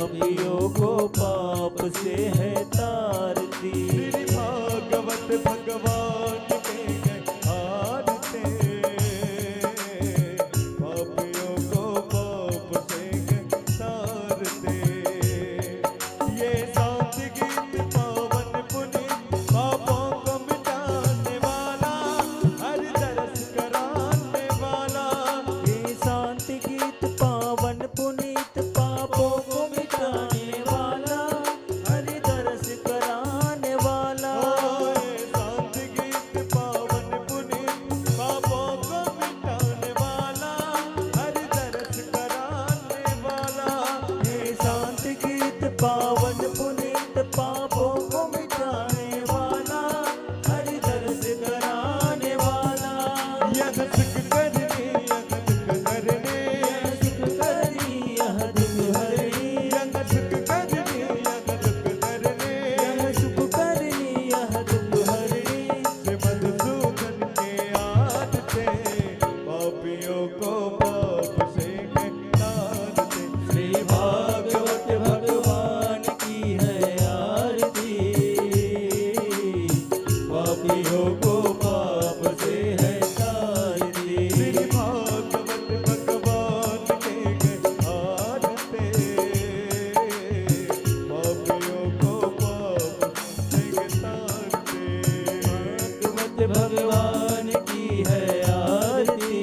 पापियों को पाप से है तारती। श्री भागवत भगवान के गए आरते, पापियों को पाप से गए तारते। ये सात गीत पावन पुनीत पापों को मिटाने वाला, हर दरस कराने वाला। ये शांति गीत पावन पुनीत पापों को मिटाने वाला, हरि दरस कराने वाला। ये सात गीत पावन पुनीत पापों को मिटाने वाला, हर दरस कराने वाला। ये शांति गीत पावन पुनीत पापों को मिटाने वाला, हरि दरस कराने वाला। यह सुख करने, यह दुख करने, यह सुख करनी यह दुख हरनी, यह सुख करने, यह दुख करने। यह सुख करनी यह दुख हरनी। श्री मधुसूदन के आदते, पापियों को पाप से तारते। श्री भागवत भगवान की है आरती, पापियों को पाप से है तारती। श्री भागवत भगवान के गए आरते, पापियों को पाप से तारते। भागवत भगवान की है आरती,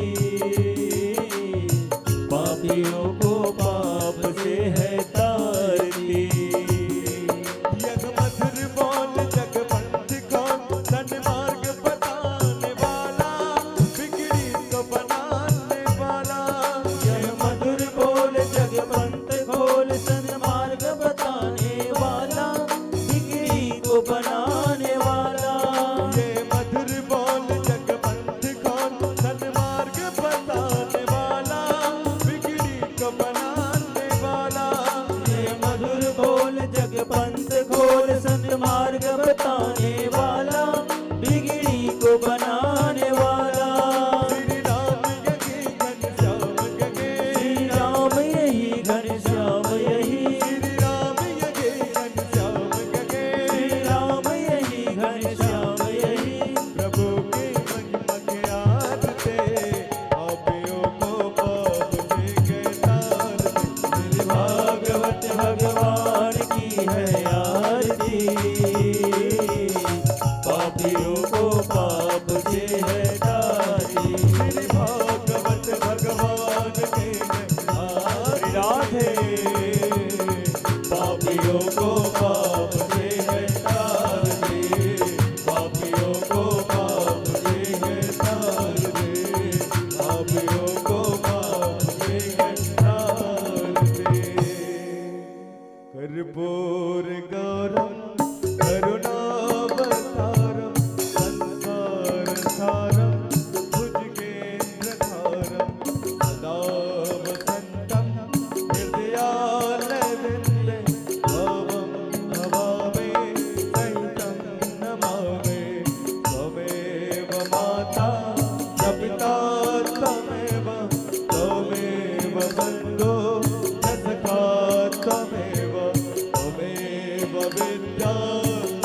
पापियों को पाप से है तारती। यग मधुर बोल जगपंथ खोल, सन्मार्ग बताने वाला, बिगड़ी को बनाने वाला। यह मधुर बोल जगपंथ खोल, सन्मार्ग बताने वाला, बिगड़ी को बनाने वाला। ये मधुर बोल जगपंथ खोल, सन्मार्ग बताने वाला, बिगड़ी को बनाने वाला। ये मधुर बोल जगपंथ खोल, सन्मार्ग बताने वाला, बिगड़ी को बनाने वाला। श्री राम यही घनश्याम यही, श्री राम यही घनश्याम यही, श्री राम यही घनश्याम यही। श्री राम यही घनश्याम यही। प्रभु की महिमा के आरते, पापियों को पाप से गए तारते। श्री भागवत भगवान की है आरती, पापियों को पाप से है तारती। श्री भागवत भगवान के गए आरते, राधे पापियों को पाप से है तारती, पापियों को पाप से है तारती, पापियों को पाप से गए तारते। कर्पूर गौरम करुणावतारम, संसार सारम भुजगेन्द्रधारम, सदा वसन्तं हृदयारविन्दे, भवं भवामि सहितं नमामि। त्वमेव माता च पिता त्वमेव, त्वमेव बन्धो च सखा त्वमेव, त्वमेव विद्या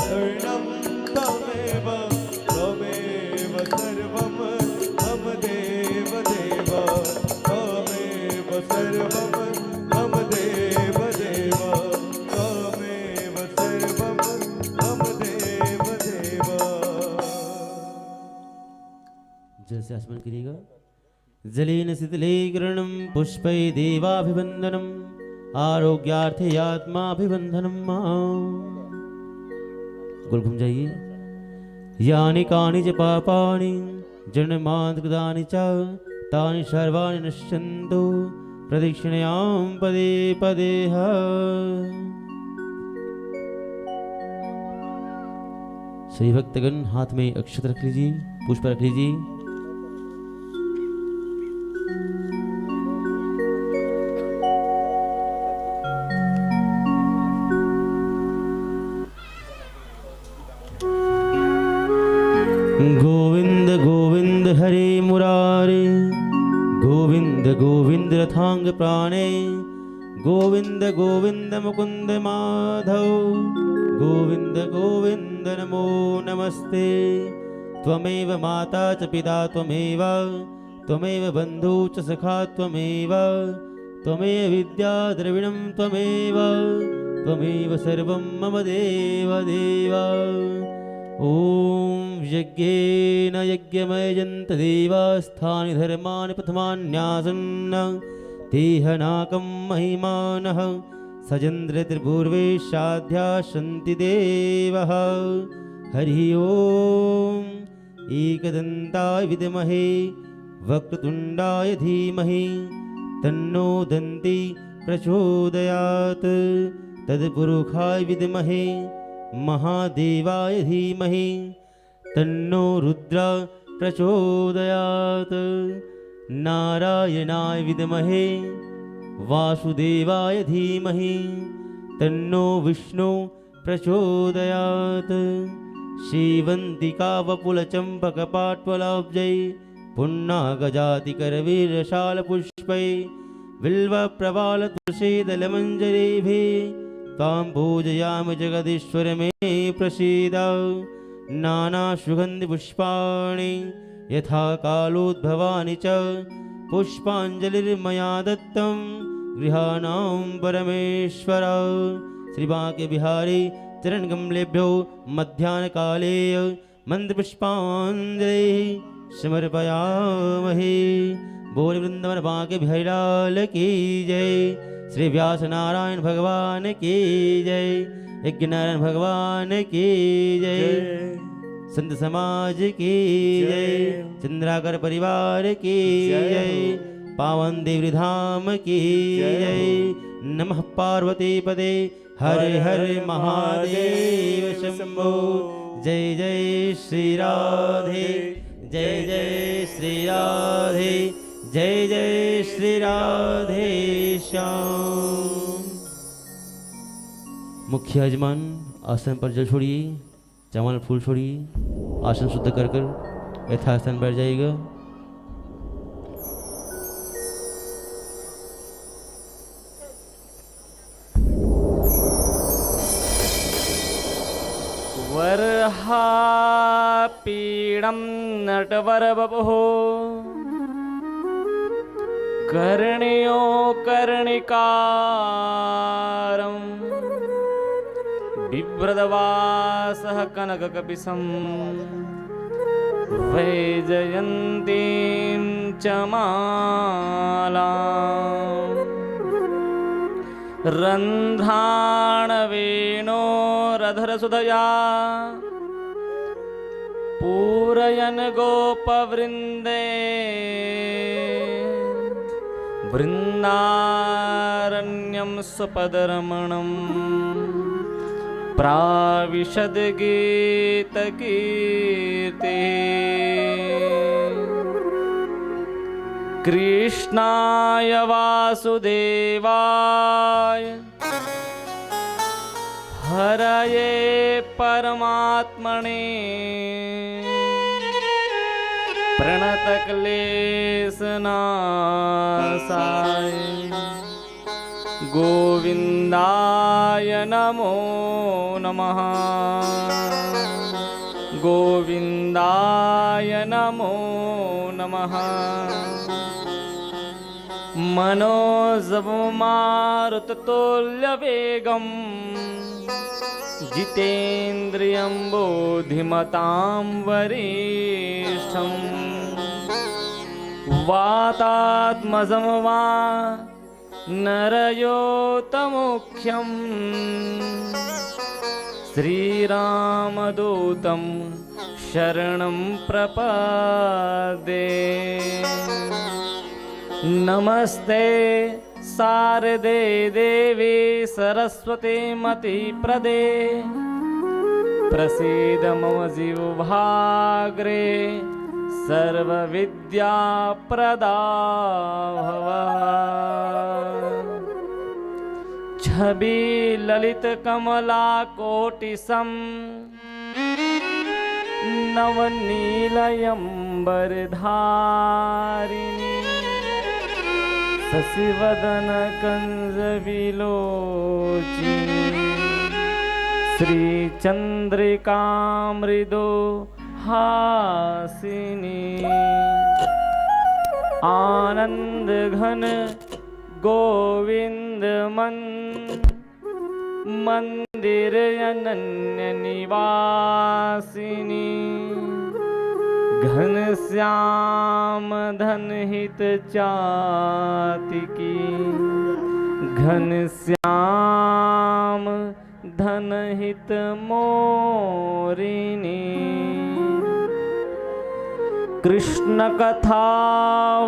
शरणं त्वमेव, त्वमेव सर्वं मम देव देव, त्वमेव सर्वं मम देव देव, त्वमेव सर्वं मम देव देव। जल से आचमन करिएगा। जलेन शीतलीकरणं पुष्पै देवाभिवन्दनम्, आरोग्यार्थे आत्माभिवन्दनम्। गोल घूम जाइए। यानि कानि च पापानि जन्मान्तकृतानि च, तानि सर्वाणि नश्यन्तु प्रदक्षिणायां पदे पदे। सही भक्तगण हाथ में अक्षत रख लीजिए, पुष्प रख लीजिए। गोविंद गोविंद हरे मुरारे, गोविंद गोविंद रथांग प्राणे, गोविंद गोविंद मुकुंद माधव गोविंद गोविंद नमो नमस्ते। त्वमेव माता च पिता त्वमेव त्वमेव बन्धु च सखा त्वमेव त्वमेव विद्या द्रविणं त्वमेव त्वमेव सर्वं मम देव देव। ॐ यज्ञेन यज्ञमयजन्त देवास्थानि धर्माणि प्रथमान्यासन् तेहनाकं महिमानः सजन्द्र त्रिपूर्वेशाध्या सन्ति देवः। हरिः ॐ एकदन्ताय विद्महे वक्रतुण्डाय धीमहि तन्नो दन्ति प्रचोदयात्। तत्पुरुषाय विद्महे महादेवाय धीमहि तन्नो रुद्र प्रचोदयात्। नारायणाय विद्महे वासुदेवाय धीमहि तन्नो विष्णु प्रचोदयात्। श्रीवन्तिका वपुलचम्पकपाट्वलाब्जै पुन्नागजातिकरवीरशालपुष्पै बिल्वप्रवालतुलसीदलमञ्जरीभिः तां पूजयामि जगदीश्वर मे प्रसीद। नानासुगन्धिपुष्पाणि यथा कालोद्भवानि च पुष्पाञ्जलिर्मया दत्तं गृहाणां परमेश्वर। श्रीबांके बिहारी चरणकमलेभ्यो मध्याह्नकाले मन्त्रपुष्पाञ्जलिः समर्पयामहे। बोल वृंदावन बांके बिहारी लाल की जय। श्री व्यास नारायण भगवान की जय। यज्ञ नारायण भगवान की जय। संत समाज की जय। चंद्राकर परिवार की जय। पावन देवरी धाम की जय। नमः पार्वती पदे हर हर महादेव शंभो। जय जय श्री राधे जय जय श्री राधे जय जय श्री राधे श्याम। मुख्य यजमान आसन पर जल छोड़िए, चावल फूल छोड़िए, आसन शुद्ध कर कर यथास्थान बैठ जाइएगा। वरहापीडं नटवरवपुः कर्ण्यो कर्णिकारं बिभ्रदवासः कनककपिशं वैजयन्तीं च मालाम् रन्ध्राणवेणोरधरसुधया पूरयन् गोपवृन्दे वृन्दारण्यं स्वपदरमणं प्राविशद्गीतकीर्ते। कृष्णाय वासुदेवाय हरये परमात्मने प्रणतक्लेशनाशाय गोविन्दाय नमो नमः। गोविन्दाय नमो नमः। मनोजवमारुततुल्यवेगं जितेन्द्रियं बुद्धिमतां वरिष्ठं वातात्मजं वा नरयोतमुख्यं श्रीरामदूतं शरणं प्रपद्ये। नमस्ते शारदे देवी सरस्वती मतिप्रदे प्रसीद मम जीवभाग्रे सर्वविद्याप्रदा भव। छवि ललित कमला कोटिसं नवनीलयम्बरधारिणी शशिवदन कंजविलोचिनी श्रीचंद्रिका मृदो हासिनी आनंद घन गोविंद मंदिर अनन्य निवासिनी घन श्याम धन हित चातिकी घन श्याम धन हित मोरिनी कृष्ण कथा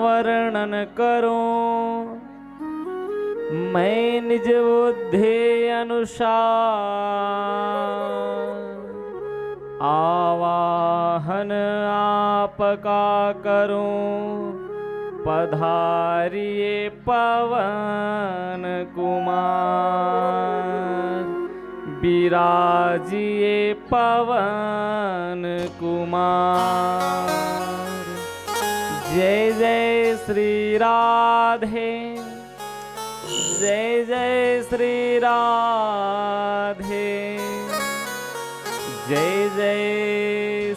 वर्णन करो मैं निज बुद्धि अनुसार आवाहन आपका करूं पधारिए पवन कुमार विराजिए पवन कुमार जय जय श्री राधे जय जय श्री राधे जय जय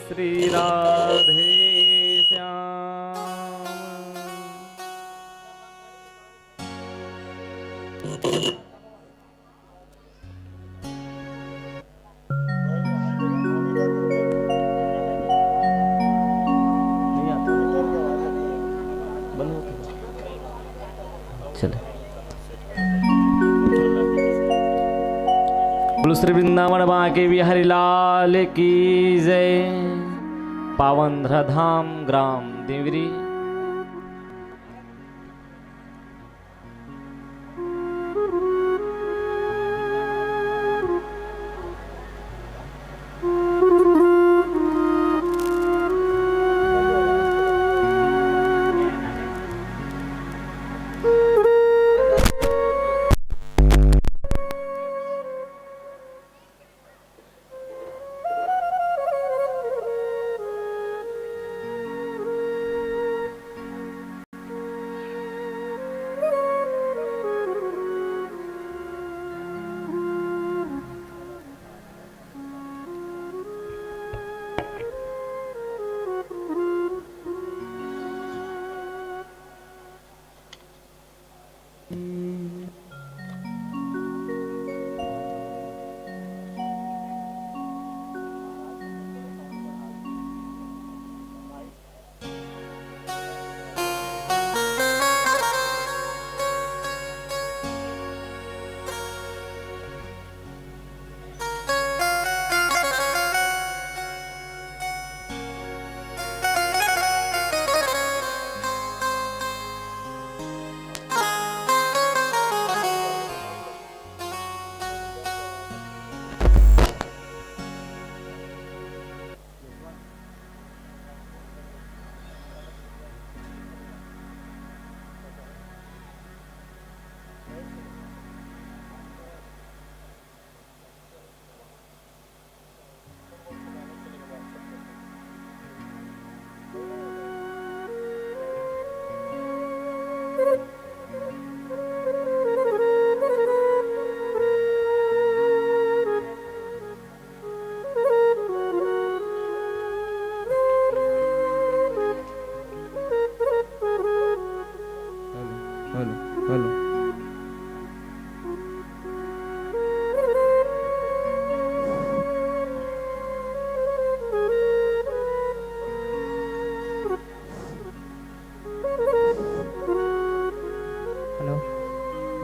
श्री राधे श्याम। चले बोलो श्री वृंदावन बांके बिहारी लाल की जय। पावन धाम ग्राम देवरी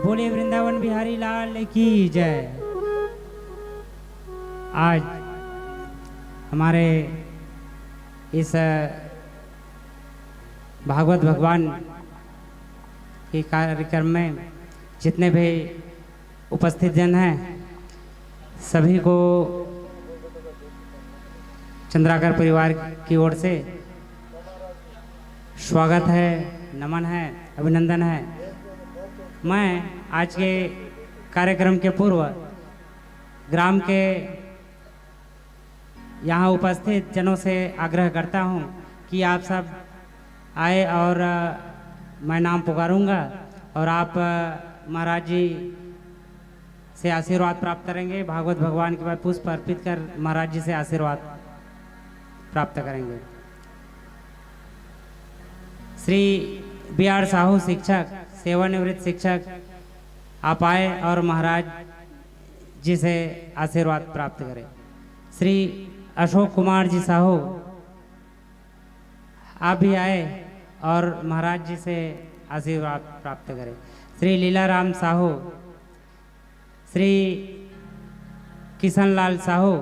बोले वृंदावन बिहारी लाल की जय। आज हमारे इस भागवत भगवान के कार्यक्रम में जितने भी उपस्थित जन हैं सभी को चंद्राकर परिवार की ओर से स्वागत है, नमन है, अभिनंदन है। मैं आज के कार्यक्रम के पूर्व ग्राम के यहाँ उपस्थित जनों से आग्रह करता हूँ कि आप सब आए और मैं नाम पुकारूंगा और आप महाराज जी से आशीर्वाद प्राप्त करेंगे। भागवत भगवान के बाद पुष्प अर्पित कर महाराज जी से आशीर्वाद प्राप्त करेंगे। श्री बी आर साहू शिक्षक, सेवानिवृत्त शिक्षक, आप आए और महाराज जी से आशीर्वाद प्राप्त करें। श्री अशोक कुमार जी साहू, आप भी आए और महाराज जी से आशीर्वाद प्राप्त करें। श्री लीलाराम साहू, श्री किशन लाल साहू,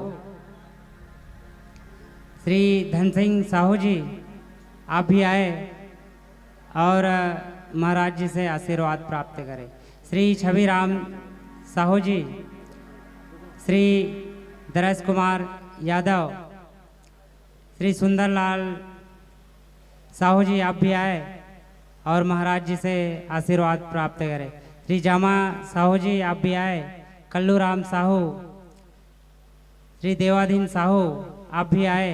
श्री धन सिंह साहू जी, आप भी आए और महाराज जी से आशीर्वाद प्राप्त करें। श्री छवि राम साहू जी, श्री दरस कुमार यादव, श्री सुंदरलाल साहू जी, आप भी आए और महाराज जी से आशीर्वाद प्राप्त करें। श्री जामा साहू जी, आप भी आए। कल्लू राम साहू, श्री देवाधीन साहू, आप भी आए।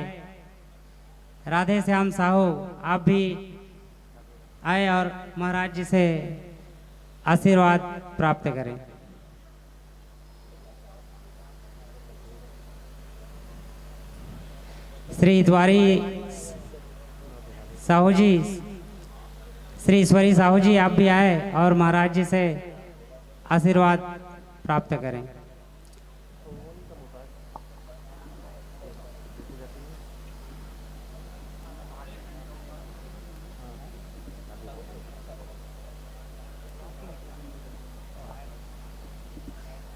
राधे श्याम साहू, आप भी आए और महाराज जी से आशीर्वाद प्राप्त करें। श्री द्वारी साहू जी, श्री ईश्वरी साहू जी, आप भी आए और महाराज जी से आशीर्वाद प्राप्त करें।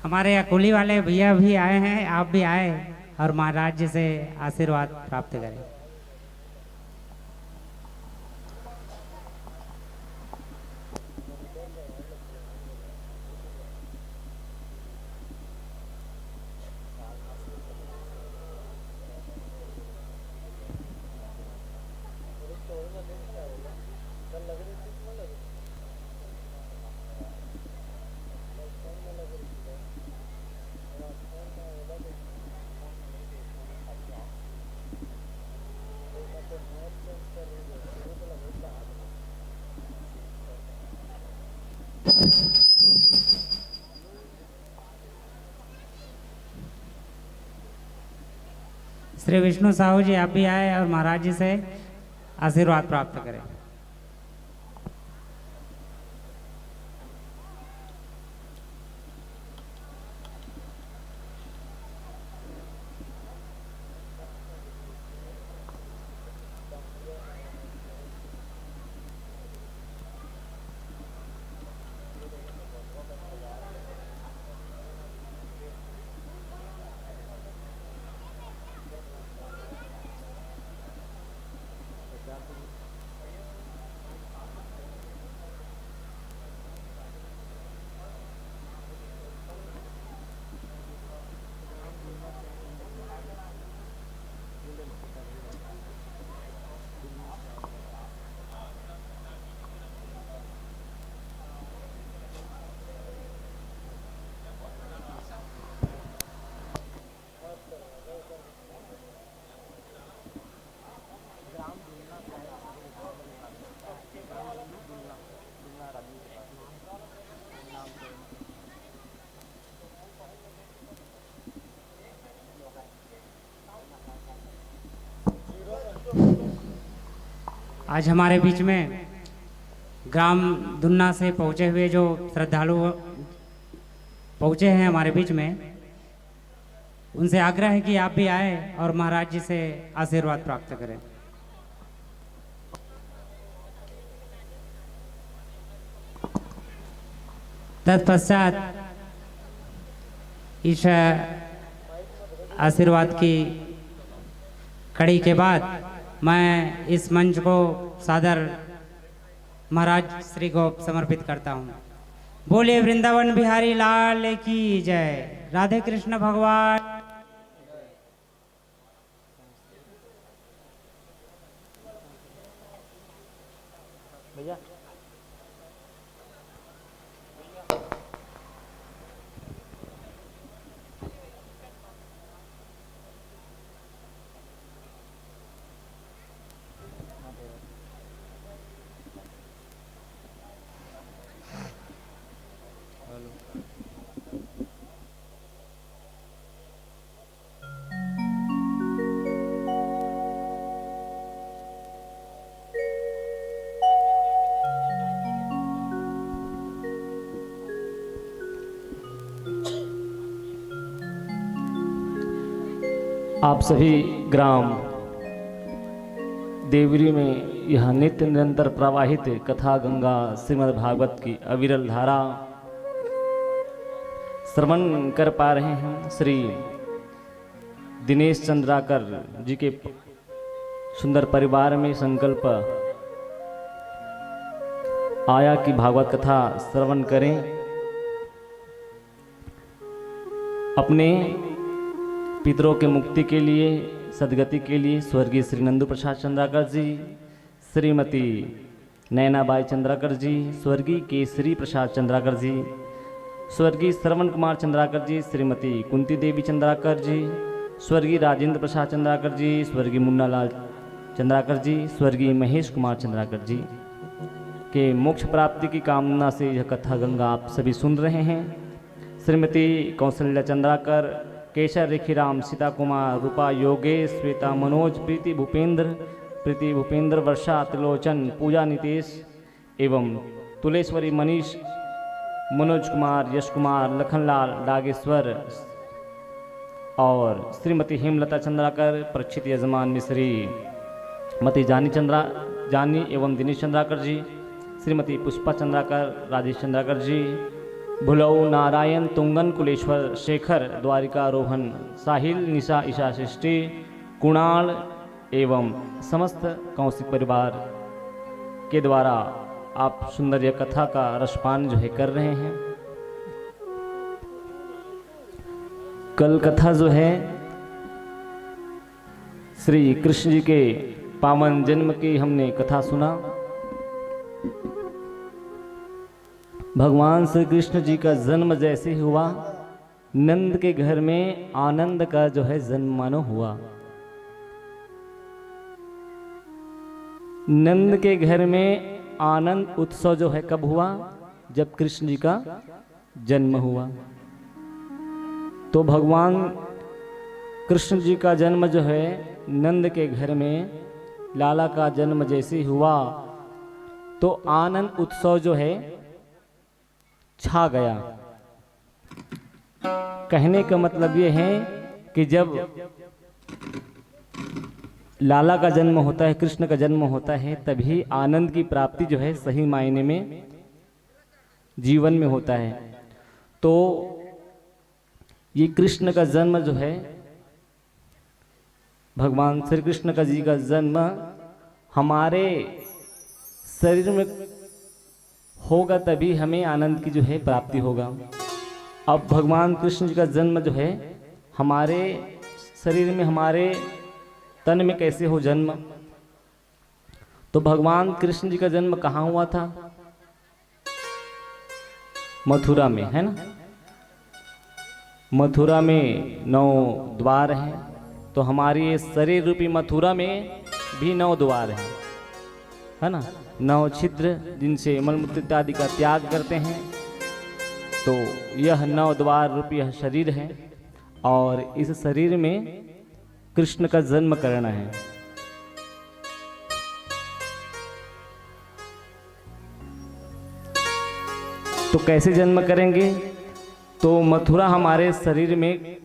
हमारे यहाँ कुली वाले भैया भी आए हैं, आप भी आए और महाराज जी से आशीर्वाद प्राप्त करें। श्री विष्णु साहू जी, आप भी आए और महाराज जी से आशीर्वाद प्राप्त करें। आज हमारे बीच में ग्राम दुन्ना से पहुँचे हुए जो श्रद्धालु पहुँचे हैं हमारे बीच में, उनसे आग्रह है कि आप भी आए और महाराज जी से आशीर्वाद प्राप्त करें। तत्पश्चात इस आशीर्वाद की कड़ी के बाद मैं इस मंच को सादर महाराज श्री को समर्पित करता हूँ। बोले वृंदावन बिहारी लाल की जय। राधे कृष्ण भगवान। भैया आप सभी ग्राम देवरी में यह नित्य निरंतर प्रवाहित कथा गंगा श्रीमद् भागवत की अविरल धारा श्रवण कर पा रहे हैं। श्री दिनेश चंद्राकर जी के सुंदर परिवार में संकल्प आया कि भागवत कथा श्रवण करें। अपने पितरों के मुक्ति के लिए, सदगति के लिए स्वर्गीय श्री नंदू प्रसाद चंद्राकर जी, श्रीमती नैनाबाई चंद्राकर जी, स्वर्गीय केसरी प्रसाद चंद्राकर जी, स्वर्गीय श्रवण कुमार चंद्राकर जी, श्रीमती कुंती देवी चंद्राकर जी, स्वर्गीय राजेंद्र प्रसाद चंद्राकर जी, स्वर्गीय मुन्नालाल चंद्राकर जी, स्वर्गीय महेश कुमार चंद्राकर जी के मोक्ष प्राप्ति की कामना से यह कथा गंगा आप सभी सुन रहे हैं। श्रीमती कौशल्या चंद्राकर, केशर रेखीराम, सीता कुमार, रूपा, योगेश, श्वेता, मनोज, प्रीति भूपेंद्र, वर्षा, त्रिलोचन, पूजा, नितेश एवं तुलेश्वरी, मनीष, मनोज कुमार, यश कुमार, लखनलाल, डागेश्वर और श्रीमती हेमलता चंद्राकर, परीक्षित यजमान में श्रीमती जानी एवं दिनेश चंद्राकर जी, श्रीमती पुष्पा चंद्राकर, राजेश चंद्राकर जी, भुलऊ, नारायण, तुंगन, कुलेश्वर, शेखर, द्वारिका, रोहन, साहिल, निशा, ईशा, सृष्टि, कुणाल एवं समस्त कौशिक परिवार के द्वारा आप सुंदर यह कथा का रसपान जो है कर रहे हैं। कल कथा जो है श्री कृष्ण जी के पावन जन्म की हमने कथा सुना। भगवान श्री कृष्ण जी का जन्म जैसे हुआ, नंद के घर में आनंद का जो है जन्म मानो हुआ। नंद के घर में आनंद उत्सव जो है कब हुआ? जब कृष्ण जी का जन्म हुआ। तो भगवान कृष्ण जी का जन्म जो है नंद के घर में, लाला का जन्म जैसे हुआ तो आनंद उत्सव जो है छा गया। कहने का मतलब ये है कि जब लाला का जन्म होता है, कृष्ण का जन्म होता है, तभी आनंद की प्राप्ति जो है सही मायने में जीवन में होता है। तो ये कृष्ण का जन्म जो है, भगवान श्री कृष्ण का जी का जन्म हमारे शरीर में होगा, तभी हमें आनंद की जो है प्राप्ति होगा। अब भगवान कृष्ण जी का जन्म जो है हमारे शरीर में, हमारे तन में कैसे हो जन्म? तो भगवान कृष्ण जी का जन्म कहाँ हुआ था? मथुरा में, है ना। मथुरा में 9 द्वार हैं, तो हमारी ये शरीर रूपी मथुरा में भी 9 द्वार हैं, है ना। 9 छिद्र जिनसे मलमूत्र इत्यादि का त्याग करते हैं। तो यह 9 द्वार रूपी यह शरीर है और इस शरीर में कृष्ण का जन्म करना है। तो कैसे जन्म करेंगे? तो मथुरा हमारे शरीर में,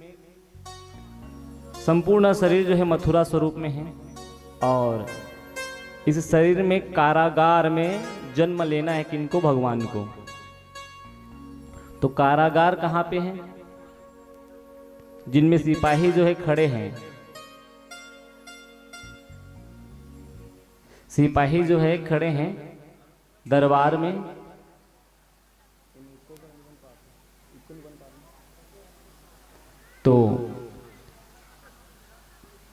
संपूर्ण शरीर जो है मथुरा स्वरूप में है और इस शरीर में कारागार में जन्म लेना है। किनको? भगवान को। तो कारागार कहाँ पे है? जिनमें सिपाही जो है खड़े हैं, सिपाही जो है खड़े हैं दरबार में। तो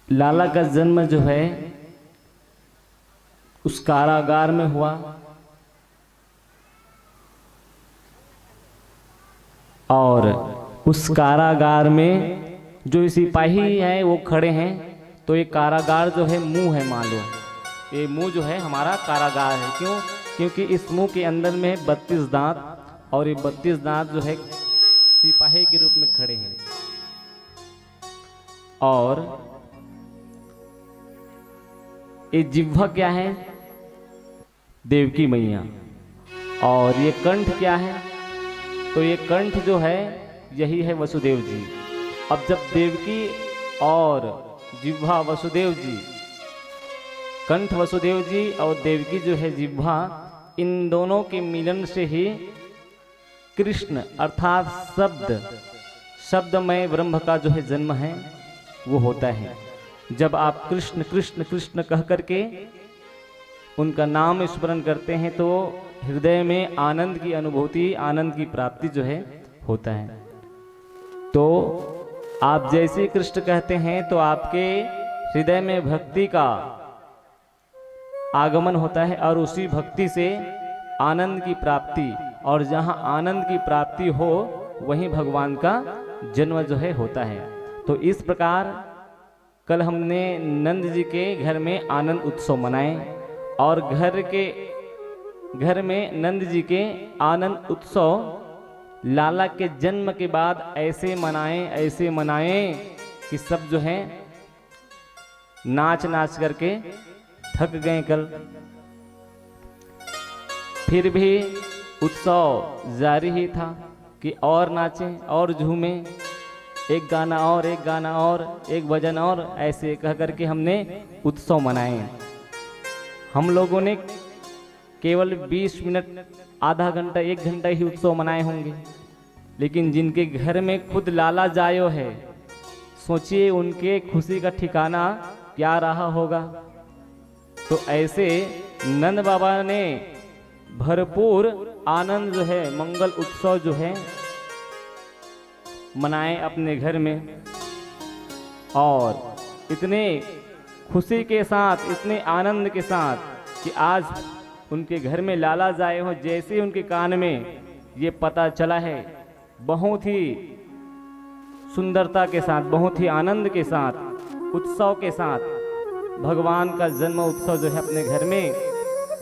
लाला का जन्म जो है उस कारागार में हुआ और उस कारागार में जो सिपाही है वो खड़े हैं। तो ये कारागार जो है मुंह है, मान लो ये मुंह जो है हमारा कारागार है। क्यों? क्योंकि इस मुंह के अंदर में 32 दांत और ये 32 दांत जो है सिपाही के रूप में खड़े हैं। और ये जिह्वा क्या है? देवकी मैया। और ये कंठ क्या है? तो ये कंठ जो है यही है वसुदेव जी। अब जब देवकी और जिह्वा वसुदेव जी, कंठ वसुदेव जी और देवकी जो है जिह्वा, इन दोनों के मिलन से ही कृष्ण अर्थात शब्दमय ब्रह्म का जो है जन्म है वो होता है। जब आप कृष्ण कृष्ण कृष्ण कह करके उनका नाम स्मरण करते हैं तो हृदय में आनंद की अनुभूति, आनंद की प्राप्ति जो है होता है। तो आप जैसे कृष्ण कहते हैं तो आपके हृदय में भक्ति का आगमन होता है और उसी भक्ति से आनंद की प्राप्ति, और जहाँ आनंद की प्राप्ति हो वहीं भगवान का जन्म जो है होता है। तो इस प्रकार कल हमने नंद जी के घर में आनंद उत्सव मनाए और घर में नंद जी के आनंद उत्सव लाला के जन्म के बाद ऐसे मनाए कि सब जो है नाच नाच करके थक गए कल। फिर भी उत्सव जारी ही था कि और नाचें और झूमें, एक गाना और एक भजन और, ऐसे कह करके हमने उत्सव मनाए। हम लोगों ने केवल 20 मिनट, आधा घंटा, 1 घंटा ही उत्सव मनाए होंगे, लेकिन जिनके घर में खुद लाला जायो है, सोचिए उनके खुशी का ठिकाना क्या रहा होगा। तो ऐसे नंद बाबा ने भरपूर आनंद जो है, मंगल उत्सव जो है मनाए अपने घर में, और इतने खुशी के साथ, इतने आनंद के साथ कि आज उनके घर में लाला जाए हो। जैसे उनके कान में ये पता चला है, बहुत ही सुंदरता के साथ, बहुत ही आनंद के साथ, उत्सव के साथ भगवान का जन्म उत्सव जो है अपने घर में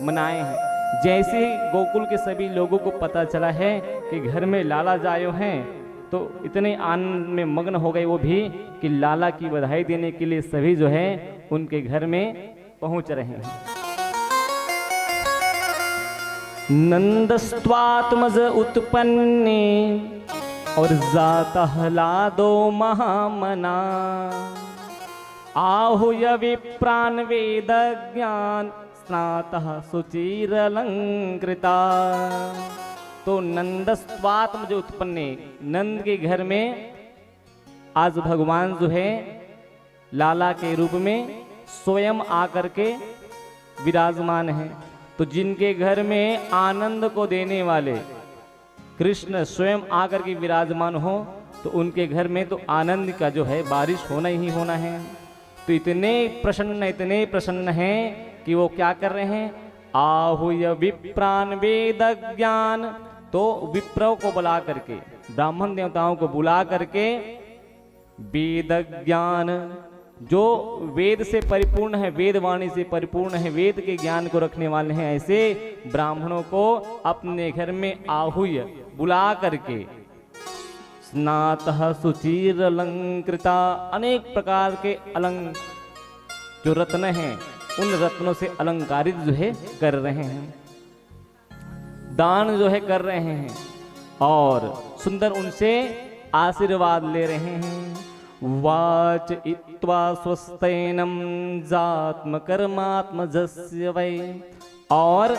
मनाए हैं। जैसे ही गोकुल के सभी लोगों को पता चला है कि घर में लाला जायो हैं, तो इतने आनंद में मग्न हो गए वो भी कि लाला की बधाई देने के लिए सभी जो है उनके घर में पहुंच रहे हैं। नंदस्त्वात्मज उत्पन्ने और जाता हलादो महामना, आहुय विप्रान वेद ज्ञान स्नातः सुचिरलंकृता। तो नंदस्त्वात्म जो उत्पन्ने, नंद के घर में आज भगवान जो है लाला के रूप में स्वयं आकर के विराजमान है। तो जिनके घर में आनंद को देने वाले कृष्ण स्वयं आकर के विराजमान हो, तो उनके घर में तो आनंद का जो है बारिश होना ही होना है। तो इतने प्रसन्न हैं कि वो क्या कर रहे हैं, आहुय विप्रान वेद ज्ञान। तो विप्रों को बुला करके, ब्राह्मण देवताओं को बुला करके वेद ज्ञान, जो वेद से परिपूर्ण है, वेद वाणी से परिपूर्ण है, वेद के ज्ञान को रखने वाले हैं, ऐसे ब्राह्मणों को अपने घर में आहुय बुला करके स्नातः सुचिर अलंकृता, अनेक प्रकार के जो रत्न हैं उन रत्नों से अलंकारित जो है कर रहे हैं, दान जो है कर रहे हैं और सुंदर उनसे आशीर्वाद ले रहे हैं। वाच इत्वा स्वस्तैनम जात्म कर्मात्मजस्य वै, और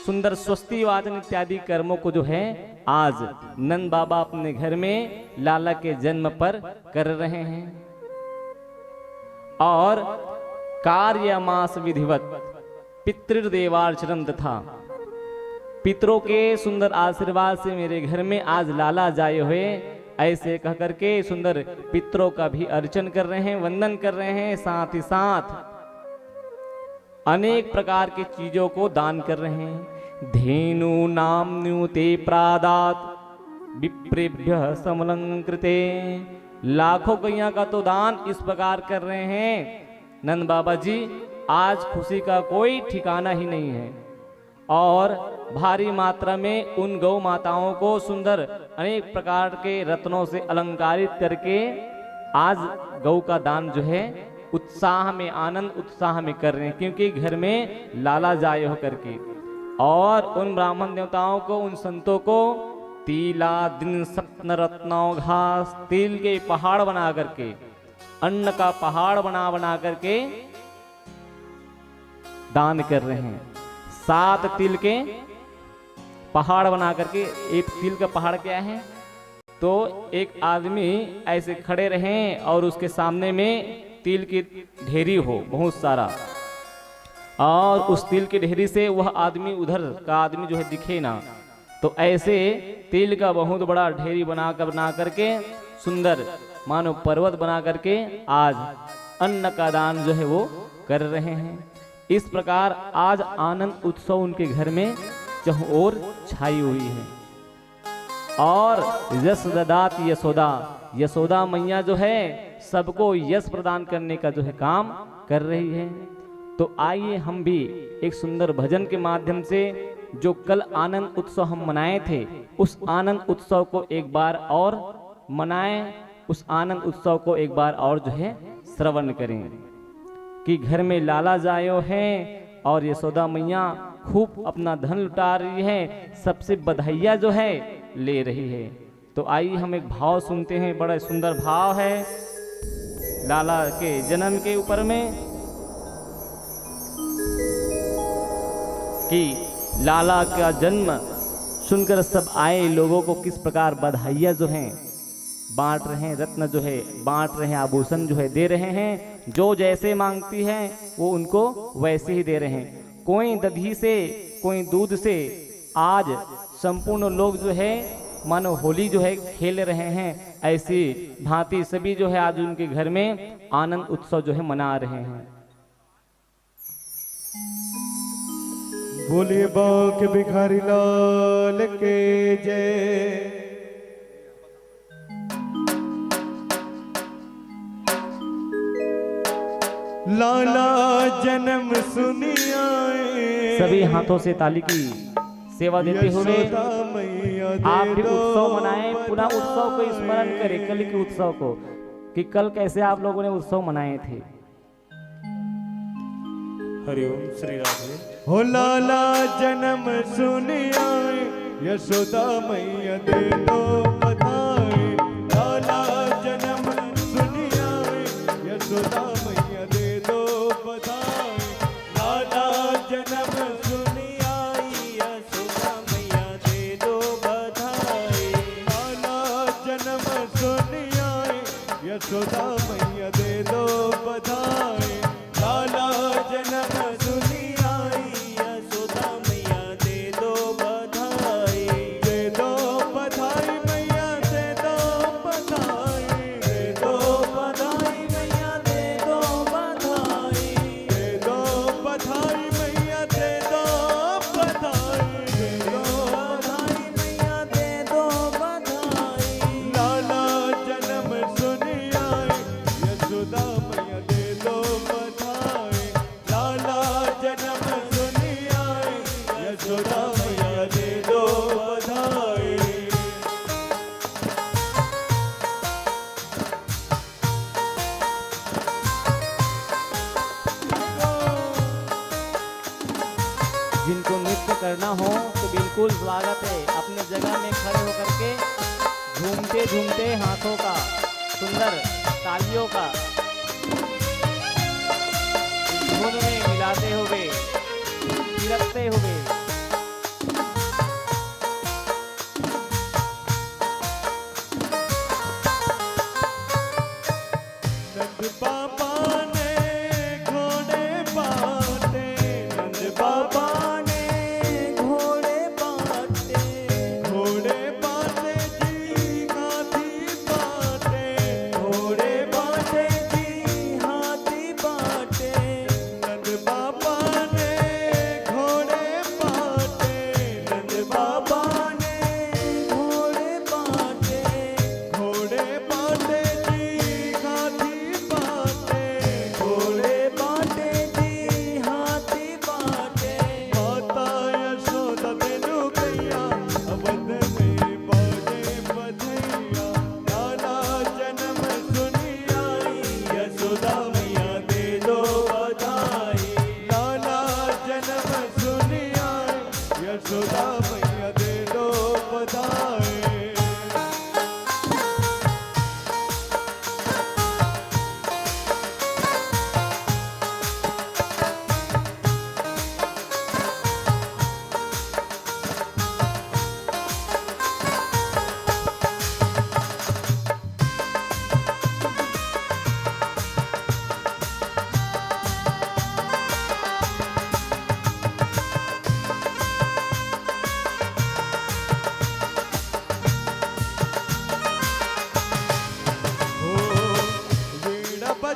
सुंदर स्वस्ति वाचन इत्यादि कर्मों को जो है आज नंद बाबा अपने घर में लाला के जन्म पर कर रहे हैं। और कार्यमास विधिवत पितृदेवार्चनम तथा, पितरों के सुंदर आशीर्वाद से मेरे घर में आज लाला जाए हुए, ऐसे कह करके सुंदर पितरों का भी अर्चन कर रहे हैं, वंदन कर रहे हैं। साथ ही साथ अनेक प्रकार की चीजों को दान कर रहे हैं। धेनु नाम्नु ते प्रादात विप्रेभ्य समलंकृते, लाखों गैया का तो दान इस प्रकार कर रहे हैं नंद बाबा जी, आज खुशी का कोई ठिकाना ही नहीं है। और भारी मात्रा में उन गौ माताओं को सुंदर अनेक प्रकार के रत्नों से अलंकारित करके आज गौ का दान जो है उत्साह में, आनंद उत्साह में कर रहे हैं, क्योंकि घर में लाला जाए हो करके। और उन ब्राह्मण देवताओं को, उन संतों को तिला दिन सप्न रत्नौ घास, तिल के पहाड़ बना करके अन्न का पहाड़ बना बना करके दान कर रहे हैं। 7 तिल के पहाड़ बना करके, एक तिल का पहाड़ क्या है, तो एक आदमी ऐसे खड़े रहें और उसके सामने में तिल की ढेरी हो बहुत सारा, और उस तिल की ढेरी से वह आदमी उधर का आदमी जो है दिखे ना, तो ऐसे तिल का बहुत बड़ा ढेरी बना करके सुंदर मानो पर्वत बना करके आज अन्न का दान जो है वो कर रहे हैं। इस प्रकार आज आनंद उत्सव उनके घर में चहुओर छाई हुई है। और यश ददात यशोदा, यशोदा मैया जो है सबको यश प्रदान करने का जो है काम कर रही है। तो आइए हम भी एक सुंदर भजन के माध्यम से जो कल आनंद उत्सव हम मनाए थे, उस आनंद उत्सव को एक बार और मनाएं, उस आनंद उत्सव को एक बार और जो है श्रवण करें कि घर में लाला जायो है और यशोदा मैया खूब अपना धन लुटा रही है, सबसे बधाइयाँ जो है ले रही है। तो आइए हम एक भाव सुनते हैं, बड़ा सुंदर भाव है लाला के जन्म के ऊपर में कि लाला का जन्म सुनकर सब आए लोगों को किस प्रकार बधाइयाँ जो हैं बांट रहे हैं, रत्न जो है बांट रहे हैं, आभूषण जो है दे रहे हैं। जो जैसे मांगती है वो उनको वैसे ही दे रहे हैं। कोई दधी से कोई दूध से आज संपूर्ण लोग जो है मानो होली जो है खेल रहे हैं। ऐसी भांति सभी जो है आज उनके घर में आनंद उत्सव जो है मना रहे हैं। बोलिए बांके भिखारी लाल के जय। लाला जन्म सुनिया सभी हाथों से ताली की सेवा देते हुए आप भी उत्सव मनाएं, पुनः उत्सव को स्मरण करें, कल के उत्सव को कि कल कैसे आप लोगों ने उत्सव मनाए थे। हरिओम श्री राधे। हो लाला जन्म सुनिया यशोदा मैया दे दो बधाई। लाला जन्म सुनिया यशोदा मैया दे दो बधाई। लाला जन्म सुनिया यशोदा मैया दे दो बधाई। लाला जन्म सुनिया यशोदा मैया दे दो बधाई। लाला जन्म सुनिया यशोदा मैया दे दो बधाई। दे दो बधाई मैया दे दो बधाई। दे दो बधाई मैया दे दो बधाई। दे दो बधाई मैया दे दो बधाई। दे दो बधाई मैया दे दो बधाई। लाला जन्म सुनिया यशोदा मैया दे दो बधाई। लाला जन्म सुनिया यशोदा मैया दे दो बधाई। जिनको नृत्य करना हो तो बिल्कुल स्वागत है, अपने जगह में खड़े होकर के झूमते झूमते हाथों का सुंदर तालियों का धुन में मिलाते हुए थिरकते हुए नंद बाबा ने घोड़े बांटे। नंद बाबा ने घोड़े बांटे। घोड़े बांटे जी हाथी बांटे। घोड़े बांटे जी हाथी बांटे। नंद बाबा ने घोड़े बांटे।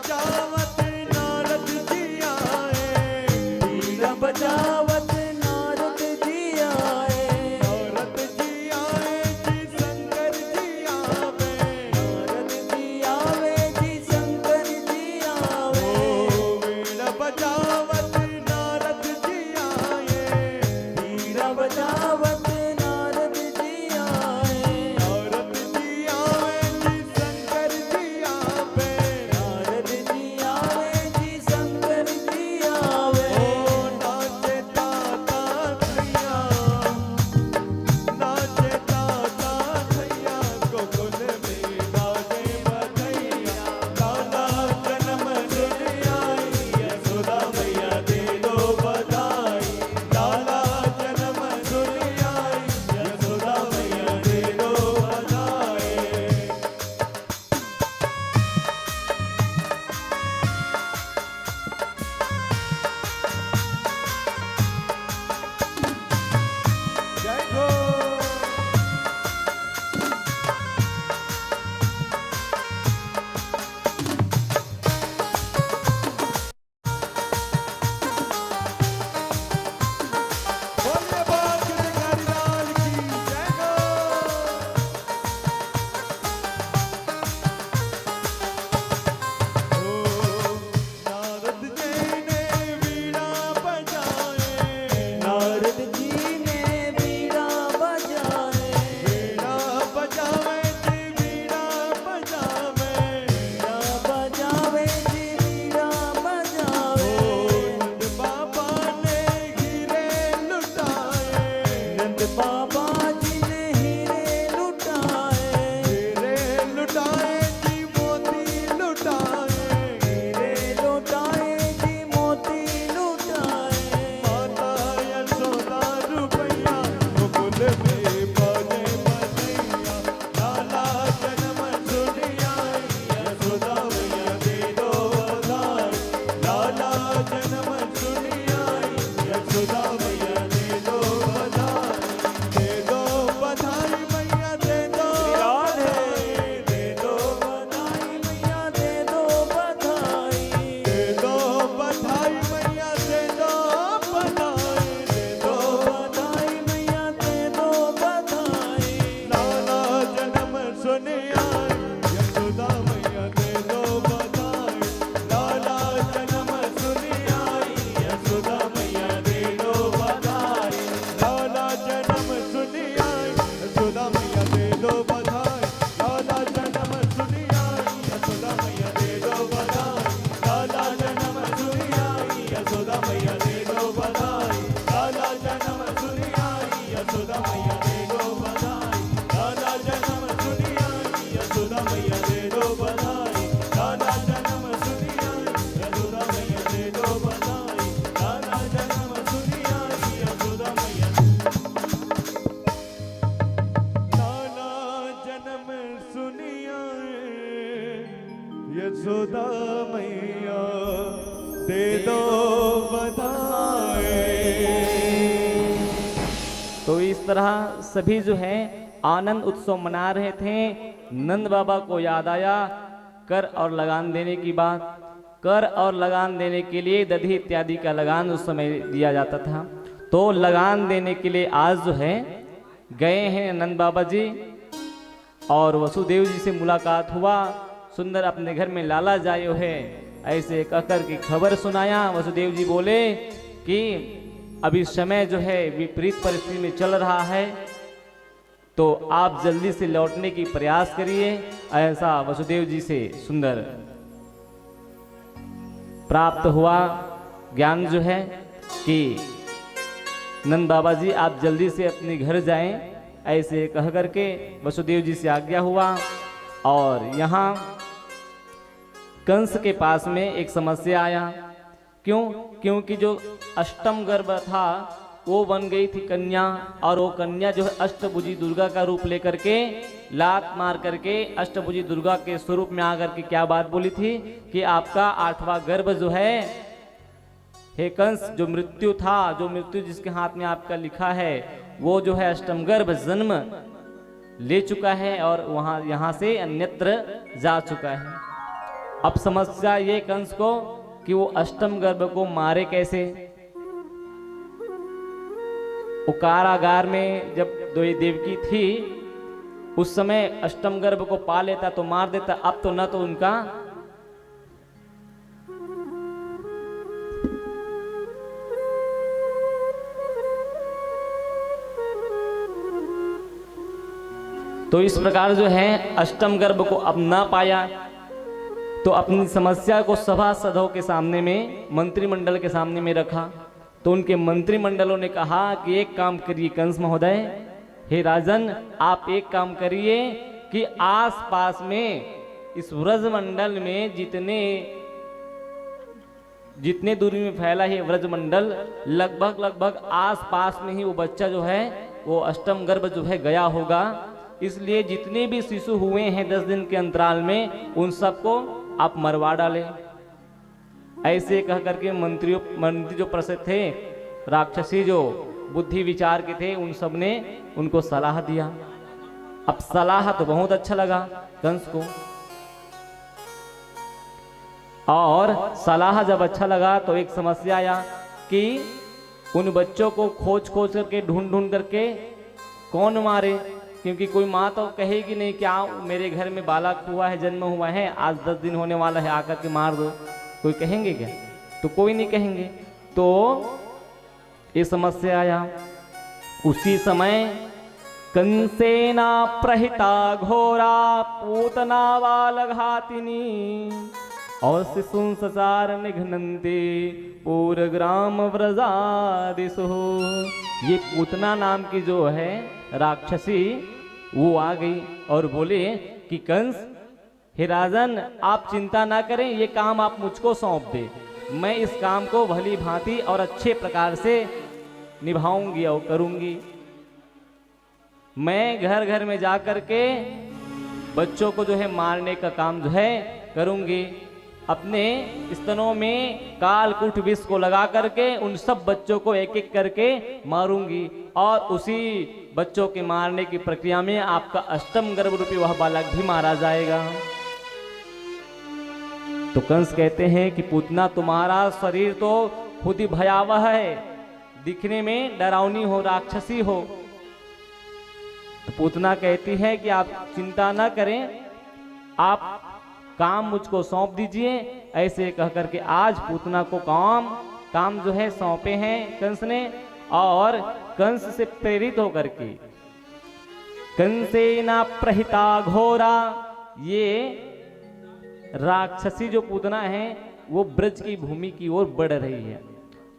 बजावत नारद जी आए, बीड़ा बजावत नारद जी आए, नारद जी आए जी शंकर जी आवे, नारद जी आवे जी शंकर जी आवे, बीड़ा बजावत नारद जी आए, बीड़ा बजावत नारद जी आए, नारद जी आवे जी शंकर जी आवे, नारद जी आवे जी शंकर जी आवे, नाचे ताता थैया, नाचे ताता थैया, गोकुल में बाजे बधैया, लाला जन्म सुन आई, यशोदा मैया दे दो बधाई, लाला जन्म सुन आई, यशोदा मैया दे दो बधाई। जय हो। बोलिए बाप भिखारी लाल की जय हो। नारद जी ने वीणा बजाए, नारद जी ने बीड़ा बजाए, वीणा बजावे जी वीणा बजावे, बीड़ा बजावे जी बीड़ा बजावे, नंद बाबा ने हीरे लुटाए, नंद बाबा जी ने हीरे लुटाए, हीरे लुटाए जी मोती लुटाए, हीरे लुटाए जी मोती लुटाए, माता यशोदा रुपैया गोकुल में बाजे बधैया, लाला जन्म सुन आई, यशोदा मैया दे दो बधाई, लाला जन्म सुन आई, यशोदा मैया दे दो बधाई मैया दे दो बधाई, दे दो बधाई मैया दे दो बधाई, दे दो बधाई मैया दे दो बधाई, दे दो बधाई मैया दे दो बधाई, लाला जन्म सुन आई, यशोदा मैया दे दो बधाई, लाला जन्म सुन आई, यशोदा मैया दे दो बधाई, लाला जन्म सुन आई, यशोदा मैया दे दो बधाई, लाला जन्म सुन आई, यशोदा मैया दे दो बधाई, लाला जन्म सुन आई, यशोदा मैया दे दो बधाई, लाला जन्म सुन आई, यशोदा मैया दे दो बधाई, लाला जन्म सुन आई, यशोदा मैया दे दो बधाई, लाला जन्म सुन आई, यशोदा मैया दे दो बधाई, लाला जन्म सुन आई, यशोदा मैया लाला जन्म सुन आए, यशोदा मैया दे दो बधाई। तो इस तरह सभी जो है आनंद उत्सव मना रहे थे। नंद बाबा को याद आया कर और लगान देने की बात। कर और लगान देने के लिए दधी इत्यादि का लगान उस समय दिया जाता था। तो लगान देने के लिए आज जो है गए हैं नंद बाबा जी और वसुदेव जी से मुलाकात हुआ। सुंदर अपने घर में लाला जायो है ऐसे कहकर की खबर सुनाया। वसुदेव जी बोले कि अभी समय जो है विपरीत परिस्थिति में चल रहा है, तो आप जल्दी से लौटने की प्रयास करिए। ऐसा वसुदेव जी से सुंदर प्राप्त हुआ ज्ञान जो है कि नंद बाबा जी आप जल्दी से अपने घर जाएं। ऐसे कह करके वसुदेव जी से आज्ञा हुआ। और यहाँ कंस के पास में एक समस्या आया। क्यों? क्योंकि जो अष्टम गर्भ था वो बन गई थी कन्या, और वो कन्या जो है अष्टभुजी दुर्गा का रूप लेकर के लात मार करके अष्टभुजी दुर्गा के स्वरूप में आकर के क्या बात बोली थी कि आपका 8वां गर्भ जो है हे कंस, जो मृत्यु था, जो मृत्यु जिसके हाथ में आपका लिखा है, वो जो है अष्टम गर्भ जन्म ले चुका है और वहां यहां से अन्यत्र जा चुका है। अब समस्या ये कंस को कि वो अष्टम गर्भ को मारे कैसे। वो कारागार में जब देवकी थी उस समय अष्टम गर्भ को पा लेता तो मार देता, अब तो न तो उनका तो इस प्रकार जो है अष्टम गर्भ को अब ना पाया तो अपनी समस्या को सभासदों के सामने में मंत्रिमंडल के सामने में रखा। तो उनके मंत्रिमंडलों ने कहा कि एक काम करिए कंस महोदय, हे राजन आप एक काम करिए कि आसपास में इस व्रजमंडल में जितने दूरी में फैला है व्रजमंडल लगभग आसपास में ही वो बच्चा जो है वो अष्टम गर्भ जो है गया होगा। इसलिए जितने भी शिशु हुए हैं 10 दिन के अंतराल में उन सबको आप मरवा डाले। ऐसे कह करके मंत्री जो प्रसिद्ध थे, राक्षसी जो बुद्धि विचार के थे, उन सब ने उनको सलाह दिया। अब सलाह तो बहुत अच्छा लगा कंस को, और सलाह जब अच्छा लगा तो एक समस्या आया कि उन बच्चों को खोज करके ढूंढ करके कौन मारे, क्योंकि कोई माँ तो कहेगी नहीं क्या मेरे घर में बालक हुआ है, जन्म हुआ है, आज 10 दिन होने वाला है, आकर के मार दो। कोई कहेंगे क्या? तो कोई नहीं कहेंगे। तो ये समस्या आया। उसी समय कंसेना प्रहिता घोरा पूतना बालघातिनी और शिशुं सचार निघ्नन्ते पूरग्राम व्रजादिशु। ये पूतना नाम की जो है राक्षसी वो आ गई और बोले कि कंस, हे राजन आप चिंता ना करें, ये काम आप मुझको सौंप दे, मैं इस काम को भली भांति और अच्छे प्रकार से निभाऊंगी और करूंगी। मैं घर घर में जा कर के बच्चों को जो है मारने का काम जो है करूंगी। अपने स्तनों में कालकूट विष को लगा करके उन सब बच्चों को एक एक करके मारूंगी, और उसी बच्चों के मारने की प्रक्रिया में आपका अष्टम गर्भ रूपी वह बालक भी मारा जाएगा। तो कंस कहते हैं कि पूतना तुम्हारा शरीर तो खुद ही भयावह है, दिखने में डरावनी हो, राक्षसी हो। तो पूतना कहती है कि आप चिंता ना करें, आप काम मुझको सौंप दीजिए। ऐसे कह करके आज पूतना को काम जो है सौंपे हैं कंस ने, और कंस से प्रेरित होकर के कंसेना प्रहिता घोरा, ये राक्षसी जो पूतना है वो ब्रज की भूमि की ओर बढ़ रही है,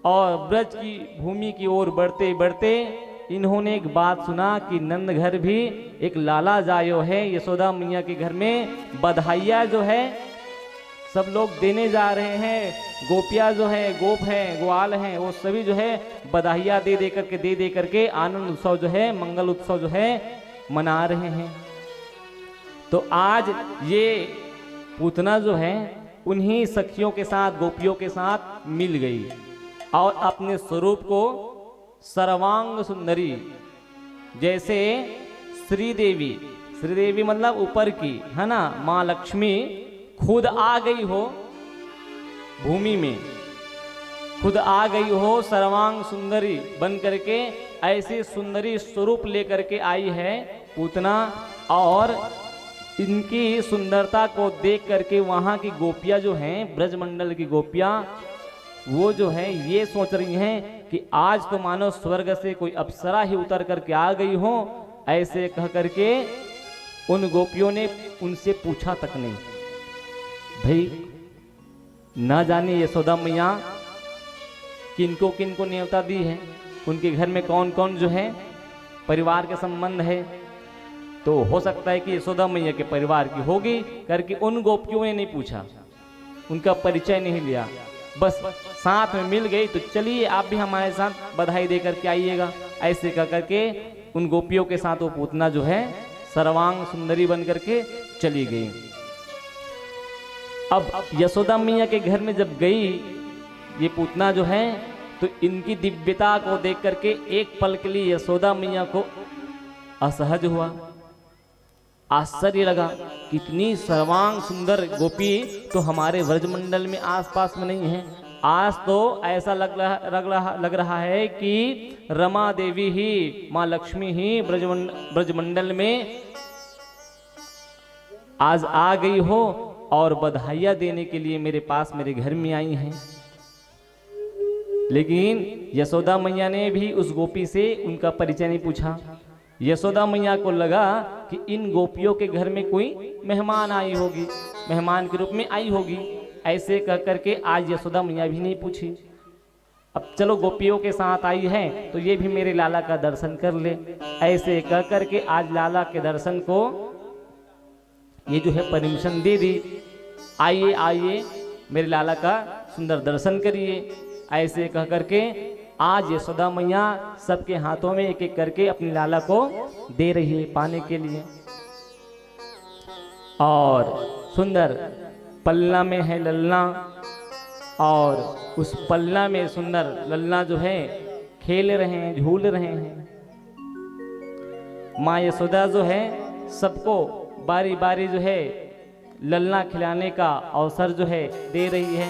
और ब्रज की भूमि की ओर बढ़ते बढ़ते इन्होंने एक बात सुना कि नंद घर भी एक लाला जायो है, यशोदा मैया के घर में बधाइया जो है सब लोग देने जा रहे हैं। गोपिया जो है, गोप है, ग्वाल हैं, वो सभी जो है बधाइया दे करके आनंद उत्सव जो है, मंगल उत्सव जो है मना रहे हैं। तो आज ये पूतना जो है उन्हीं सखियों के साथ, गोपियों के साथ मिल गई और अपने स्वरूप को सर्वांग सुंदरी, जैसे श्रीदेवी मतलब ऊपर की है ना, माँ लक्ष्मी खुद आ गई हो भूमि में, खुद आ गई हो सर्वांग सुंदरी बन करके, ऐसे सुंदरी स्वरूप लेकर के आई है पूतना। और इनकी सुंदरता को देख करके वहां की गोपियां जो हैं, ब्रजमंडल की गोपियां, वो जो है ये सोच रही हैं कि आज तो मानो स्वर्ग से कोई अप्सरा ही उतर करके आ गई हो। ऐसे कह करके उन गोपियों ने उनसे पूछा तक नहीं, भाई ना जाने यशोदा मैया किनको किनको न्योता दी है, उनके घर में कौन कौन जो है परिवार के संबंध है, तो हो सकता है कि यशोदा मैया के परिवार की होगी करके उन गोपियों ने नहीं पूछा, उनका परिचय नहीं लिया, बस साथ में मिल गई तो चलिए आप भी हमारे साथ बधाई दे करके आइएगा। ऐसे कह करके उन गोपियों के साथ वो पूतना जो है सर्वांग सुंदरी बन करके चली गई। अब यशोदा मैया के घर में जब गई ये पूतना जो है, तो इनकी दिव्यता को देख करके एक पल के लिए यशोदा मैया को असहज हुआ। आश्चर्य लगा, कितनी सर्वांग सुंदर गोपी तो हमारे ब्रजमंडल में आसपास में नहीं है। आज तो ऐसा लग रहा है कि रमा देवी ही, माँ लक्ष्मी ही ब्रजमंडल में आज आ गई हो और बधाइयाँ देने के लिए मेरे पास, मेरे घर में आई हैं। लेकिन यशोदा मैया ने भी उस गोपी से उनका परिचय नहीं पूछा। यशोदा मैया को लगा कि इन गोपियों के घर में कोई मेहमान आई होगी, मेहमान के रूप में आई होगी। ऐसे कह करके आज यशोदा मैया भी नहीं पूछी। अब चलो गोपियों के साथ आई है तो ये भी मेरे लाला का दर्शन कर ले। ऐसे कह करके आज लाला के दर्शन को ये जो है परमिशन दे दी, आइए आइए मेरे लाला का सुंदर दर्शन करिए। ऐसे कह करके आज यशोदा मैया सबके हाथों में एक एक करके अपने लाला को दे रही है पाने के लिए। और सुंदर पल्ला में है ललना, और उस पल्ला में सुंदर ललना जो है खेल रहे हैं, झूल रहे हैं। माँ यशोदा जो है सबको बारी बारी जो है ललना खिलाने का अवसर जो है दे रही है,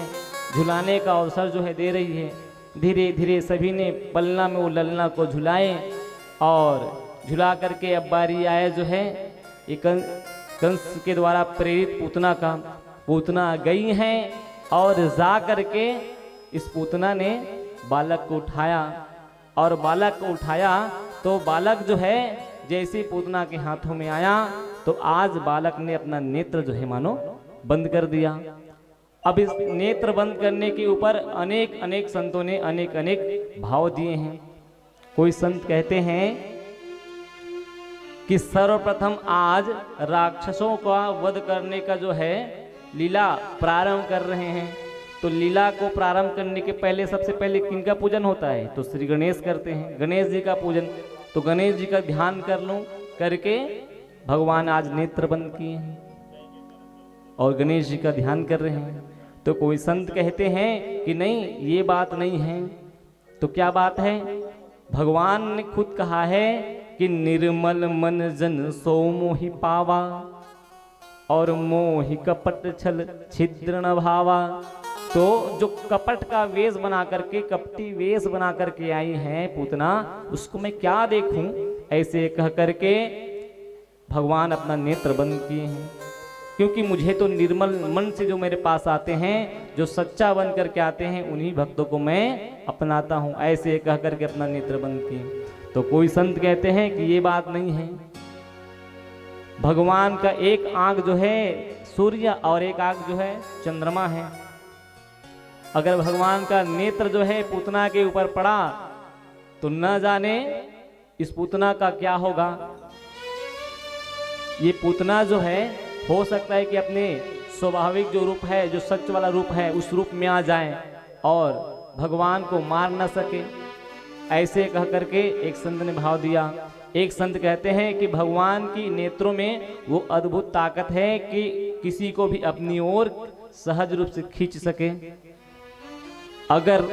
झुलाने का अवसर जो है दे रही है। धीरे धीरे सभी ने पलना में वो ललना को झुलाए, और झुला करके अब बारी आया जो है एक कंस के द्वारा प्रेरित पूतना का। पूतना गई हैं और जा करके इस पूतना ने बालक को उठाया, और बालक को उठाया तो बालक जो है जैसे पूतना के हाथों में आया तो आज बालक ने अपना नेत्र जो है मानो बंद कर दिया। अब इस नेत्र बंद करने के ऊपर अनेक अनेक संतों ने अनेक अनेक भाव दिए हैं। कोई संत कहते हैं कि सर्वप्रथम आज राक्षसों का वध करने का जो है लीला प्रारंभ कर रहे हैं। तो लीला को प्रारंभ करने के पहले सबसे पहले किनका पूजन होता है? तो श्री गणेश करते हैं, गणेश जी का पूजन। तो गणेश जी का ध्यान कर लो, करके भगवान आज नेत्र बंद किए हैं और गणेश जी का ध्यान कर रहे हैं। तो कोई संत कहते हैं कि नहीं, ये बात नहीं है। तो क्या बात है? भगवान ने खुद कहा है कि निर्मल मन जन सो मोहि पावा, और मोहि कपट छल छिद्र न भावा। तो जो कपट का वेश बना करके, कपटी वेश बना करके आई हैं पूतना, उसको मैं क्या देखूं? ऐसे कह करके भगवान अपना नेत्र बंद किए हैं। क्योंकि मुझे तो निर्मल मन से जो मेरे पास आते हैं, जो सच्चा बन करके आते हैं, उन्हीं भक्तों को मैं अपनाता हूं। ऐसे कह करके अपना नेत्र बंद किए। तो कोई संत कहते हैं कि ये बात नहीं है। भगवान का एक आंख जो है सूर्य और एक आंख जो है चंद्रमा है। अगर भगवान का नेत्र जो है पूतना के ऊपर पड़ा तो न जाने इस पूतना का क्या होगा। ये पूतना जो है हो सकता है कि अपने स्वाभाविक जो रूप है, जो सच वाला रूप है, उस रूप में आ जाए और भगवान को मार न सके। ऐसे कह करके एक संत ने भाव दिया। एक संत कहते हैं कि भगवान की नेत्रों में वो अद्भुत ताकत है कि किसी को भी अपनी ओर सहज रूप से खींच सके। अगर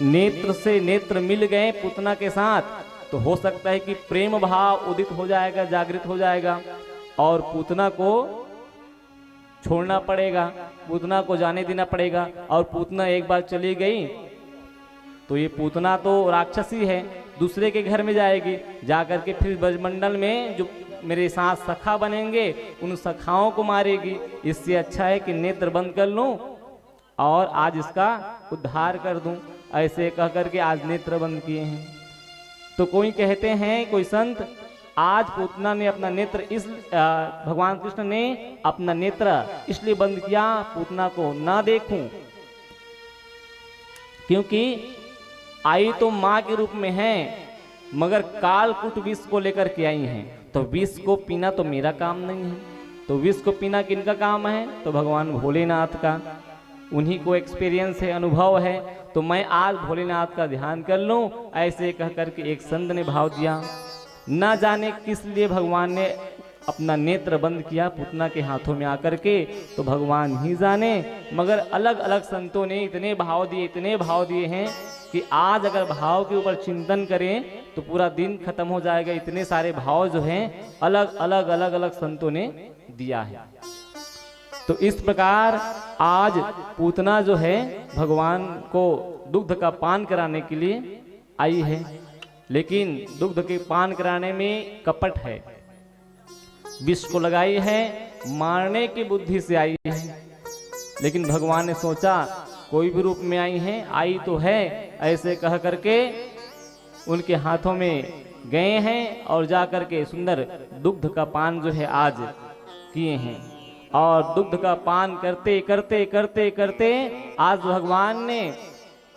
नेत्र से नेत्र मिल गए पूतना के साथ तो हो सकता है कि प्रेम भाव उदित हो जाएगा, जागृत हो जाएगा, और पूतना को छोड़ना पड़ेगा, पूतना को जाने देना पड़ेगा। और पूतना एक बार चली गई तो ये पूतना तो राक्षसी है, दूसरे के घर में जाएगी, जाकर के फिर ब्रजमंडल में जो मेरे साथ सखा बनेंगे उन सखाओं को मारेगी। इससे अच्छा है कि नेत्र बंद कर लूं और आज इसका उद्धार कर दूं। ऐसे कह करके आज नेत्र बंद किए हैं। तो कोई कहते हैं, कोई संत, आज पूतना ने अपना नेत्र भगवान कृष्ण ने अपना नेत्र इसलिए बंद किया पूतना को ना देखूं, क्योंकि आई तो माँ के रूप में है मगर कालकूट विष को लेकर के आई हैं। तो विष को पीना तो मेरा काम नहीं है। तो विष को पीना किनका काम है? तो भगवान भोलेनाथ का। उन्हीं को एक्सपीरियंस है, अनुभव है। तो मैं आज भोलेनाथ का ध्यान कर लूं। ऐसे कह करके एक संत ने भाव दिया। ना जाने किस लिए भगवान ने अपना नेत्र बंद किया पूतना के हाथों में आकर के, तो भगवान ही जाने। मगर अलग अलग संतों ने इतने भाव दिए हैं कि आज अगर भाव के ऊपर चिंतन करें तो पूरा दिन खत्म हो जाएगा। इतने सारे भाव जो हैं अलग अलग संतों ने दिया है। तो इस प्रकार आज पूतना जो है भगवान को दुग्ध का पान कराने के लिए आई है, लेकिन दुग्ध के पान कराने में कपट है, विष को लगाई है, मारने की बुद्धि से आई है। लेकिन भगवान ने सोचा कोई भी रूप में आई तो है, ऐसे कह करके उनके हाथों में गए हैं और जा करके सुंदर दुग्ध का पान जो है आज किए हैं। और दुग्ध का पान करते करते आज भगवान ने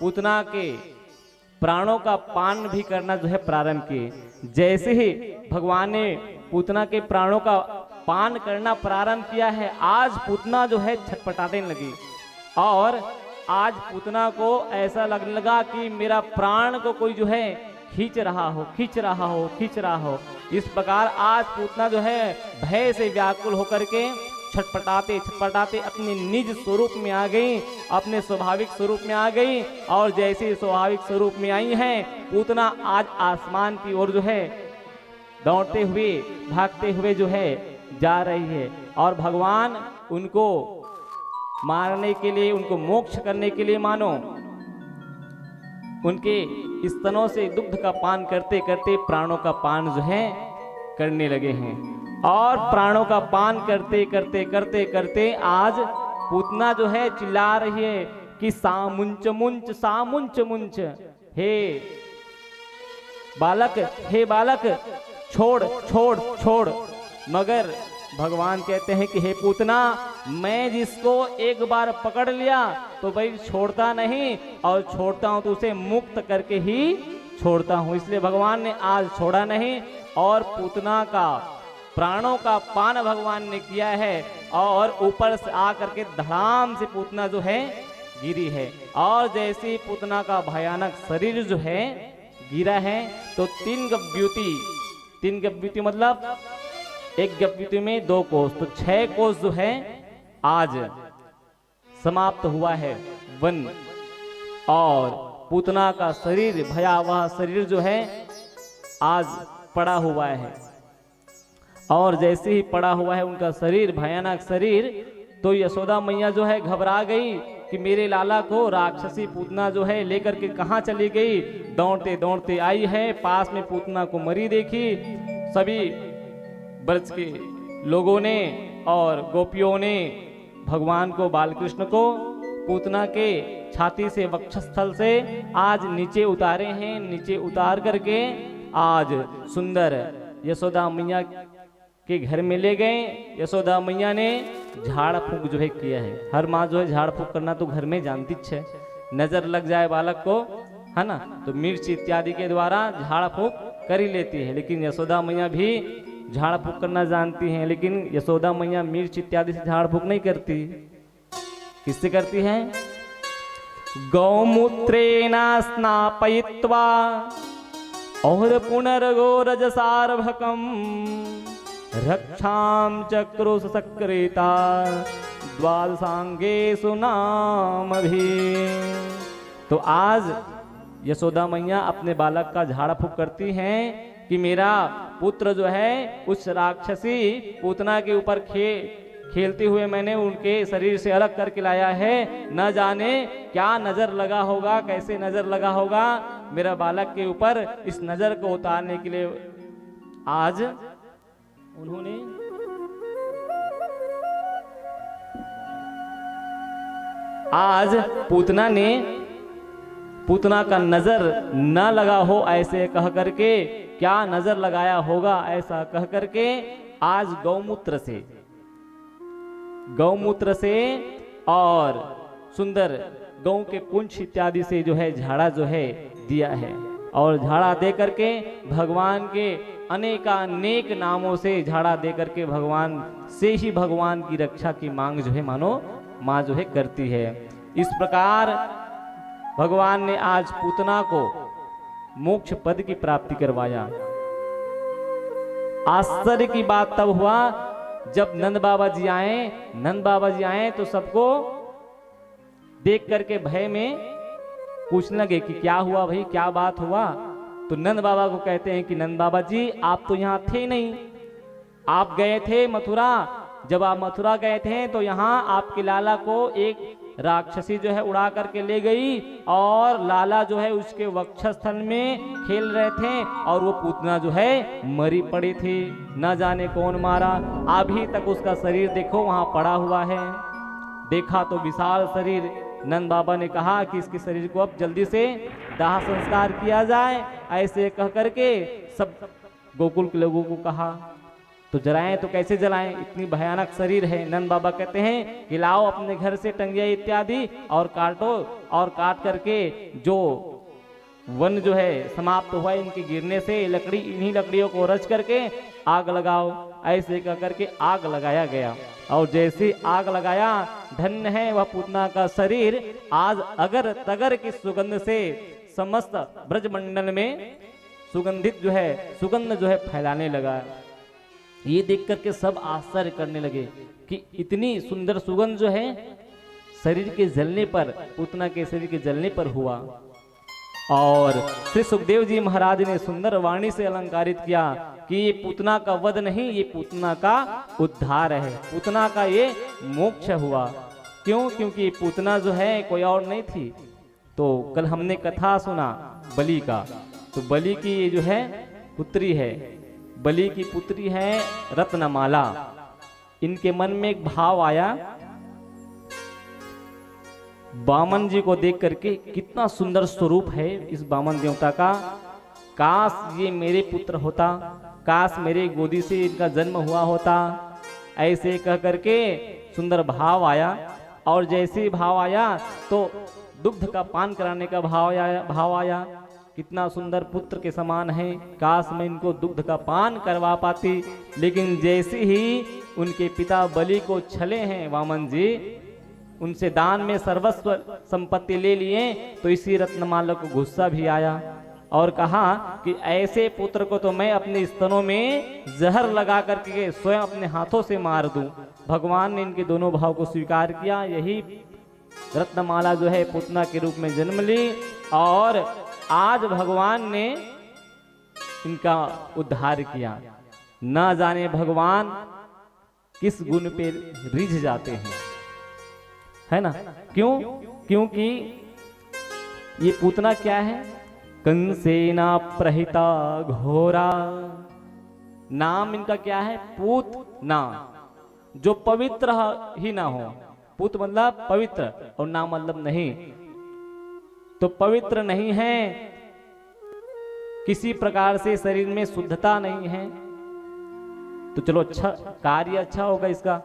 पूतना के प्राणों का पान भी करना जो है प्रारंभ किए। जैसे ही भगवान ने पूतना के प्राणों का पान करना प्रारंभ किया है, आज पूतना जो है छटपटाने लगी और आज पूतना को ऐसा लगने लगा कि मेरा प्राण को कोई जो है खींच रहा हो। इस प्रकार आज पूतना जो है भय से व्याकुल होकर के छटपटाते अपने निज स्वरूप में आ गई, अपने स्वाभाविक स्वरूप में आ गई। और जैसे स्वाभाविक स्वरूप में आई हैं, पूतना आज आसमान की ओर जो है दौड़ते हुए भागते हुए जो है जा रही है। और भगवान उनको मारने के लिए, उनको मोक्ष करने के लिए मानो उनके स्तनों से दुग्ध का पान करते करते प्राणों का पान जो है करने लगे हैं। और प्राणों का पान करते करते आज पूतना जो है चिल्ला रही है कि सामुंच मुंच, हे बालक छोड़। मगर भगवान कहते हैं कि हे पूतना, मैं जिसको एक बार पकड़ लिया तो भाई छोड़ता नहीं, और छोड़ता हूं तो उसे मुक्त करके ही छोड़ता हूं। इसलिए भगवान ने आज छोड़ा नहीं और पूतना का प्राणों का पान भगवान ने किया है। और ऊपर से आकर के धड़ाम से पूतना जो है गिरी है। और जैसे पूतना का भयानक शरीर जो है गिरा है, तो तीन गव्युति मतलब एक गव्युति में 2 कोष, तो 6 कोष जो है आज समाप्त हुआ है वन। और पूतना का शरीर, भयावह शरीर जो है आज पड़ा हुआ है। और जैसे ही पड़ा हुआ है उनका शरीर, भयानक शरीर, तो यशोदा मैया जो है घबरा गई कि मेरे लाला को राक्षसी पूतना जो है लेकर के कहाँ चली गई। दौड़ते आई है, पास में पूतना को मरी देखी। सभी ब्रज के लोगों ने और गोपियों ने भगवान को, बालकृष्ण को पूतना के छाती से, वक्षस्थल से आज नीचे उतारे हैं। नीचे उतार करके आज सुंदर यशोदा मैया के घर में ले गए। यशोदा मैया ने झाड़ फूंक जो है किया है। हर माँ जो है झाड़ फूंक करना तो घर में जानती है, नजर लग जाए बालक को, है ना, तो मिर्च इत्यादि के द्वारा झाड़ फूंक कर ही लेती है। लेकिन यशोदा मैया भी झाड़ फूंक करना जानती हैं, लेकिन यशोदा मैया मिर्च इत्यादि से झाड़ फूंक नहीं करती। किससे करती है? गौमूत्रेण स्नापयित्वा और पुनर्गोरजसार्भकम रक्षाम चक्रो सक्रेता द्वादशांगे सुनाम भी। तो आज यशोदा मैया अपने बालक का झाड़ फूंक करती हैं कि मेरा पुत्र जो है उस राक्षसी पूतना के ऊपर खेलते हुए मैंने उनके शरीर से अलग करके लाया है। न जाने क्या नजर लगा होगा, कैसे नजर लगा होगा मेरा बालक के ऊपर। इस नजर को उतारने के लिए आज उन्होंने पूतना का नजर न लगा हो ऐसे कह करके, क्या नजर लगाया होगा ऐसा कह करके आज गौमूत्र से और सुंदर गौ के पुंछ इत्यादि से जो है झाड़ा जो है दिया है। और झाड़ा दे करके भगवान के अनेक नामों से झाड़ा दे करके भगवान से ही भगवान की रक्षा की मांग जो है मानो माँ जो है करती है। इस प्रकार भगवान ने आज पूतना को मोक्ष पद की प्राप्ति करवाया। आश्चर्य की बात तब हुआ जब नंद बाबा जी आए। नंद बाबा जी आए तो सबको देख करके भय में पूछने लगे कि क्या हुआ भाई, क्या बात हुआ। तो नंद बाबा को कहते हैं कि नंद बाबा जी आप तो यहाँ थे नहीं, आप गए थे मथुरा। जब आप मथुरा गए थे तो यहाँ आपके लाला को एक राक्षसी जो है उड़ा करके ले गई और लाला जो है उसके वक्षस्थल में खेल रहे थे और वो पूतना जो है मरी पड़ी थी, न जाने कौन मारा। अभी तक उसका शरीर देखो वहाँ पड़ा हुआ है। देखा तो विशाल शरीर। नंद बाबा ने कहा कि इसके शरीर को अब जल्दी से दाह संस्कार किया जाए। ऐसे कह करके सब गोकुल के लोगों को कहा। तो जलाएं तो कैसे जलाएं, इतनी भयानक शरीर है। नंद बाबा कहते हैं कि लाओ अपने घर से टंगिया इत्यादि और काटो, और काट करके जो वन जो है समाप्त हुआ इनके गिरने से, लकड़ी इन्हीं लकड़ियों को रच करके आग लगाओ। ऐसे कह करके आग लगाया गया और जैसे आग लगाया, धन्य है वह पूतना का शरीर आज अगर तगर की सुगंध से समस्त ब्रजमंडल में सुगंधित जो है सुगंध जो है फैलाने लगा। ये देख करके सब आश्चर्य करने लगे कि इतनी सुंदर सुगंध जो है शरीर के जलने पर, पूतना के शरीर के जलने पर हुआ। और श्री सुखदेव जी महाराज ने सुंदर वाणी से अलंकारित किया कि ये पूतना का वध नहीं, ये पूतना का उद्धार है, पूतना का ये मोक्ष हुआ। क्यों? क्योंकि ये पूतना जो है कोई और नहीं थी। तो कल हमने कथा सुना बलि का, तो बलि की ये जो है पुत्री है, बलि की पुत्री है रत्नमाला। इनके मन में एक भाव आया, बामन जी को देख करके कितना सुंदर स्वरूप है इस बामन देवता का, काश ये मेरे पुत्र होता, काश मेरे गोदी से इनका जन्म हुआ होता। ऐसे कह करके सुंदर भाव आया। और जैसे ही भाव आया तो दुग्ध का पान कराने का भाव आया। कितना सुंदर पुत्र के समान है, काश मैं इनको दुग्ध का पान करवा पाती। लेकिन जैसे ही उनके पिता बलि को छले हैं वामन जी, उनसे दान में सर्वस्व संपत्ति ले लिए, तो इसी रत्नमाला को गुस्सा भी आया और कहा कि ऐसे पुत्र को तो मैं अपने स्तनों में जहर लगा करके स्वयं अपने हाथों से मार दूं। भगवान ने इनके दोनों भाव को स्वीकार किया। यही रत्नमाला जो है पुतना के रूप में जन्म ली और आज भगवान ने इनका उद्धार किया। ना जाने भगवान किस गुण पे रिझ जाते हैं, है ना? क्यों? क्योंकि ये पूतना क्या है? कंसेना प्रहिता घोरा। नाम इनका क्या है? पूतना, जो पवित्र ही ना हो। पूत मतलब पवित्र और नाम मतलब नहीं, तो पवित्र नहीं है, किसी प्रकार से शरीर में शुद्धता नहीं है। तो चलो अच्छा कार्य अच्छा होगा इसका।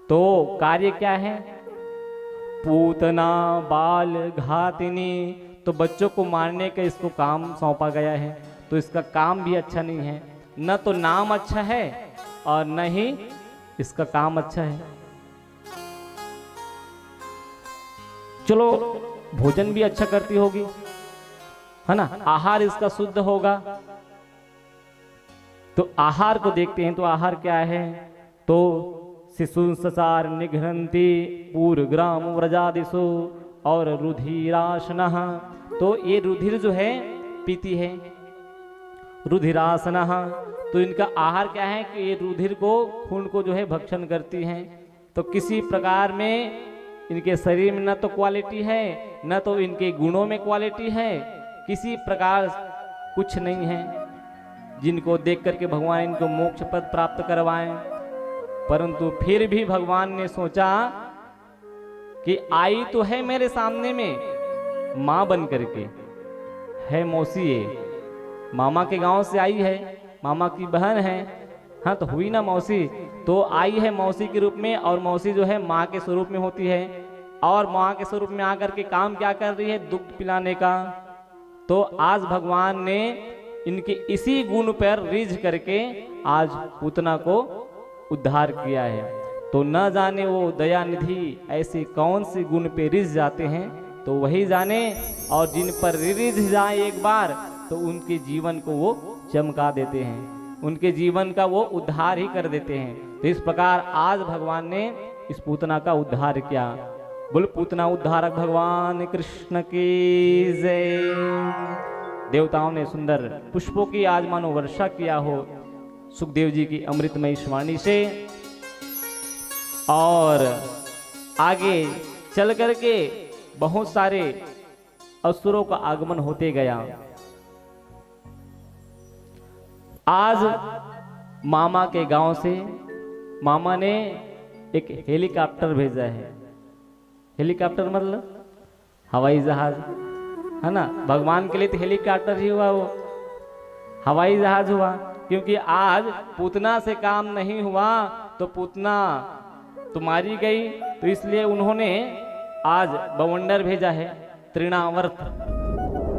तो कार्य क्या है? पूतना बाल घातिनी, तो बच्चों को मारने का इसको काम सौंपा गया है। तो इसका काम भी अच्छा नहीं है, न तो नाम अच्छा है और न ही इसका काम अच्छा है। चलो भोजन भी अच्छा करती होगी, है ना? आहार इसका शुद्ध होगा। तो आहार को देखते हैं, तो आहार क्या है? तो शिशु ससार निघ्रंती पूर्वग्राम व्रजादिशु और रुधिरासना। तो ये रुधिर जो है पीती है, रुधिरासना। तो इनका आहार क्या है कि ये रुधिर को, खून को जो है भक्षण करती हैं। तो किसी प्रकार में इनके शरीर में न तो क्वालिटी है, न तो इनके गुणों में क्वालिटी है, किसी प्रकार कुछ नहीं है जिनको देख करके भगवान इनको मोक्ष पद प्राप्त करवाएं। परंतु फिर भी भगवान ने सोचा कि आई तो है मेरे सामने में माँ बन करके, है मौसी, है मामा के गांव से आई है, मामा की बहन है, हाँ तो हुई ना मौसी। तो आई है मौसी के रूप में, और मौसी जो है माँ के स्वरूप में होती है, और माँ के स्वरूप में आकर के काम क्या कर रही है? दुग्ध पिलाने का। तो आज भगवान ने इनके इसी गुण पर रिझ करके आज पूतना को उद्धार किया है। तो न जाने वो दयानिधि ऐसे कौन से गुण पे रिझ जाते हैं, तो वही जाने। और जिन पर रिझ जाए एक बार तो उनके जीवन को वो चमका देते हैं। उनके जीवन का वो उद्धार ही कर देते हैं। तो इस प्रकार आज भगवान ने इस पूतना का उद्धार किया। बोल पूतना उद्धारक भगवान कृष्ण की जय। देवताओं ने सुंदर पुष्पों की आज मानो वर्षा किया हो सुखदेव जी की अमृतमयी वाणी से, और आगे चल करके बहुत सारे असुरों का आगमन होते गया। आज मामा के गांव से मामा ने एक हेलीकॉप्टर भेजा है। हेलीकॉप्टर मतलब हवाई जहाज है ना। भगवान के लिए तो हेलीकॉप्टर ही हुआ, वो हवाई जहाज हुआ। क्योंकि आज पूतना से काम नहीं हुआ तो पूतना तो मारी गई, तो इसलिए उन्होंने आज बवंडर भेजा है। तृणावर्त,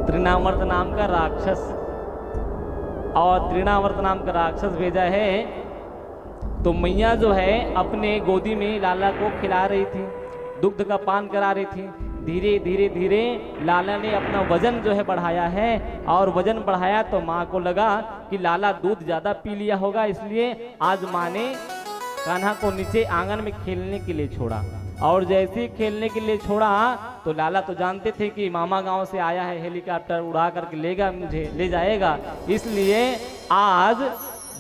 तृणावर्त नाम का राक्षस, और तृणावर्त नाम का राक्षस भेजा है। तो मैया जो है अपने गोदी में लाला को खिला रही थी, दुग्ध का पान करा रही थी। धीरे धीरे धीरे लाला ने अपना वजन जो है बढ़ाया है, और वजन बढ़ाया तो माँ को लगा कि लाला दूध ज़्यादा पी लिया होगा, इसलिए आज माँ ने कान्हा को नीचे आंगन में खेलने के लिए छोड़ा। और जैसे ही खेलने के लिए छोड़ा तो लाला तो जानते थे कि मामा गांव से आया है, हेलीकॉप्टर उड़ा करके लेगा, मुझे ले जाएगा, इसलिए आज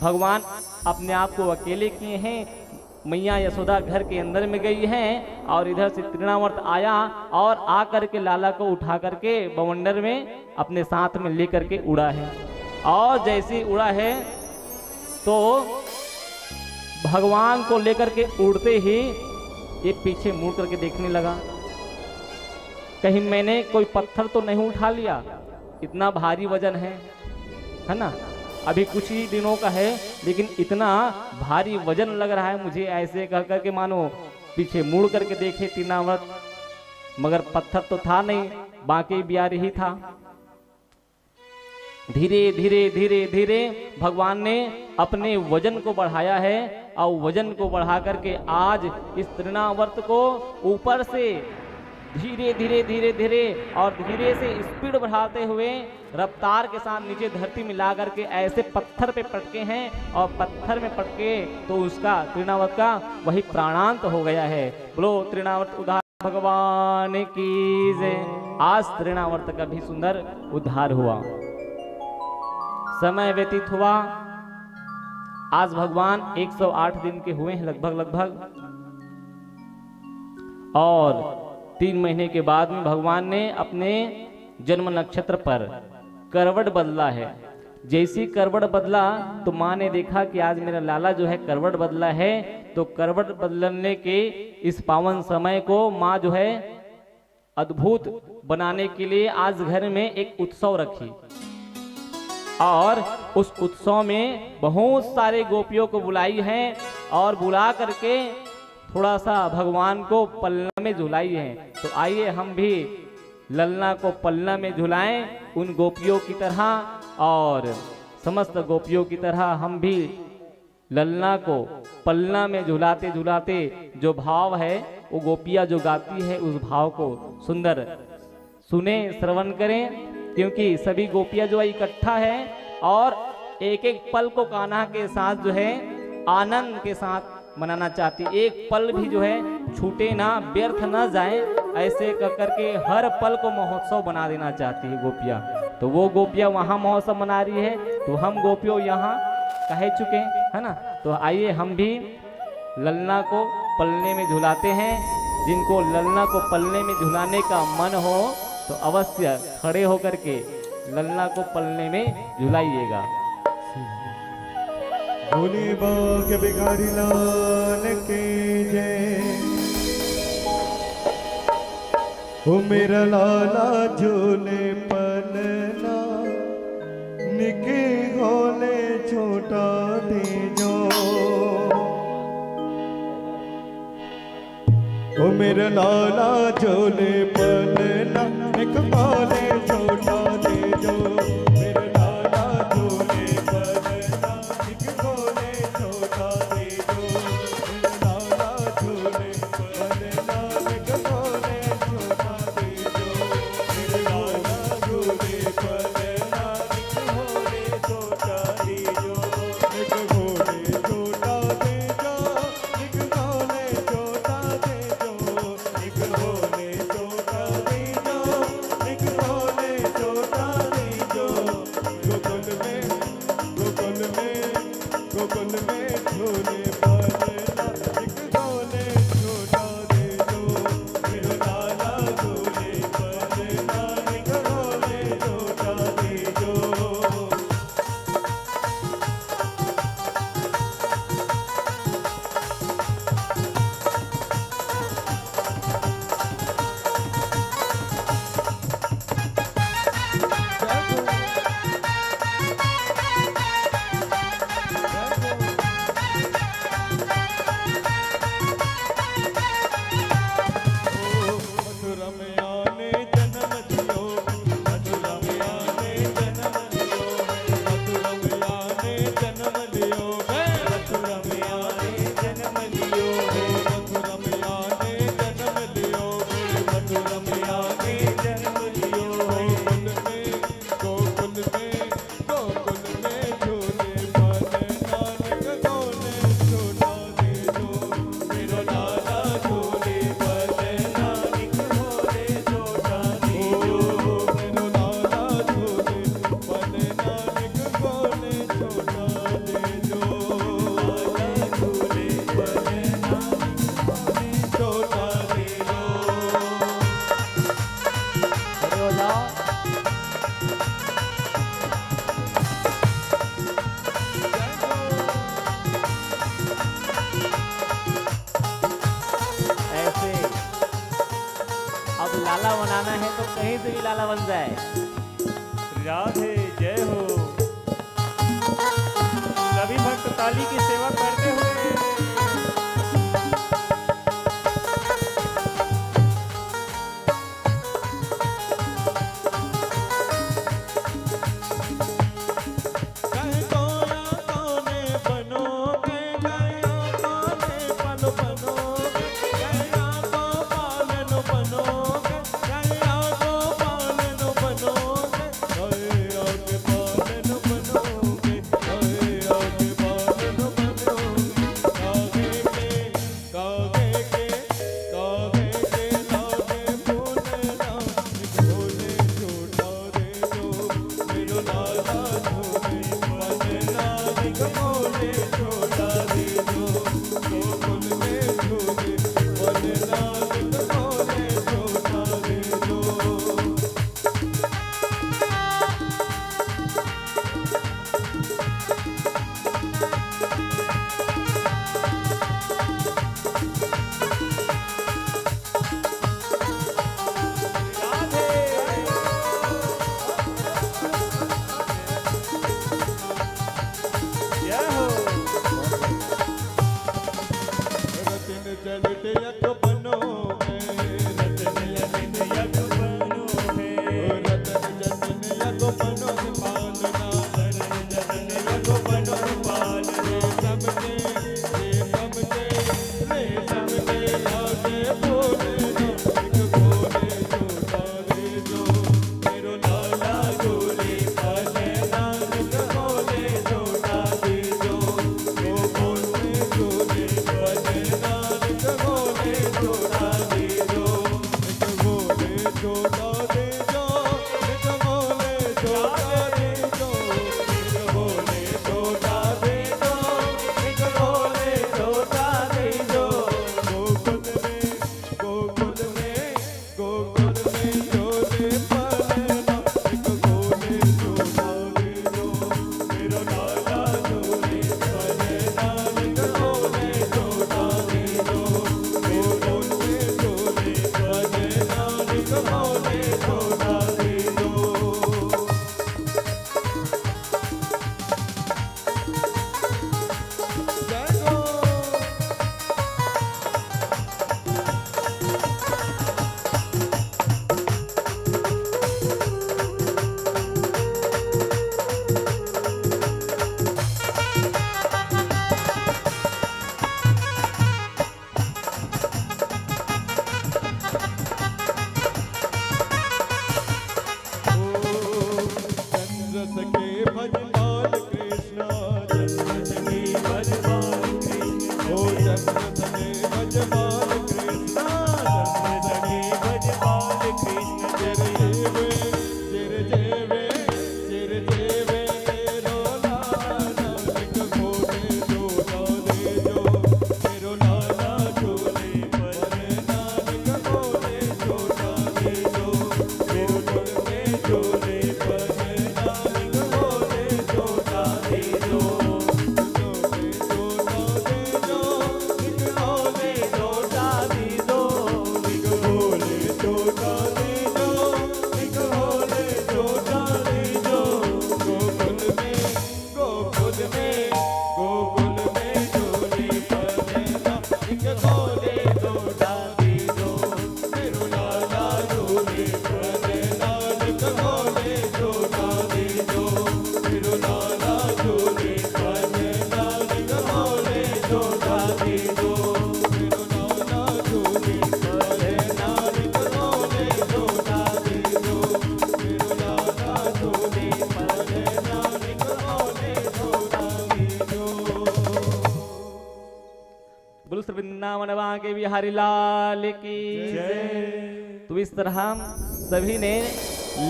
भगवान अपने आप को अकेले किए हैं। मैया यशोदा घर के अंदर में गई हैं, और इधर से तृणावर्त आया और आ करके लाला को उठा करके बवंडर में अपने साथ में लेकर के उड़ा है। और जैसे उड़ा है तो भगवान को लेकर के उड़ते ही ये पीछे मुड़ करके देखने लगा, कहीं मैंने कोई पत्थर तो नहीं उठा लिया, इतना भारी वजन है ना। अभी कुछ ही दिनों का है लेकिन इतना भारी वजन लग रहा है मुझे। ऐसे कह करके मानो पीछे मुड़ करके देखे तृणावर्त, मगर पत्थर तो था नहीं, बाकी बियारी ही था। धीरे धीरे धीरे धीरे भगवान ने अपने वजन को बढ़ाया है, और वजन को बढ़ा करके आज इस तृणावर्त को ऊपर से धीरे धीरे धीरे धीरे और धीरे से स्पीड बढ़ाते हुए रफ्तार के साथ नीचे धरती में ला करके ऐसे पत्थर पे पटके हैं, और पत्थर में पटके तो उसका तृणावर्त का वही प्राणांत हो गया है। बोलो तृणावर्त उद्धार भगवान की जय। आज तृणावर्त का भी सुंदर उद्धार हुआ। समय व्यतीत हुआ, आज भगवान 108 दिन के हुए हैं लगभग, और 3 महीने के बाद में भगवान ने अपने जन्म नक्षत्र पर करवट बदला है। जैसी करवट बदला तो माँ ने देखा कि आज मेरा लाला जो है करवट बदला है, तो करवट बदलने के इस पावन समय को माँ जो है अद्भुत बनाने के लिए आज घर में एक उत्सव रखी, और उस उत्सव में बहुत सारे गोपियों को बुलाई है, और बुला करके थोड़ा सा भगवान को पलना में झुलाई है। तो आइए हम भी ललना को पलना में झुलाएं उन गोपियों की तरह, और समस्त गोपियों की तरह हम भी ललना को पलना में झुलाते झुलाते जो भाव है वो गोपियाँ जो गाती है उस भाव को सुंदर सुने, श्रवण करें। क्योंकि सभी गोपियाँ जो है इकट्ठा है, और एक एक पल को कान्हा के साथ जो है आनंद के साथ मनाना चाहती। एक पल भी जो है छूटे ना, व्यर्थ ना जाए, ऐसे कर करके हर पल को महोत्सव बना देना चाहती है गोपियाँ। तो वो गोपियाँ वहाँ महोत्सव मना रही है, तो हम गोपियों यहाँ कह चुके है ना। तो आइए हम भी ललना को पलने में झुलाते हैं। जिनको ललना को पलने में झुलाने का मन हो तो अवश्य खड़े होकर के ललना को पलने में झुलाइएगा। भोले बाग बिहारी लाल के जय। ओ मेरा लाला झूले पलना, निके होले छोटा दीजो। ओ मेरा लाला झूले पलना, निके होले छोटा दीजो। मेरा लाला झूले पलना, निके होले छोटा दीजो। मेरा लाला झूले पलना, निके होले छोटा दीजो। मेरा लाला झूले पलना, निके होले छोटा दीजो। लाला बनाना है तो कहीं से भी लाला बन जाए। राधे जय हो। सभी भक्त ताली की सेवा करते हुए वृंदावन के बिहारी लाल की जय। तो इस तरह सभी ने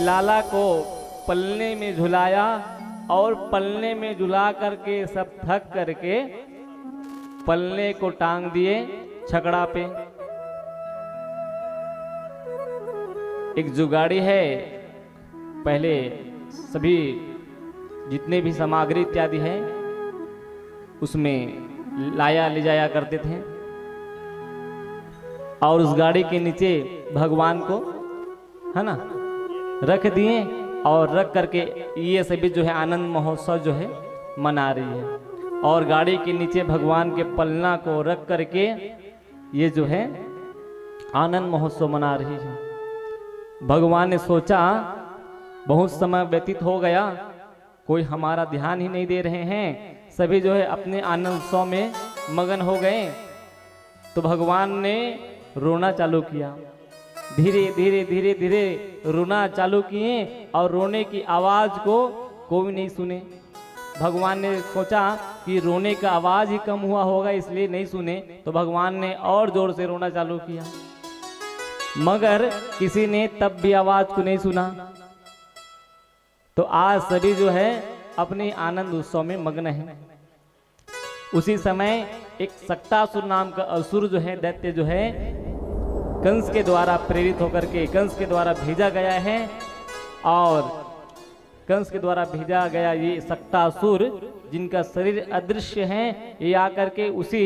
लाला को पलने में झुलाया और पलने में झुला करके सब थक करके पलने को टांग दिए छकड़ा पे। एक जुगाड़ी है, पहले सभी जितने भी सामग्री इत्यादि है उसमें लाया ले जाया करते थे और उस गाड़ी के नीचे भगवान को है ना, रख दिए और रख करके ये सभी जो है आनंद महोत्सव जो है मना रही है। और गाड़ी के नीचे भगवान के पलना को रख करके ये जो है आनंद महोत्सव मना रही है। भगवान ने सोचा बहुत समय व्यतीत हो गया, कोई हमारा ध्यान ही नहीं दे रहे हैं, सभी जो है अपने आनंद उत्सव में मगन हो गए। तो भगवान ने रोना चालू किया, धीरे धीरे धीरे धीरे रोना चालू किए और रोने की आवाज को कोई नहीं सुने। भगवान ने सोचा कि रोने का आवाज ही कम हुआ होगा इसलिए नहीं सुने, तो भगवान ने और जोर से रोना चालू किया, मगर किसी ने तब भी आवाज को नहीं सुना। तो आज सभी जो है अपने आनंद उत्सव में मग्न है। उसी समय एक सक्तासुर नाम का असुर जो है, दैत्य जो है, कंस के द्वारा प्रेरित होकर के कंस के द्वारा भेजा गया है। और कंस के द्वारा भेजा गया ये सक्तासुर, जिनका शरीर अदृश्य है, ये आकर के उसी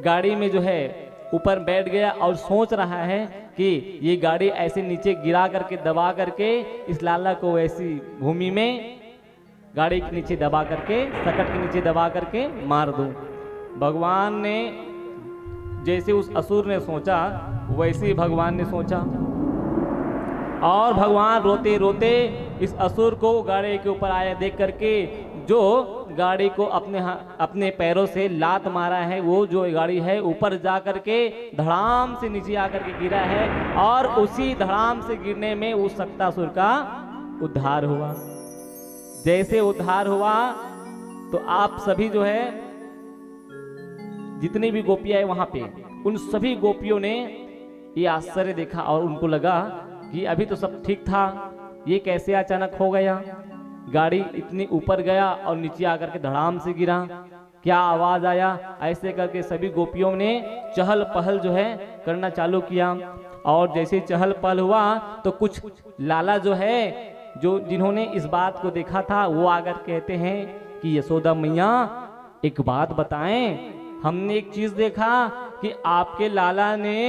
गाड़ी में जो है ऊपर बैठ गया और सोच रहा है कि ये गाड़ी ऐसे नीचे गिरा करके दबा करके इस लाला को ऐसी भूमि में गाड़ी के नीचे दबा करके, सकट के नीचे दबा करके मार दूं। भगवान ने जैसे उस असुर ने सोचा वैसे ही भगवान ने सोचा, और भगवान रोते रोते इस असुर को गाड़ी के ऊपर आया देख करके, जो गाड़ी को अपने पैरों से लात मारा है, वो जो गाड़ी है ऊपर जा करके धड़ाम से नीचे आकर के गिरा है। और उसी धड़ाम से गिरने में उस सक्तासुर का उद्धार हुआ। जैसे उद्धार हुआ तो आप सभी जो है जितनी भी गोपियां है वहां पे, उन सभी गोपियों ने ये आश्चर्य देखा और उनको लगा कि अभी तो सब ठीक था, ये कैसे अचानक हो गया, गाड़ी इतनी ऊपर गया और नीचे आकर के धड़ाम से गिरा, क्या आवाज आया। ऐसे करके सभी गोपियों ने चहल पहल जो है करना चालू किया। और जैसे चहल पहल हुआ तो कुछ लाला जो है, जो जिन्होंने इस बात को देखा था, वो आकर कहते हैं कि यशोदा मैया एक बात बताएं, हमने एक चीज देखा कि आपके लाला ने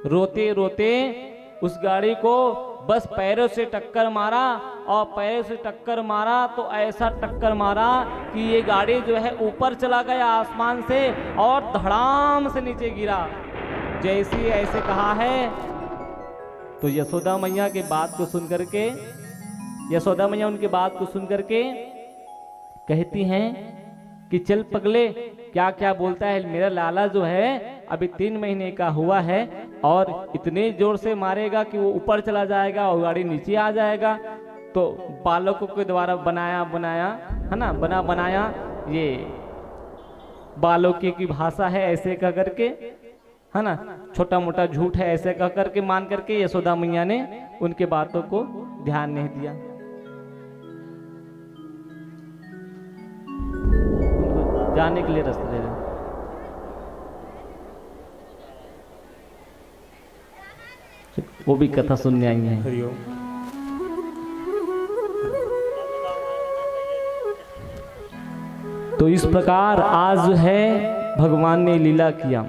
रोते रोते उस गाड़ी को बस पैरों से टक्कर मारा, और पैरों से टक्कर मारा तो ऐसा टक्कर मारा कि ये गाड़ी जो है ऊपर चला गया आसमान से और धड़ाम से नीचे गिरा। जैसे ऐसे कहा है तो यशोदा मैया की बात को सुन करके, यशोदा मैया उनकी बात को सुन करके कहती हैं कि चल पगले, क्या क्या बोलता है, मेरा लाला जो है अभी 3 महीने का हुआ है और इतने जोर से मारेगा कि वो ऊपर चला जाएगा और गाड़ी नीचे आ जाएगा। तो बालकों के द्वारा बनाया है ना, बनाया ये बालकों की भाषा है, ऐसे कह करके है ना, छोटा मोटा झूठ है, ऐसे कह करके मान करके यशोदा मैया ने उनके बातों को ध्यान नहीं दिया। जाने के लिए रास्ता दे रहे, वो भी कथा सुनने आई है। हरिओम। तो इस प्रकार आज जो है भगवान ने लीला किया।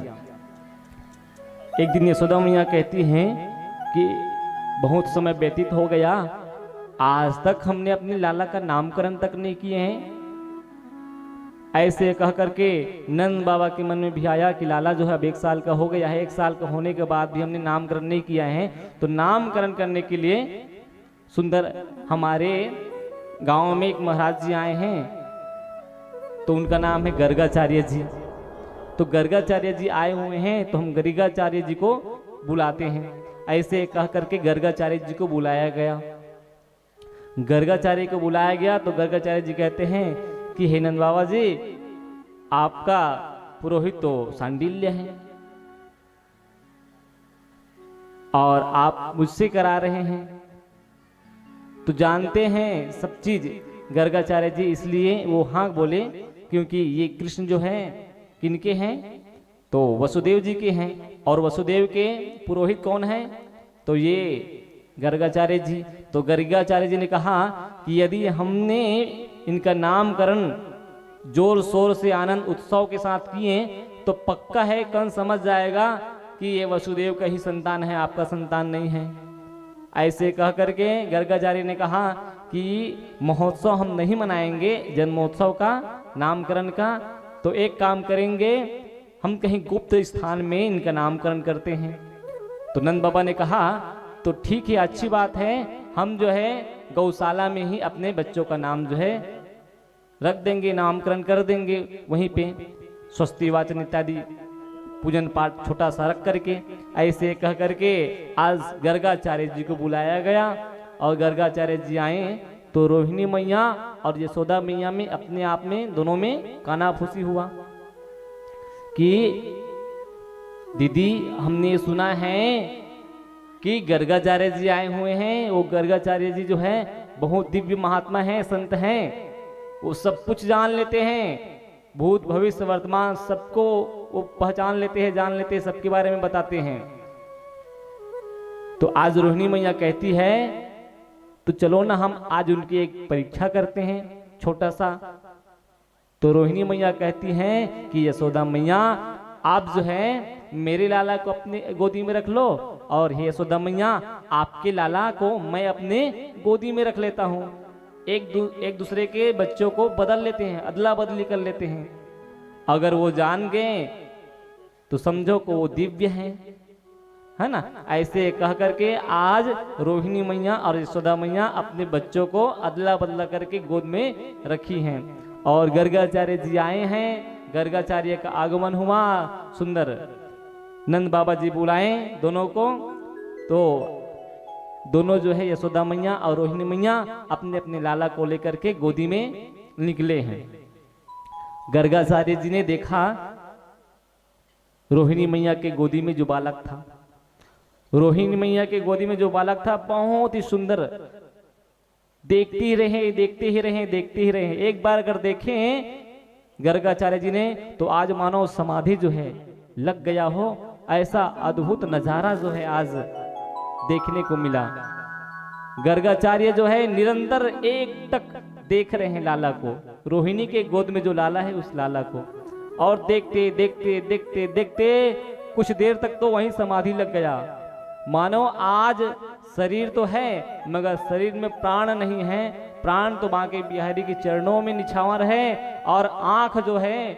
एक दिन यशोदा मैया कहती हैं कि बहुत समय व्यतीत हो गया, आज तक हमने अपने लाला का नामकरण तक नहीं किए हैं। ऐसे कह करके नंद बाबा के मन में भी आया कि लाला जो है अब 1 साल का हो गया है, 1 साल का होने के बाद भी हमने नामकरण नहीं किया है। तो नामकरण करने के लिए सुंदर हमारे गांव में एक महाराज जी आए हैं, तो उनका नाम है गर्गाचार्य जी। तो गर्गाचार्य जी आए हुए हैं, तो हम गर्गाचार्य जी को बुलाते हैं। ऐसे कह करके गर्गाचार्य जी को बुलाया गया। गर्गाचार्य को बुलाया गया तो गर्गाचार्य जी कहते हैं कि हे नंद बाबा जी, आपका पुरोहित तो सांडिल्य है और आप मुझसे करा रहे हैं, तो जानते हैं सब चीज गर्गाचार्य जी। इसलिए वो हाँ बोले, क्योंकि ये कृष्ण जो है किनके हैं, तो वसुदेव जी के हैं, और वसुदेव के पुरोहित कौन है, तो ये गर्गाचार्य जी। तो गर्गाचार्य जी ने कहा कि यदि हमने इनका नामकरण जोर शोर से आनंद उत्सव के साथ किए तो पक्का है कंस समझ जाएगा कि ये वसुदेव का ही संतान है, आपका संतान नहीं है। ऐसे कह करके गर्गाचार्य ने कहा कि महोत्सव हम नहीं मनाएंगे, जन्मोत्सव का, नामकरण का, तो एक काम करेंगे, हम कहीं गुप्त स्थान में इनका नामकरण करते हैं। तो नंद बाबा ने कहा तो ठीक है, अच्छी बात है, हम जो है गौशाला में ही अपने बच्चों का नाम जो है रख देंगे, नामकरण कर देंगे वहीं पे, स्वस्ति वाचन इत्यादि पूजन पाठ छोटा सा रख करके। ऐसे कह करके आज गर्गाचार्य जी को बुलाया गया और गर्गाचार्य जी आए तो रोहिणी मैया और यशोदा मैया में अपने आप में दोनों में कानाफूसी हुआ कि दीदी हमने सुना है कि गर्गाचार्य जी आए हुए हैं। वो गर्गाचार्य जी जो है बहुत दिव्य महात्मा हैं, संत हैं, वो सब कुछ जान लेते हैं, भूत भविष्य वर्तमान सबको वो पहचान लेते हैं, जान लेते हैं, सबके बारे में बताते हैं। तो आज रोहिणी मैया कहती है तो चलो ना हम आज उनकी एक परीक्षा करते हैं छोटा सा। तो रोहिणी मैया कहती हैं कि यशोदा मैया आप जो है मेरे लाला को अपने गोदी में रख लो और हे यशोदा मैया आपके लाला को मैं अपने गोदी में रख लेता हूँ। एक दूसरे के बच्चों को बदल लेते हैं, अदला बदली कर लेते हैं। अगर वो जान गए तो समझो को वो दिव्य है ना। ऐसे कह करके आज रोहिणी मैया और यशोदा मैया अपने बच्चों को अदला बदला करके गोद में रखी हैं और गर्गाचार्य जी आए हैं। गर्गाचार्य का आगमन हुआ, सुंदर नंद बाबा जी बुलाए दोनों को। तो दोनों जो है यशोदा मैया और रोहिणी मैया अपने अपने लाला को लेकर के गोदी में निकले हैं। गर्गाचार्य जी ने देखा रोहिणी मैया के गोदी में जो बालक था, रोहिणी मैया के गोदी में जो बालक था बहुत ही सुंदर, देखते ही रहे, देखते ही रहे, देखते ही रहे। एक बार अगर देखें गर्गाचार्य जी ने तो आज मानो समाधि जो है लग गया हो, ऐसा अद्भुत नजारा जो है आज देखने को मिला। गर्गाचार्य जो है निरंतर एक टक देख रहे हैं लाला को, रोहिणी के गोद में जो लाला है उस लाला को, और देखते देखते देखते देखते कुछ देर तक तो वहीं समाधि लग गया। मानो आज शरीर तो है मगर शरीर में प्राण नहीं है, प्राण तो बांके बिहारी के चरणों में निछावर है और आंख जो है,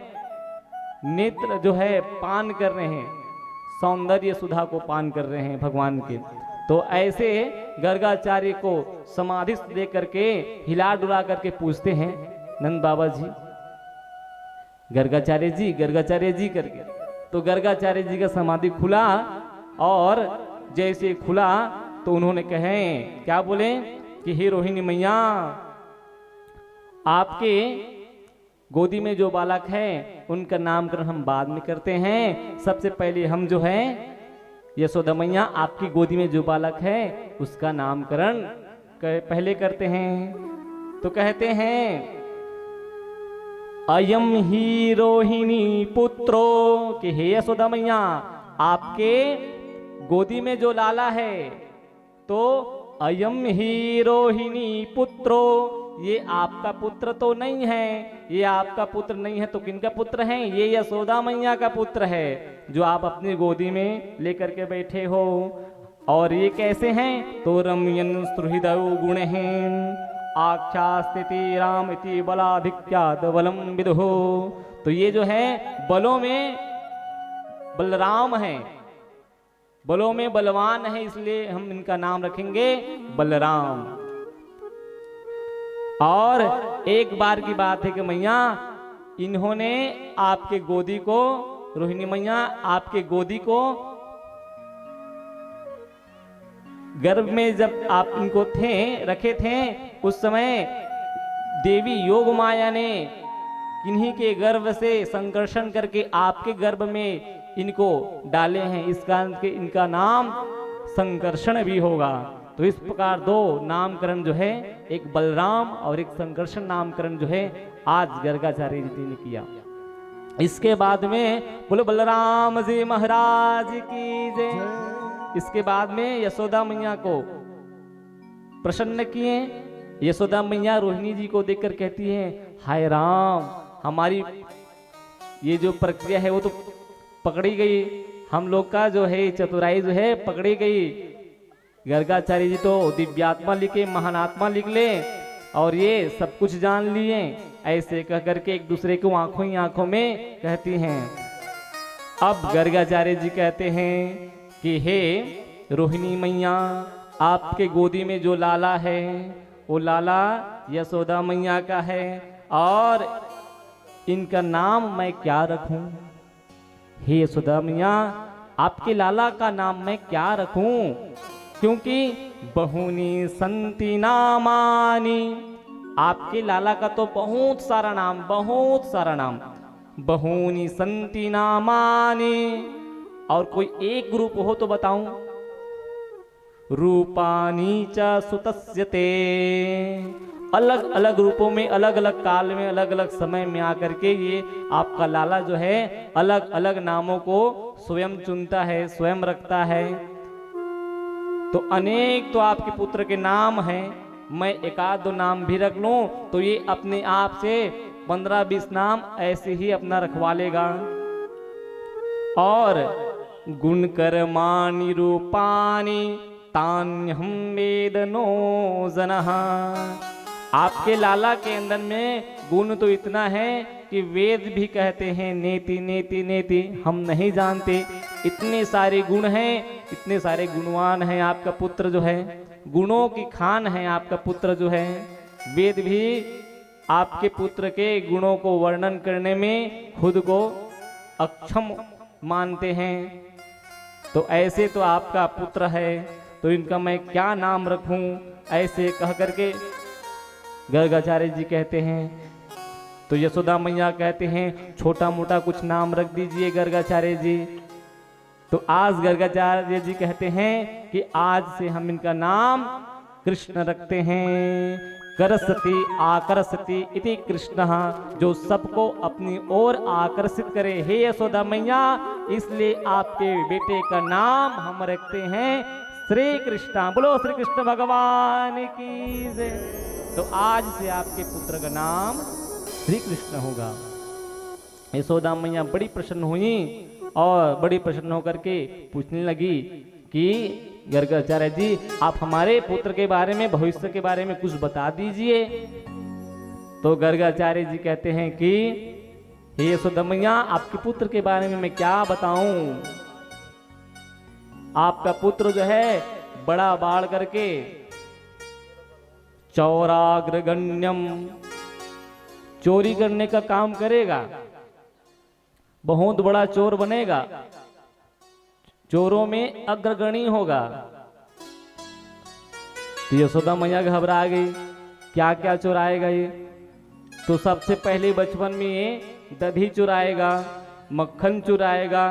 नेत्र जो है पान कर रहे हैं, सौंदर्य सुधा को पान कर रहे हैं भगवान के। तो ऐसे गर्गाचार्य को समाधि दे करके हिला डुला करके पूछते हैं नंद बाबा जी, गर्गाचार्य जी करके। तो गर्गाचार्य जी का समाधि खुला और जैसे खुला तो उन्होंने कहे, क्या बोले कि हे रोहिणी मैया आपके गोदी में जो बालक है उनका नामकरण हम बाद में करते हैं, सबसे पहले हम जो है यशोदा मैया आपकी गोदी में जो बालक है उसका नामकरण पहले करते हैं। तो कहते हैं अयम ही रोहिणी पुत्रो, कि हे यशोदा मैया आपके गोदी में जो लाला है तो अयम ही रोहिणी पुत्रो, ये आपका पुत्र तो नहीं है, ये आपका पुत्र नहीं है तो किनका पुत्र है? ये यशोदा मैया का पुत्र है जो आप अपनी गोदी में लेकर के बैठे हो। और ये कैसे हैं? तो रम्यन सुहृदय गुण हैं आख्या स्थिति राम इति बलाधिक्याद बलम विदुः। तो ये जो है बलों में बलराम है, बलों में बलवान है, इसलिए हम इनका नाम रखेंगे बलराम। और एक बार की बात है कि मैया इन्होंने आपके गोदी को, रोहिणी मैया आपके गोदी को गर्भ में जब आप इनको रखे थे उस समय देवी योग माया ने किन्हीं के गर्भ से संकर्षण करके आपके गर्भ में इनको डाले हैं, इस कारण के इनका नाम संकर्षण भी होगा। तो इस प्रकार दो नामकरण जो है, एक बलराम और एक संकर्षण नामकरण जो है आज गर्गाचार्य जी ने किया। इसके बाद में बोलो बलराम जी महाराज की जय। इसके बाद में यशोदा मैया को प्रसन्न किए। यशोदा मैया रोहिणी जी को देखकर कहती है, हाय राम, हमारी ये जो प्रक्रिया है वो तो पकड़ी गई, हम लोग का जो है चतुराई जो है पकड़ी गई। गर्गाचार्य जी तो दिव्यात्मा लिखे, महानात्मा लिख ले और ये सब कुछ जान लिए, ऐसे कह करके एक दूसरे को आंखों ही आंखों में कहती हैं। अब गर्गाचार्य जी कहते हैं कि हे रोहिणी मैया, आपके गोदी में जो लाला है वो लाला यशोदा मैया का है, और इनका नाम मैं क्या रखूं? हे यशोदा मैया, आपके लाला का नाम मैं क्या रखूं? क्योंकि बहुनी संति नामानी, आपके लाला का तो बहुत सारा नाम, बहुत सारा नाम, बहुनी संति नामानी, और कोई एक रूप हो तो बताऊं? रूपानी च सुतस्य ते, अलग अलग रूपों में, अलग अलग काल में, अलग अलग समय में आकर के ये आपका लाला जो है अलग अलग नामों को स्वयं चुनता है, स्वयं रखता है। तो अनेक तो आपके पुत्र के नाम हैं, मैं एक आध दो नाम भी रख लूं तो ये अपने आप से 15-20 नाम ऐसे ही अपना रखवा लेगा। और गुण कर्माणि रूपाणि तान्यहं वेद नो जनः, आपके लाला के अंदर में गुण तो इतना है कि वेद भी कहते हैं नेति नेति नेति, हम नहीं जानते। इतने सारे गुण हैं, इतने सारे गुणवान हैं आपका पुत्र जो है, गुणों की खान है आपका पुत्र जो है। वेद भी आपके पुत्र के गुणों को वर्णन करने में खुद को अक्षम मानते हैं। तो ऐसे तो आपका पुत्र है, तो इनका मैं क्या नाम रखूं? ऐसे कह करके गर्गाचार्य जी कहते हैं। तो यशोदा मैया कहते हैं छोटा मोटा कुछ नाम रख दीजिए गर्गाचार्य जी। तो आज गर्गाचार्य जी कहते हैं कि आज से हम इनका नाम कृष्ण रखते हैं। करसति आकर्षति इति कृष्ण, जो सबको अपनी ओर आकर्षित करे। हे यशोदा मैया, इसलिए आपके बेटे का नाम हम रखते हैं श्री कृष्ण। बोलो श्री कृष्ण भगवान की जय। तो आज से आपके पुत्र का नाम श्री कृष्ण होगा। यशोदा मैया बड़ी प्रसन्न हुई और बड़ी प्रसन्न होकर के पूछने लगी कि गर्गाचार्य जी, आप हमारे पुत्र के बारे में, भविष्य के बारे में कुछ बता दीजिए। तो गर्गाचार्य जी कहते हैं कि हे यशोदा मैया, आपके पुत्र के बारे में मैं क्या बताऊं? आपका पुत्र जो है बड़ा बाढ़ करके चौराग्रगण्यम, चोरी करने का काम करेगा, बहुत बड़ा चोर बनेगा, चोरों में अग्रगणी होगा। तो यशोदा मैया घबरा गई, क्या क्या चुराएगा ये? तो सबसे पहले बचपन में ये दही चुराएगा, मक्खन चुराएगा।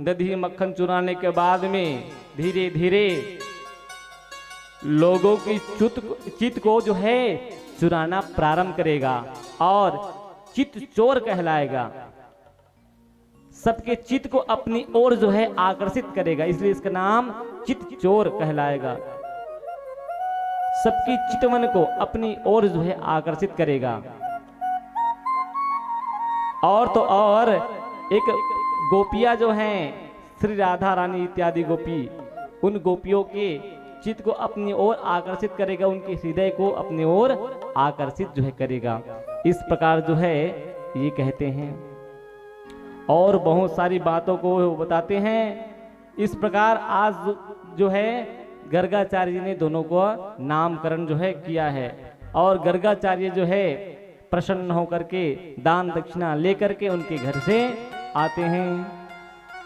दही मक्खन चुराने के बाद में धीरे धीरे लोगों की चित्त को जो है चुराना प्रारंभ करेगा और चित्त चोर कहलाएगा। सबके चित्त को अपनी ओर जो है आकर्षित करेगा, इसलिए इसका नाम चित्त चोर कहलाएगा। सबकी चितवन को अपनी ओर जो है आकर्षित करेगा। और तो और एक गोपियां जो हैं, श्री राधा रानी इत्यादि गोपी, उन गोपियों के चित्त को अपनी ओर आकर्षित करेगा, उनके हृदय को अपनी ओर आकर्षित जो है करेगा। इस प्रकार जो है ये कहते हैं और बहुत सारी बातों को बताते हैं। इस प्रकार आज जो है गर्गाचार्य जी ने दोनों को नामकरण जो है किया है और गर्गाचार्य जो है प्रसन्न होकर के दान दक्षिणा लेकर के उनके घर से आते हैं।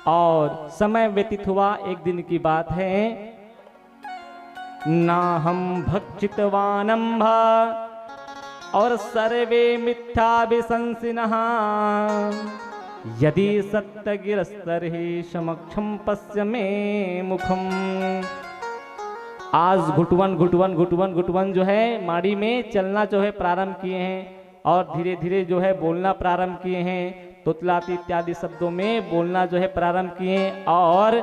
और समय व्यतीत हुआ, एक दिन की बात है। ना हम भक्षितवानंभ और सर्वे मिथ्या विशंसिनः, यदि सत्य गिरस्तर ही समक्षम पश्य मे मुखम। आज घुटवन घुटवन घुटवन घुटवन जो है माड़ी में चलना जो है प्रारंभ किए हैं और धीरे धीरे जो है बोलना प्रारंभ किए हैं। तुतलाती इत्यादि शब्दों में बोलना जो है प्रारंभ किए और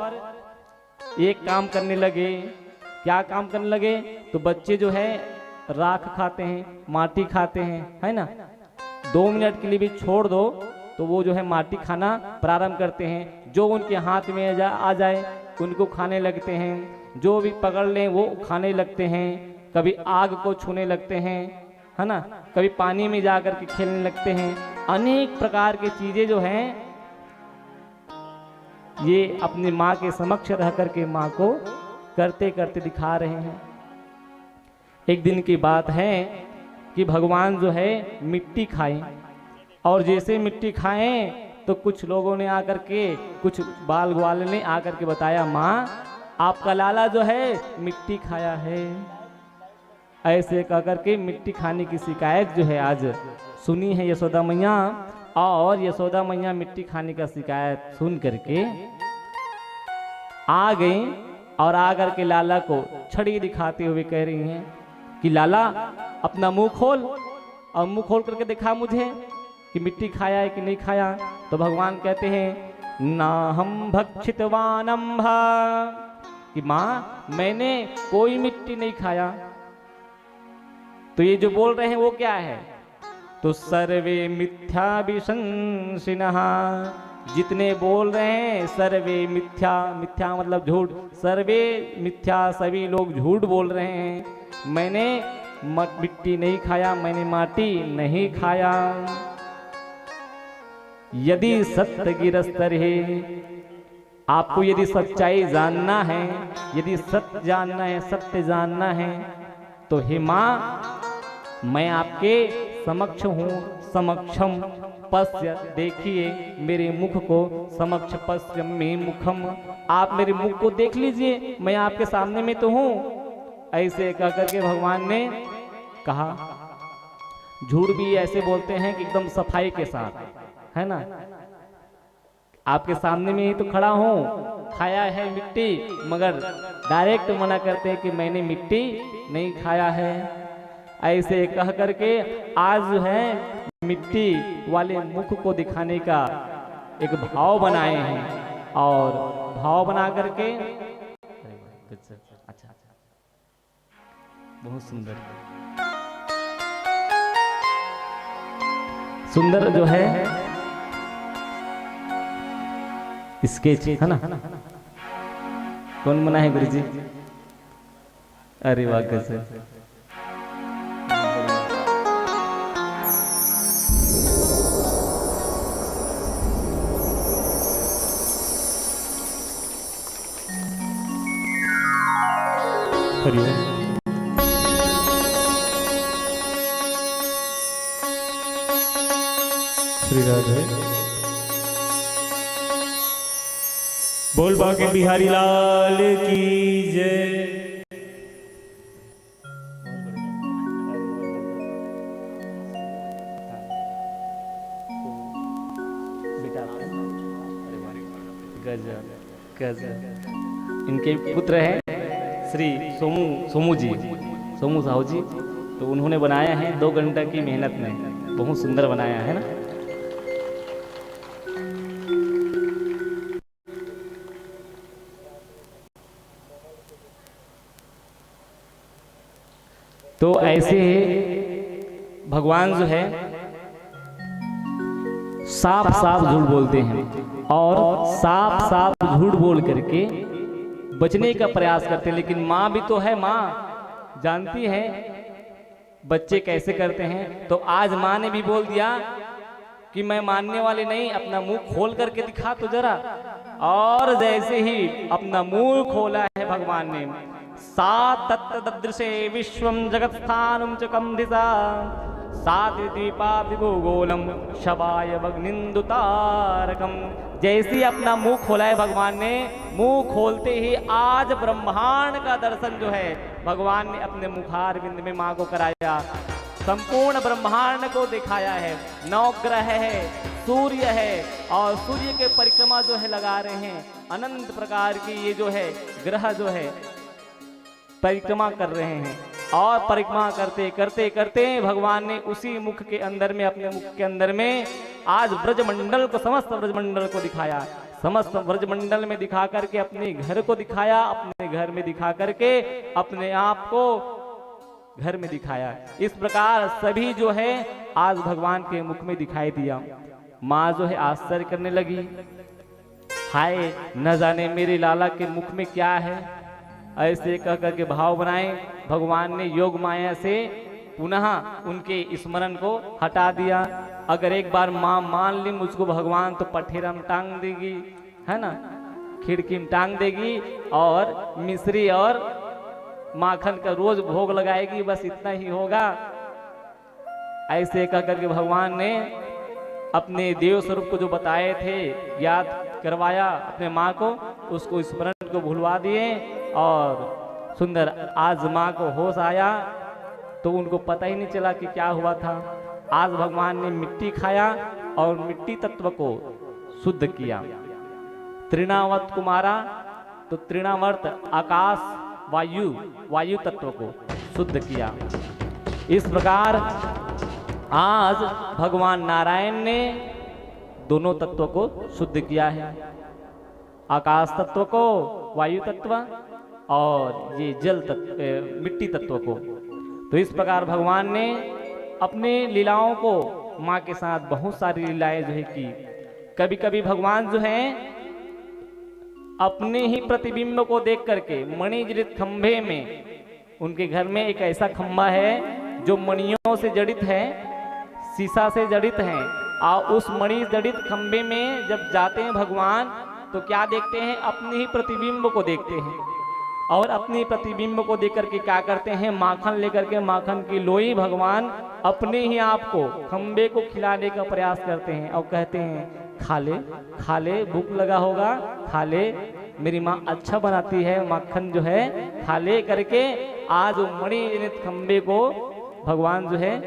एक काम करने लगे। क्या काम करने लगे? तो बच्चे जो है राख खाते हैं, माटी खाते हैं, है ना। 2 मिनट के लिए भी छोड़ दो तो वो जो है माटी खाना प्रारंभ करते हैं। जो उनके हाथ में आ जाए उनको खाने लगते हैं, जो भी पकड़ लें वो खाने लगते हैं, कभी आग को छूने लगते हैं, है ना, कभी पानी में जाकर के खेलने लगते हैं। अनेक प्रकार की चीजें जो हैं ये अपनी माँ के समक्ष रह करके माँ को करते करते दिखा रहे हैं। एक दिन की बात है कि भगवान जो है मिट्टी खाएं, और जैसे मिट्टी खाएं तो कुछ लोगों ने आकर के, कुछ बाल ग्वाल ने आकर के बताया, माँ आपका लाला जो है मिट्टी खाया है। ऐसे कहकर के मिट्टी खाने की शिकायत जो है आज सुनी है यशोदा मैया, और यशोदा मैया मिट्टी खाने का शिकायत सुन करके आ गई और आकर के लाला को छड़ी दिखाते हुए कह रही हैं कि लाला अपना मुंह खोल, और मुंह खोल करके दिखा मुझे कि मिट्टी खाया है कि नहीं खाया। तो भगवान कहते हैं ना हम भक्षितवानम्भ, कि माँ मैंने कोई मिट्टी नहीं खाया। तो ये जो बोल रहे हैं वो क्या है? तो सर्वे मिथ्या विशंसिनः, जितने बोल रहे हैं सर्वे मिथ्या, मिथ्या मतलब झूठ, सर्वे मिथ्या सभी लोग झूठ बोल रहे हैं। मैंने मिट्टी नहीं खाया, मैंने माटी नहीं खाया। यदि सत्य गिरस्तर है, आपको यदि सच्चाई जानना है, यदि सत्य जानना है, सत्य जानना है, तो हे माँ मैं आपके समक्ष हूँ, समक्षम पश्य, देखिए मेरे मुख को, समक्ष पश्य में मुखम, आप मेरे मुख को देख लीजिए, मैं आपके सामने में तो हूँ। ऐसे कह करके भगवान ने कहा। झूठ भी ऐसे बोलते हैं कि एकदम सफाई के साथ, है ना, आपके सामने में ही तो खड़ा हूँ, खाया है मिट्टी, मगर डायरेक्ट मना करते हैं कि मैंने मिट्टी नहीं खाया है। ऐसे कह करके आज जो है मिट्टी वाले मुख को दिखाने का एक भाव बनाए हैं, और भाव बना करके अच्छा बहुत सुंदर सुंदर जो है स्केच, है ना, कौन बना है गुरुजी? अरे वाह कैसे श्री राधे। बोल बाके बिहारी लाल की जय। इनके पुत्र हैं श्री सोमू जी, सोमू साहू जी, तो उन्होंने बनाया है 2 घंटा की मेहनत में, बहुत सुंदर बनाया है ना। तो ऐसे भगवान जो है साफ साफ झूठ बोलते हैं, और साफ साफ झूठ बोल करके बचने का प्रयास करते हैं। लेकिन माँ भी तो है, माँ जानती है बच्चे कैसे करते हैं। तो आज माँ ने भी बोल दिया कि मैं मानने वाले नहीं, अपना मुंह खोल करके दिखा तो जरा। और जैसे ही अपना मुंह खोला है भगवान ने, सा तत्तदृशे विश्वम जगत्स्थानं च कंधिसा सात द्वीपा विभूगोलम शवाय वग्निंदुतारकम। जैसे अपना मुंह खोला है भगवान ने, मुंह खोलते ही आज ब्रह्मांड का दर्शन जो है भगवान ने अपने मुखारविंद में माँ को कराया। संपूर्ण ब्रह्मांड को दिखाया है। 9 ग्रह है, सूर्य है, और सूर्य के परिक्रमा जो है लगा रहे हैं। अनंत प्रकार की ये जो है ग्रह जो है परिक्रमा कर रहे हैं, और परिक्रमा करते करते करते भगवान ने उसी मुख के अंदर में, अपने मुख के अंदर में आज ब्रजमंडल को, समस्त ब्रजमंडल को दिखाया। समस्त ब्रजमंडल में दिखा करके अपने घर को दिखाया, अपने घर में दिखा करके अपने आप को घर में दिखाया। इस प्रकार सभी जो है आज भगवान के मुख में दिखाई दिया। माँ जो है आश्चर्य करने लगी, हाय न जाने मेरे लाला के मुख में क्या है। ऐसे कह करके भाव बनाए भगवान ने योग माया से पुनः उनके स्मरण को हटा दिया। अगर एक बार माँ मान ली मुझको भगवान तो पठेरा में टांग देगी, है ना, खिड़की में टांग देगी और मिश्री और माखन का रोज भोग लगाएगी, बस इतना ही होगा। ऐसे कह करके भगवान ने अपने देव स्वरूप को जो बताए थे, याद करवाया अपने माँ को, उसको स्मरण को भुलवा दिए। और सुंदर आज माँ को होश आया तो उनको पता ही नहीं चला कि क्या हुआ था। आज भगवान ने मिट्टी खाया और मिट्टी तत्व को शुद्ध किया। तृणावर्त को मारा तो तृणावर्त आकाश वायु वायु तत्व को शुद्ध किया। इस प्रकार आज भगवान नारायण ने दोनों तत्वों को शुद्ध किया है, आकाश तत्व को, वायु तत्व और ये जल तत्व मिट्टी तत्व को। तो इस प्रकार भगवान ने अपने लीलाओं को माँ के साथ बहुत सारी लीलाएं जो है की। कभी कभी भगवान जो है अपने ही प्रतिबिंब को देख करके मणिजड़ित खंभे में, उनके घर में एक ऐसा खंभा है जो मणियों से जड़ित है, शीशा से जड़ित है। और उस मणि जड़ित खंभे में जब जाते हैं भगवान तो क्या देखते हैं, अपने ही प्रतिबिंब को देखते हैं। और अपने प्रतिबिंब को देख करके क्या करते हैं, माखन लेकर के माखन की लोई भगवान अपने ही आप को खंबे को खिलाने का प्रयास करते हैं और कहते हैं खा ले, भूख लगा होगा, खा ले, मेरी माँ अच्छा बनाती है, माखन जो है खा ले करके आज मणिजनित खंबे को भगवान जो है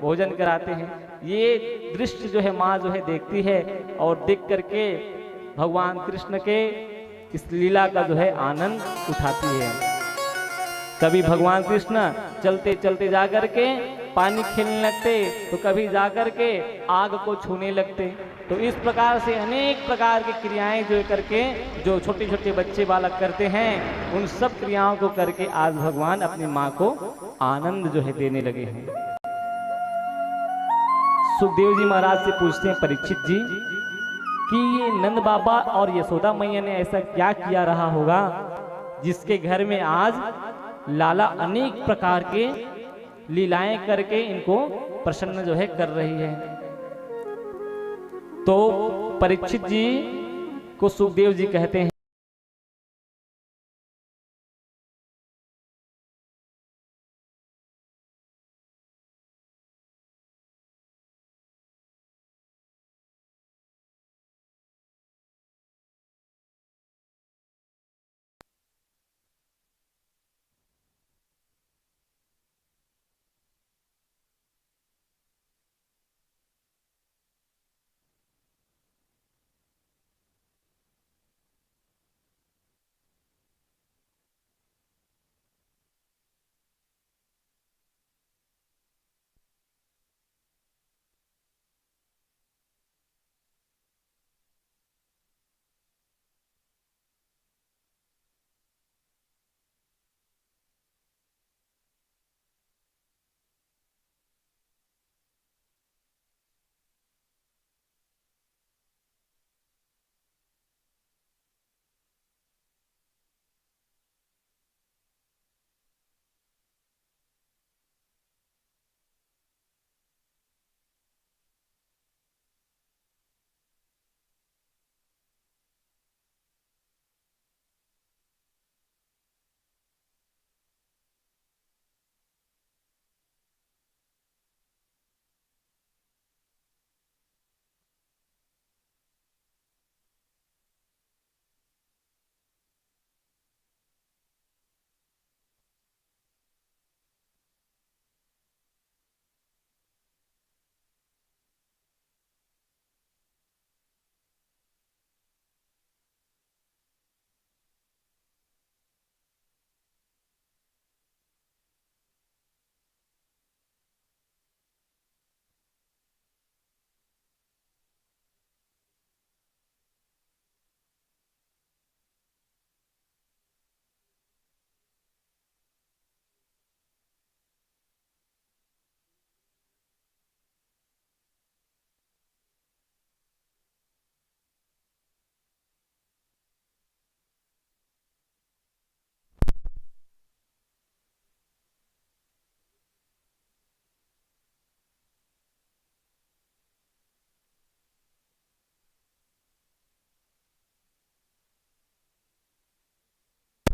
भोजन कराते हैं। ये दृश्य जो है माँ जो है देखती है और देख करके भगवान कृष्ण के इस लीला का जो है आनंद उठाती है। कभी भगवान कृष्ण चलते चलते जा करके पानी खेलने लगते तो कभी जा करके आग को छूने लगते। तो इस प्रकार से अनेक प्रकार की क्रियाएं जो करके जो छोटे छोटे बच्चे बालक करते हैं, उन सब क्रियाओं को करके आज भगवान अपनी माँ को आनंद जो है देने लगे हैं। सुखदेव जी महाराज से पूछते हैं परीक्षित जी कि ये नंद बाबा और यशोदा मैया ने ऐसा क्या किया रहा होगा जिसके घर में आज लाला अनेक प्रकार के लीलाएं करके इनको प्रसन्न जो है कर रही है। तो परीक्षित जी को सुखदेव जी कहते हैं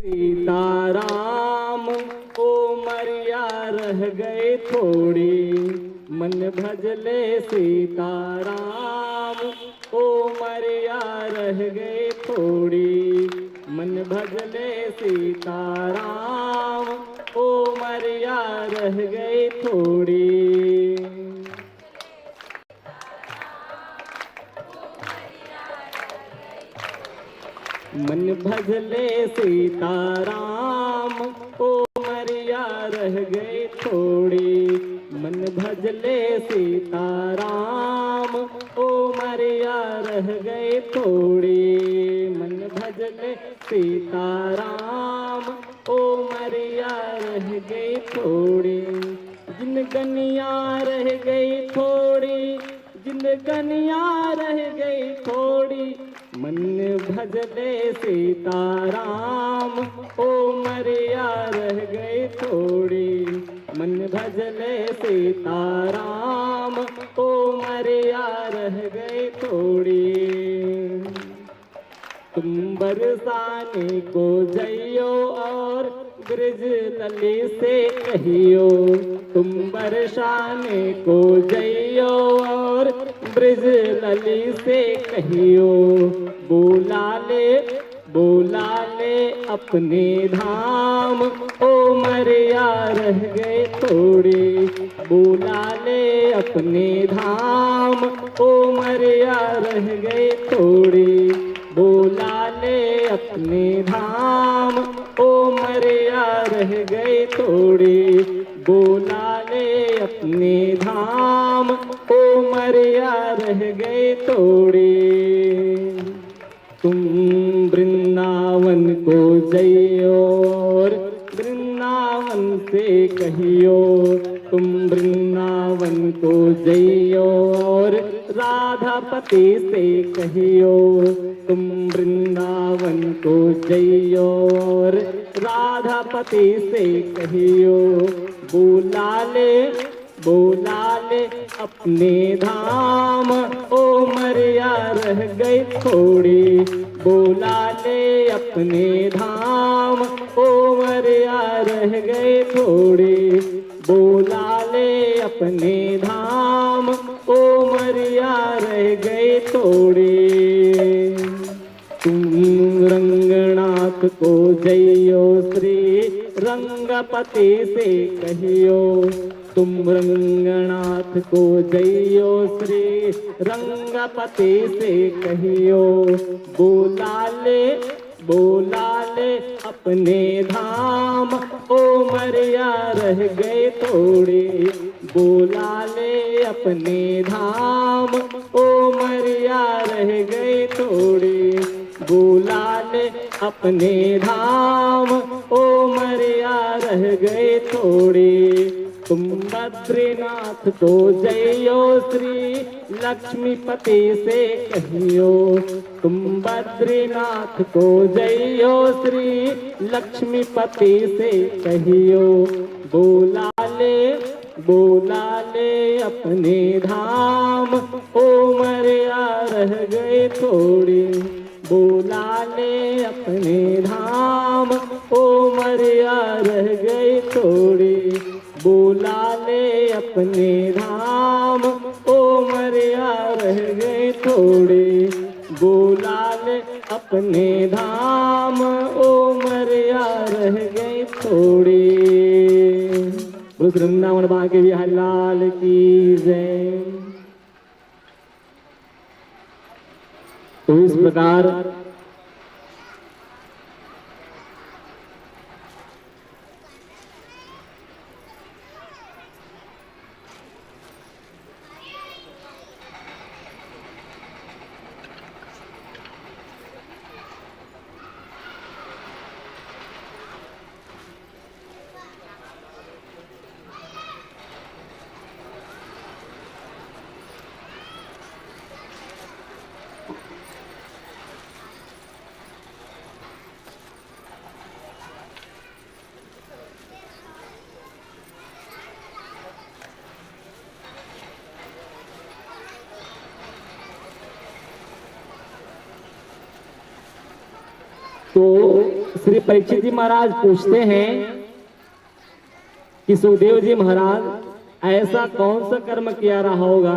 सीताराम ओ मरिया रह गए थोड़ी, मन भजले सीताराम ओ मरिया रह गए थोड़ी, मन भजले सीताराम ओ मरिया रह गए थोड़ी। मन भजले सीताराम ओ मरिया रह गए थोड़ी, मन भजले सीताराम ओ मरिया रह गए थोड़ी, मन भजले सीताराम ओ मरिया रह गई थोड़ी। जिन गनिया रह गई थोड़ी, जिन गनिया रह गई थोड़ी, मन भजले सीताराम ओ मरिया रह गई थोड़ी, मन भजले सीताराम ओ मरिया रह गई थोड़ी। तुम बरसाने को जइयो और ब्रज लली से कहियो, तुम बरसाने को जइयो और ब्रज लली से कहियो, बोला ले अपने धाम ओ मरिया रह गए थोड़ी, बोला ले अपने धाम ओ मरिया रह गए थोड़ी, बोला ले अपने धाम ओ मरिया रह गए थोड़ी, बोला ले अपने धाम ओ मरिया रह गए थोड़ी। तुम वृंदावन को जइयो और वृंदावन से कहियो, तुम वृंदावन को जइयो और राधापति से कहियो, तुम वृंदावन को जइयो और राधापति से कहियो, बोला ले अपने धाम ओ मरिया रह गई थोड़ी, बोला ले अपने धाम ओ मरिया रह गई थोड़ी, बोला ले अपने धाम ओ मरिया रह गई थोड़ी। तुम रंगनाथ को जइयो श्री रंगपति से कहियो, तुम रंगनाथ को जइयो श्री रंगपति से कहियो, बोला ले अपने धाम ओ मरिया रह गए थोड़ी, बोला ले अपने धाम ओ मरिया रह गए थोड़ी, बोला ले अपने धाम ओ मरिया रह गए थोड़ी। तुम बद्रीनाथ को जइयो श्री लक्ष्मीपति से कहियो, तुम बद्रीनाथ को जइयो श्री लक्ष्मीपति से कहियो, बोला ले अपने धाम ओ मरिया रह गए थोड़ी, बोला ले अपने धाम ओ मरिया रह गए थोड़ी, बोला ले अपने धाम ओ मरिया रह गए थोड़ी, बोला ले अपने धाम ओ मरिया रह गए थोड़ी। बोलो वृंदावन बांके बिहारी लाल की जय। तो इस प्रकार तो श्री परीक्षित जी महाराज पूछते हैं कि सुखदेव जी महाराज ऐसा कौन सा कर्म किया रहा होगा,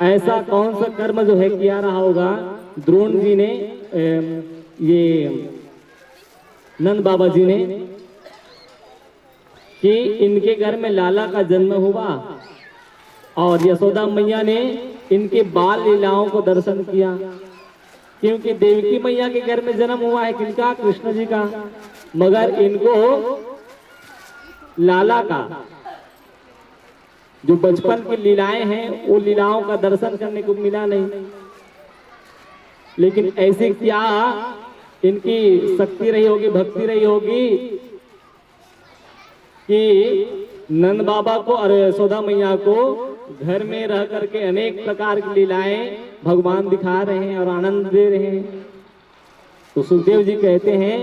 ऐसा कौन सा कर्म जो है किया रहा होगा द्रोण जी ने, ये नंद बाबा जी ने, कि इनके घर में लाला का जन्म हुआ और यशोदा मैया ने इनके बाल लीलाओं को दर्शन किया। क्योंकि देवकी मैया के घर में जन्म हुआ है किनका, कृष्ण जी का, मगर इनको लाला का जो बचपन की लीलाएं हैं वो लीलाओं का दर्शन करने को मिला नहीं। लेकिन ऐसे क्या इनकी शक्ति रही होगी, भक्ति रही होगी कि नंद बाबा को और यशोदा मैया को घर में रह करके अनेक प्रकार की लीलाएं भगवान दिखा रहे हैं और आनंद दे रहे हैं। तो सुखदेव जी कहते हैं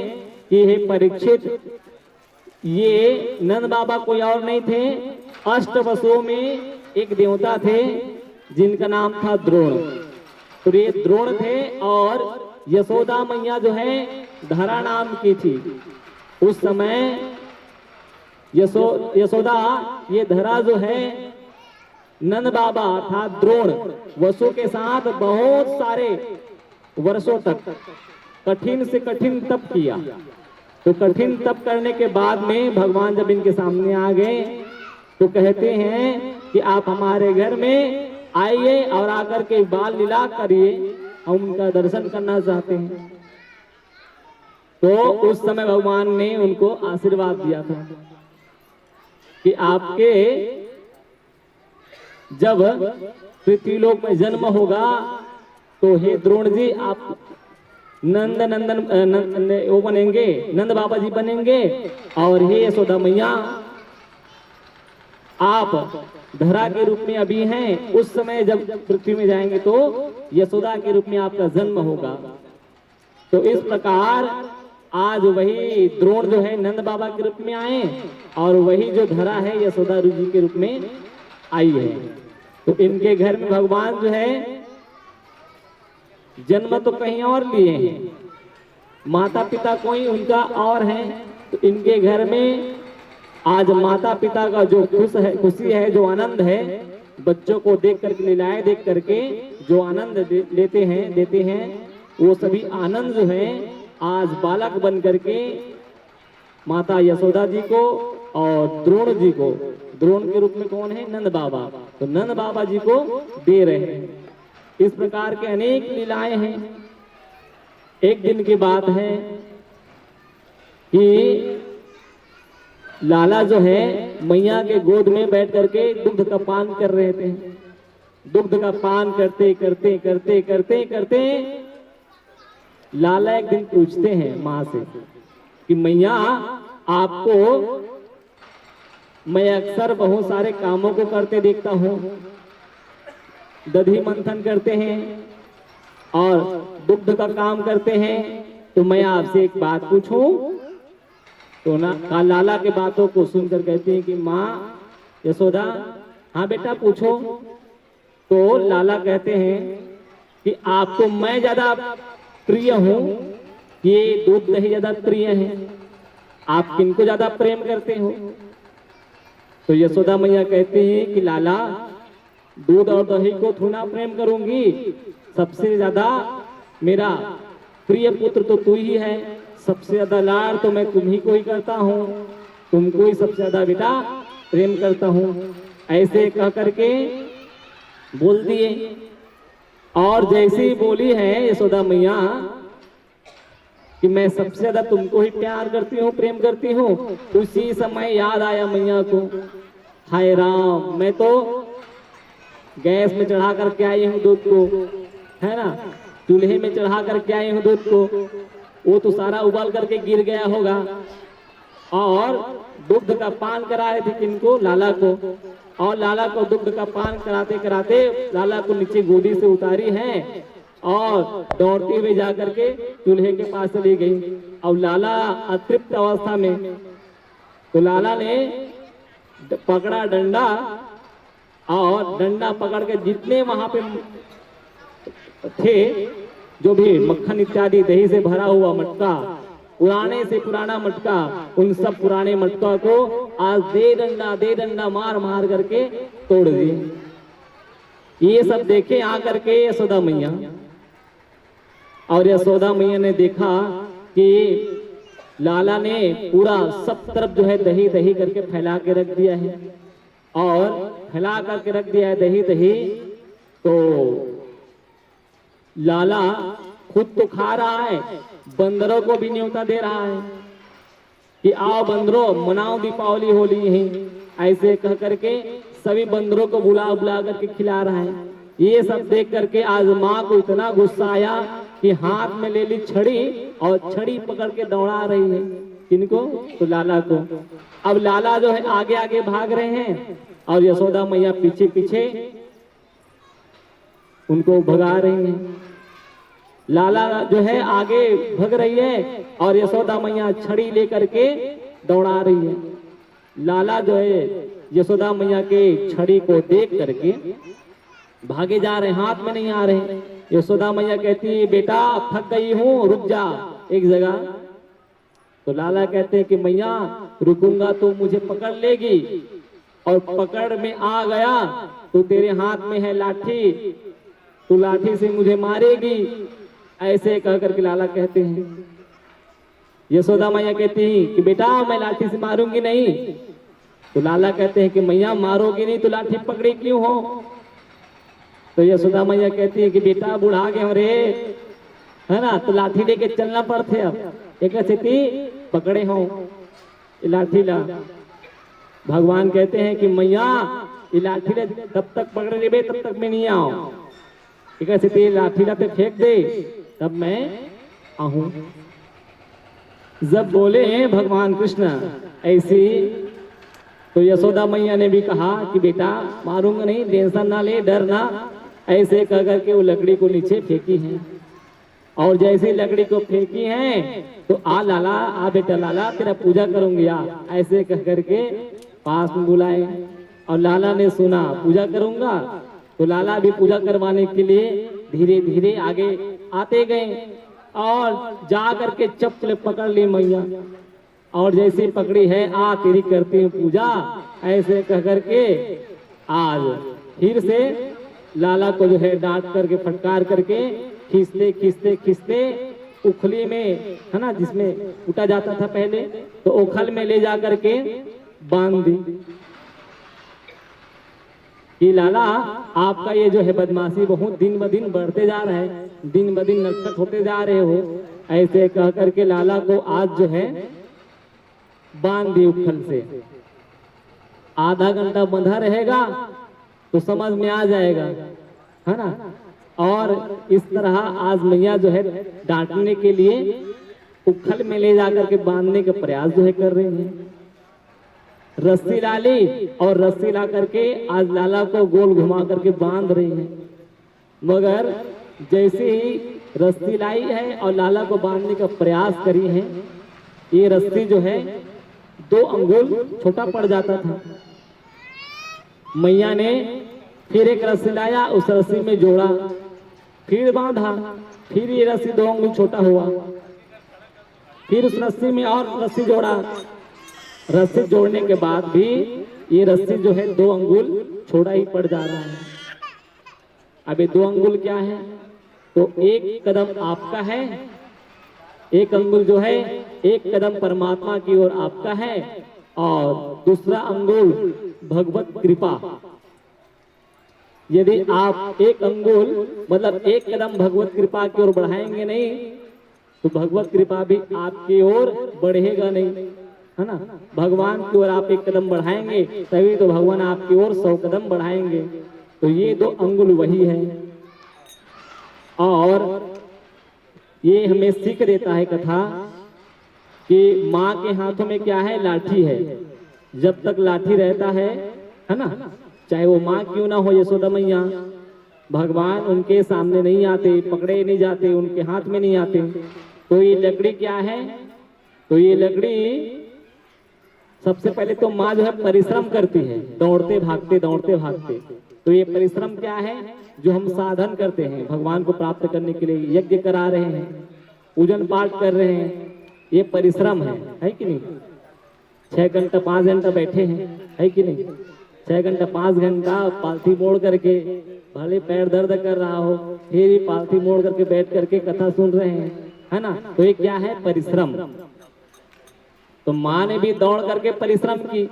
कि हे परीक्षित, ये नंद बाबा कोई और नहीं थे, अष्ट वसुओं में एक देवता थे जिनका नाम था द्रोण। तो ये द्रोण थे और यशोदा मैया जो है धरा नाम की थी। उस समय यशोदा, ये धरा जो है नंद बाबा अर्थात द्रोण वसु के साथ बहुत सारे वर्षों तक कठिन से कठिन तप किया। तो कठिन तप करने के बाद में भगवान जब इनके सामने आ गए तो कहते हैं कि आप हमारे घर में आइए और आकर के बाल लीला करिए, हम उनका दर्शन करना चाहते हैं। तो उस समय भगवान ने उनको आशीर्वाद दिया था कि आपके जब पृथ्वीलोक में जन्म होगा तो हे द्रोण जी आप वो बनेंगे, नंद बाबा जी बनेंगे, और हे यशोदा मैया आप धरा के रूप में अभी हैं, उस समय जब पृथ्वी में जाएंगे तो यशोदा के रूप में आपका जन्म होगा। तो इस प्रकार आज वही द्रोण जो है नंद बाबा के रूप में आए और वही जो धरा है यशोदा जी के रूप में आई है। तो इनके घर में भगवान जो है जन्म तो कहीं और लिए हैं, माता पिता कोई उनका और है। तो इनके घर में आज माता पिता का जो खुशी है, जो आनंद है, बच्चों को देख करके, लीलाएं देख करके जो आनंद देते हैं वो सभी आनंद जो है आज बालक बन करके माता यशोदा जी को और द्रोण जी को, द्रोण के रूप में कौन है, नंद बाबा, तो नंद बाबा जी को दे रहे हैं। इस प्रकार के अनेक लीलाएं हैं। एक दिन की बात है कि लाला जो है मैया के गोद में बैठ करके दुग्ध का पान कर रहे थे। दुग्ध का पान करते करते करते करते करते लाला एक दिन पूछते हैं माँ से कि मैया आपको मैं अक्सर बहुत सारे कामों को करते देखता हूँ, दधी मंथन करते हैं और दुग्ध का काम करते हैं, तो मैं आपसे एक बात पूछूं? तो ना लाला के बातों को सुनकर कहते हैं कि माँ यशोदा, हाँ बेटा पूछो। तो लाला कहते हैं कि आपको मैं ज्यादा प्रिय हूँ, ये दूध दही ज्यादा प्रिय है, आप किनको ज्यादा प्रेम करते हो? तो यशोदा मैया कहते हैं कि लाला दूध और दही को थोड़ा प्रेम करूंगी, सबसे ज्यादा मेरा प्रिय पुत्र तो तू ही है, सबसे ज्यादा लाड़ तो मैं तुम्ही को ही करता हूँ, तुमको ही सबसे ज्यादा बेटा प्रेम करता हूँ। ऐसे कह करके बोल दिए। और जैसे ही बोली है यशोदा मैया कि मैं सबसे ज्यादा तुमको ही प्यार करती हूँ, प्रेम करती हूँ, उसी समय याद आया मैया को, हाय राम, मैं तो गैस में चढ़ा करके आई हूँ दूध को, है ना, चूल्हे में चढ़ा करके आई हूँ दूध को, वो तो सारा उबाल करके गिर गया होगा। और दुग्ध का पान करा रहे थे किनको, लाला को, और लाला को दुग्ध का पान कराते कराते लाला को नीचे गोदी से उतारी है और दौड़ते हुए जाकर के चूल्हे के पास चली गई। और लाला अतृप्त अवस्था में, तो लाला ने पकड़ा डंडा, और डंडा पकड़ के जितने वहां पे थे जो भी मक्खन इत्यादि दही से भरा हुआ मटका, पुराने से पुराना मटका, उन सब पुराने मटका को आज दे डंडा मार मार करके तोड़ दिए। ये सब देखे आकर के यशोदा मैया, और यशोदा मैया ने देखा कि लाला ने पूरा सब तरफ जो है दही दही करके फैला के रख दिया है, और फैला करके रख दिया है दही दही। तो लाला खुद तो खा रहा है, बंदरों को भी न्योता दे रहा है कि आओ बंदरों मनाओ दीपावली होली है, ऐसे कह करके सभी बंदरों को बुला बुला करके खिला रहा है। ये सब देख करके आज माँ को इतना गुस्सा आया कि हाथ में ले ली छड़ी और छड़ी पकड़ के दौड़ा रही है। किनको? तो लाला को। अब लाला जो है आगे आगे भाग रहे हैं और यशोदा मैया पीछे पीछे उनको भगा रही हैं। लाला जो है आगे भग रही है और यशोदा मैया छड़ी लेकर के दौड़ा रही है। लाला जो है यशोदा मैया के छड़ी को देख करके भागे जा रहे, हाथ में नहीं आ रहे। यशोदा मैया कहती है बेटा थक गई हूँ, रुक जा एक जगह। तो लाला कहते हैं कि मैया रुकूंगा तो मुझे पकड़ लेगी, और पकड़ में आ गया तो तेरे हाथ में है लाठी, तू लाठी से मुझे मारेगी, ऐसे कह करके लाला कहते हैं। यशोदा मैया कहती है कि बेटा मैं लाठी से मारूंगी नहीं। तो लाला कहते हैं कि मैया मारोगी नहीं तो लाठी पकड़ी क्यों हो? तो यशोदा मैया कहती है कि बेटा बुढ़ा गए रे, है ना, तो लाठी लेके चलना पड़ते। अब एक स्थिति पकड़े हो लाठी ला। भगवान कहते हैं कि मैया ये लाठी ले तब तक पकड़े लेबे तब तक मैं नहीं आओ। एक स्थिति लाठी ला पे फेंक दे तब मैं आऊं। जब बोले हैं भगवान कृष्ण ऐसी, तो यशोदा मैया ने भी कहा कि बेटा मारूंगा नहीं, टेंशन ना ले, डर ना, ऐसे कह करके वो लकड़ी को नीचे फेंकी है। और जैसे लकड़ी को फेंकी है तो आ लाला, आ बेटा लाला तेरा पूजा करूंगी आ, ऐसे कह करके पास में बुलाए। और लाला ने सुना पूजा करूंगा, तो लाला भी पूजा करवाने के लिए धीरे धीरे आगे आते गए और जा करके चप्पल पकड़ ली मैया। और जैसे पकड़ी है आ तेरी करती हूँ पूजा, ऐसे कह करके आज फिर से लाला को जो है डांट करके फटकार करके खींचते खींचते खींचते उखली में, है ना, जिसमें कूटा जाता था पहले, तो उखल में ले जा करके बांध दी कि लाला आपका ये जो है बदमाशी बहुत दिन ब दिन बढ़ते जा रहा है, दिन ब दिन नटखट होते जा रहे हो। ऐसे कह करके लाला को आज जो है बांध दी उखल से। आधा घंटा बंधा रहेगा तो समझ में आ जाएगा, है ना। और इस तरह आज मैया जो है डांटने के लिए उखल में ले जाकर के बांधने का प्रयास जो है कर रही हैं। रस्सी डाली और रस्सी ला करके आज लाला को गोल घुमा करके बांध रही है। मगर जैसे ही रस्सी लाई है और लाला को बांधने का प्रयास करी है, ये रस्सी जो है 2 अंगुल छोटा पड़ जाता था। मैया ने फिर एक रस्सी लाया, उस रस्सी में जोड़ा, फिर बांधा, फिर ये रस्सी 2 अंगुल छोटा हुआ, फिर उस रस्सी में और रस्सी जोड़ा। रस्सी जोड़ने के बाद भी ये रस्सी जो है 2 अंगुल छोटा ही पड़ जा रहा है। अब ये 2 अंगुल क्या है? तो एक कदम आपका है, एक अंगुल जो है एक कदम परमात्मा की ओर आपका है, और दूसरा अंगुल भगवत कृपा। यदि आप एक अंगुल मतलब एक कदम भगवत कृपा की ओर बढ़ाएंगे नहीं तो भगवत कृपा भी आपकी ओर बढ़ेगा नहीं, है ना। भगवान की ओर आप एक कदम बढ़ाएंगे तभी तो भगवान आपकी ओर 100 कदम बढ़ाएंगे। तो ये 2 अंगुल वही है। और ये हमें सीख देता है कथा कि माँ के हाथों में क्या है? लाठी है। जब तक लाठी रहता है ना, चाहे वो माँ क्यों ना हो, यशोदा मैया, भगवान उनके सामने नहीं आते, पकड़े नहीं जाते, उनके हाथ में नहीं आते। तो ये लकड़ी क्या है? तो ये लकड़ी सबसे पहले तो माँ जो है परिश्रम करती है, दौड़ते भागते। तो ये परिश्रम क्या है? जो हम साधन करते हैं भगवान को प्राप्त करने के लिए, यज्ञ करा रहे हैं, पूजन पाठ कर रहे हैं, ये परिश्रम है कि नहीं? 6 घंटा 5 घंटा बैठे हैं, है कि नहीं? 6 घंटा 5 घंटा पालथी मोड़ करके, भले पैर दर्द कर रहा हो फिर भी पालथी मोड़ करके बैठ करके कथा सुन रहे हैं, है ना? तो ये क्या है? परिश्रम। तो माँ ने भी दौड़ करके परिश्रम की,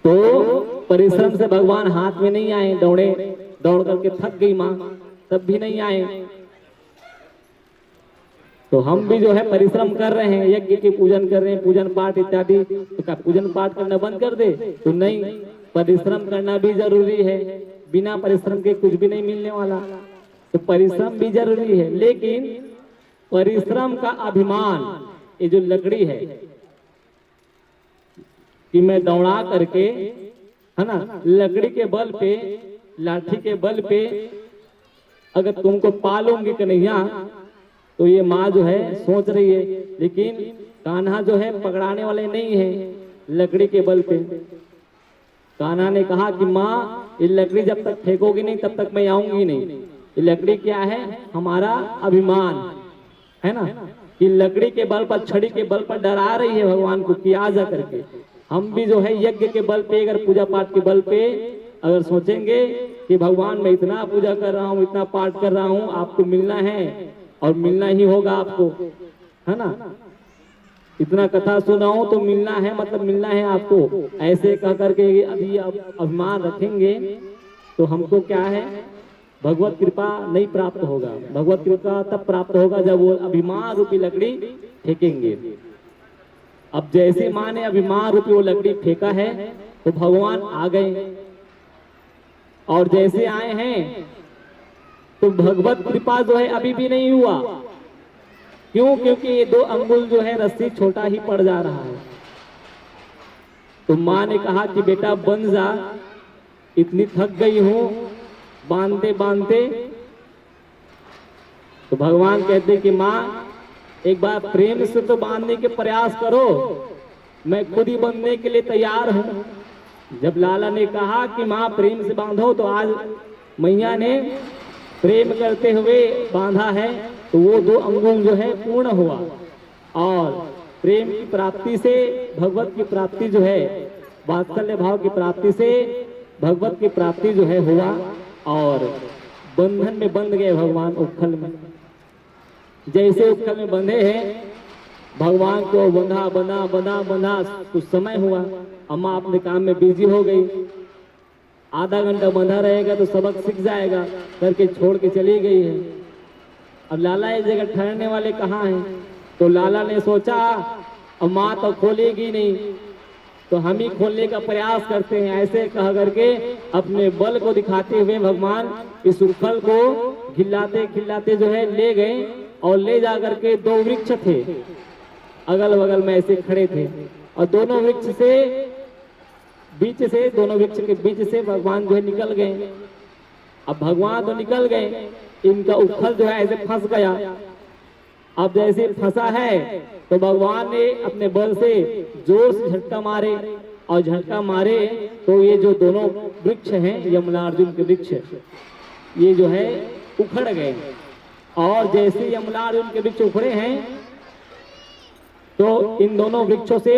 तो परिश्रम से भगवान हाथ में नहीं आए, दौड़ करके थक गई माँ, तब भी नहीं आए। तो हम भी जो है परिश्रम कर रहे हैं, यज्ञ के पूजन कर रहे हैं, पूजन पाठ इत्यादि। तो क्या पूजन पाठ करना बंद कर दे? तो नहीं, परिश्रम करना भी जरूरी है, बिना परिश्रम के कुछ भी नहीं मिलने वाला। तो परिश्रम भी जरूरी है, लेकिन परिश्रम का अभिमान, ये जो लकड़ी है कि मैं दौड़ा करके, है ना, लकड़ी के बल पे, लाठी के बल पे अगर तुमको पालूंगी कन्हैया, तो ये माँ जो है सोच रही है, लेकिन कान्हा जो है पकड़ाने वाले नहीं है लकड़ी के बल पे। कान्हा ने कहा कि माँ ये लकड़ी जब तक फेंकोगी नहीं तब तक मैं आऊंगी नहीं। ये लकड़ी क्या है? हमारा अभिमान है ना, कि लकड़ी के बल पर, छड़ी के बल पर डरा रही है भगवान को कि आ जा करके। हम भी जो है यज्ञ के बल पे, अगर पूजा पाठ के बल पे अगर सोचेंगे कि भगवान मैं इतना पूजा कर रहा हूँ, इतना पाठ कर रहा हूँ, आपको मिलना है और मिलना ही होगा आपको, है ना, इतना कथा सुना हूं तो मिलना है, मतलब मिलना है आपको, ऐसे कह करके अभी अभिमान रखेंगे तो हमको क्या है? भगवत कृपा नहीं प्राप्त होगा। भगवत कृपा तब प्राप्त होगा जब वो अभिमान रूपी लकड़ी फेंकेंगे। अब जैसे माँ ने अभिमान रूपी वो लकड़ी फेंका है तो भगवान आ गए, और जैसे आए हैं तो भगवत कृपा जो है अभी भी नहीं हुआ। क्यों? क्योंकि ये 2 अंगुल जो है रस्सी छोटा ही पड़ जा रहा है। तो माँ ने कहा कि बेटा बन जा, इतनी थक गई हूं बांधते बांधते। तो भगवान कहते कि माँ एक बार प्रेम से तो बांधने के प्रयास करो, मैं खुद ही बांधने के लिए तैयार हूं। जब लाला ने कहा कि माँ प्रेम से बांधो, तो आज मैया ने प्रेम करते हुए बांधा है, तो वो 2 अंगुल जो है पूर्ण हुआ। और प्रेम की प्राप्ति से भगवत की प्राप्ति जो है, वात्सल्य भाव की प्राप्ति से भगवत की प्राप्ति जो है हुआ, और बंधन में बंध गए भगवान उखल में। जैसे उखल में बंधे हैं, भगवान को बंधा बंधा बंधा बंधा कुछ समय हुआ, अम्मा अपने काम में बिजी हो गई। आधा घंटा बंधा रहेगा तो सबक सीख जाएगा करके छोड़ के चली गई है। अब लाला इस जगह ठहरने वाले कहाँ हैं? तो लाला ने सोचा अब माँ तो खोलेगी नहीं, तो हम ही खोलने का प्रयास करते हैं। ऐसे कह करके अपने बल को दिखाते हुए भगवान इस उखल को खिलाते खिलाते जो है ले गए, और ले जा करके 2 वृक्ष थे अगल बगल में ऐसे खड़े थे, और दोनों वृक्ष के बीच से भगवान जो है निकल गए। अब भगवान तो निकल गए, इनका उखल जो है ऐसे फंस गया। अब जैसे फंसा है तो भगवान ने अपने बल से जोर से झटका मारे, और झटका मारे तो ये जो दोनों वृक्ष हैं यमलार्जुन के वृक्ष, ये जो है उखड़ गए। और जैसे यमलार्जुन के वृक्ष उखड़े हैं तो इन दोनों वृक्षों से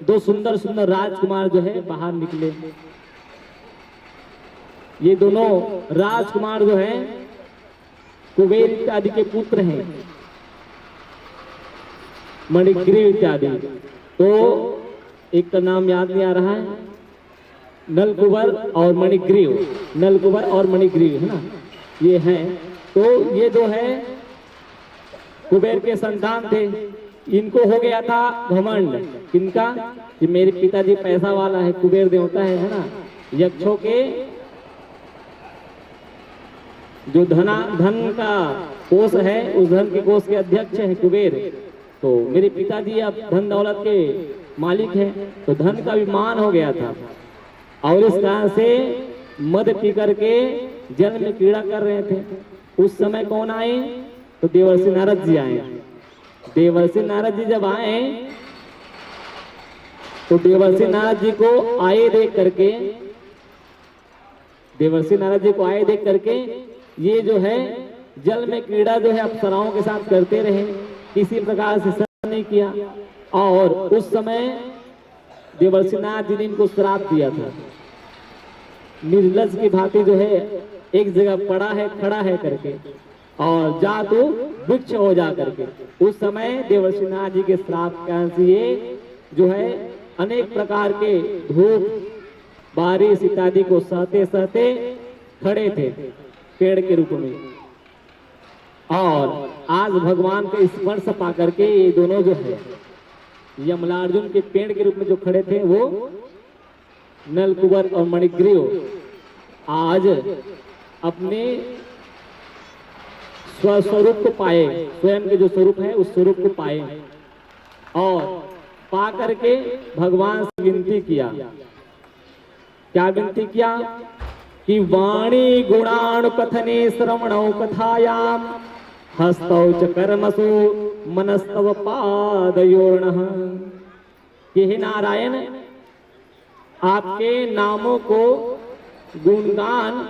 2 सुंदर सुंदर राजकुमार जो है बाहर निकले। ये दोनों राजकुमार जो हैं कुबेर इत्यादि के पुत्र हैं, मणिग्रीव इत्यादि। तो एक का नाम याद नहीं आ रहा है, नलकुबर और मणिग्रीव, नलकुबर और मणिग्रीव है ना, ये हैं। तो ये जो है कुबेर के संतान थे। इनको हो गया था घमंड, किनका? कि मेरे पिताजी पैसा वाला है, कुबेर देवता है ना, यक्षों के जो धन का कोष है, उस धन के कोष के अध्यक्ष है कुबेर। तो मेरे पिताजी अब धन दौलत के मालिक हैं, तो धन का अभिमान हो गया था, और इस कारण से मद पी करके जल में क्रीड़ा कर रहे थे। उस समय कौन आए? तो देवर्षि नारद जी आए। देवर्षि नारद जी जब आए तो देवर्षि नारद जी को आए देख करके, देवर्षि नारद जी को आए देख करके ये जो है जल में क्रीड़ा जो है अप्सराओं के साथ करते रहे, किसी प्रकार से शर्म नहीं किया। और उस समय देवर्षि नारद जी ने इनको श्राप दिया था, निर्लज की भांति जो है एक जगह पड़ा है खड़ा है करके, और जा तो वृक्ष हो जा करके। उस समय देवर्षि नारद जी के श्राप के कारण से ये जो है अनेक प्रकार के धूप बारिश इत्यादि को सहते सहते खड़े थे पेड़ के रूप में। और आज भगवान के स्पर्श पा करके ये दोनों जो है यमलार्जुन के पेड़ के रूप में जो खड़े थे वो नलकुबर और मणिग्रीव आज अपने स्वस्वरूप को पाए, स्वयं के जो स्वरूप है उस स्वरूप को पाए और पा करके भगवान से विनती किया। क्या विनती किया कि वाणी गुणान कथने श्रवणौ कथायाम हस्तौ च कर्मसु मनस्तव पादयोर्णः। कि हे नारायण, आपके नामों को गुणगान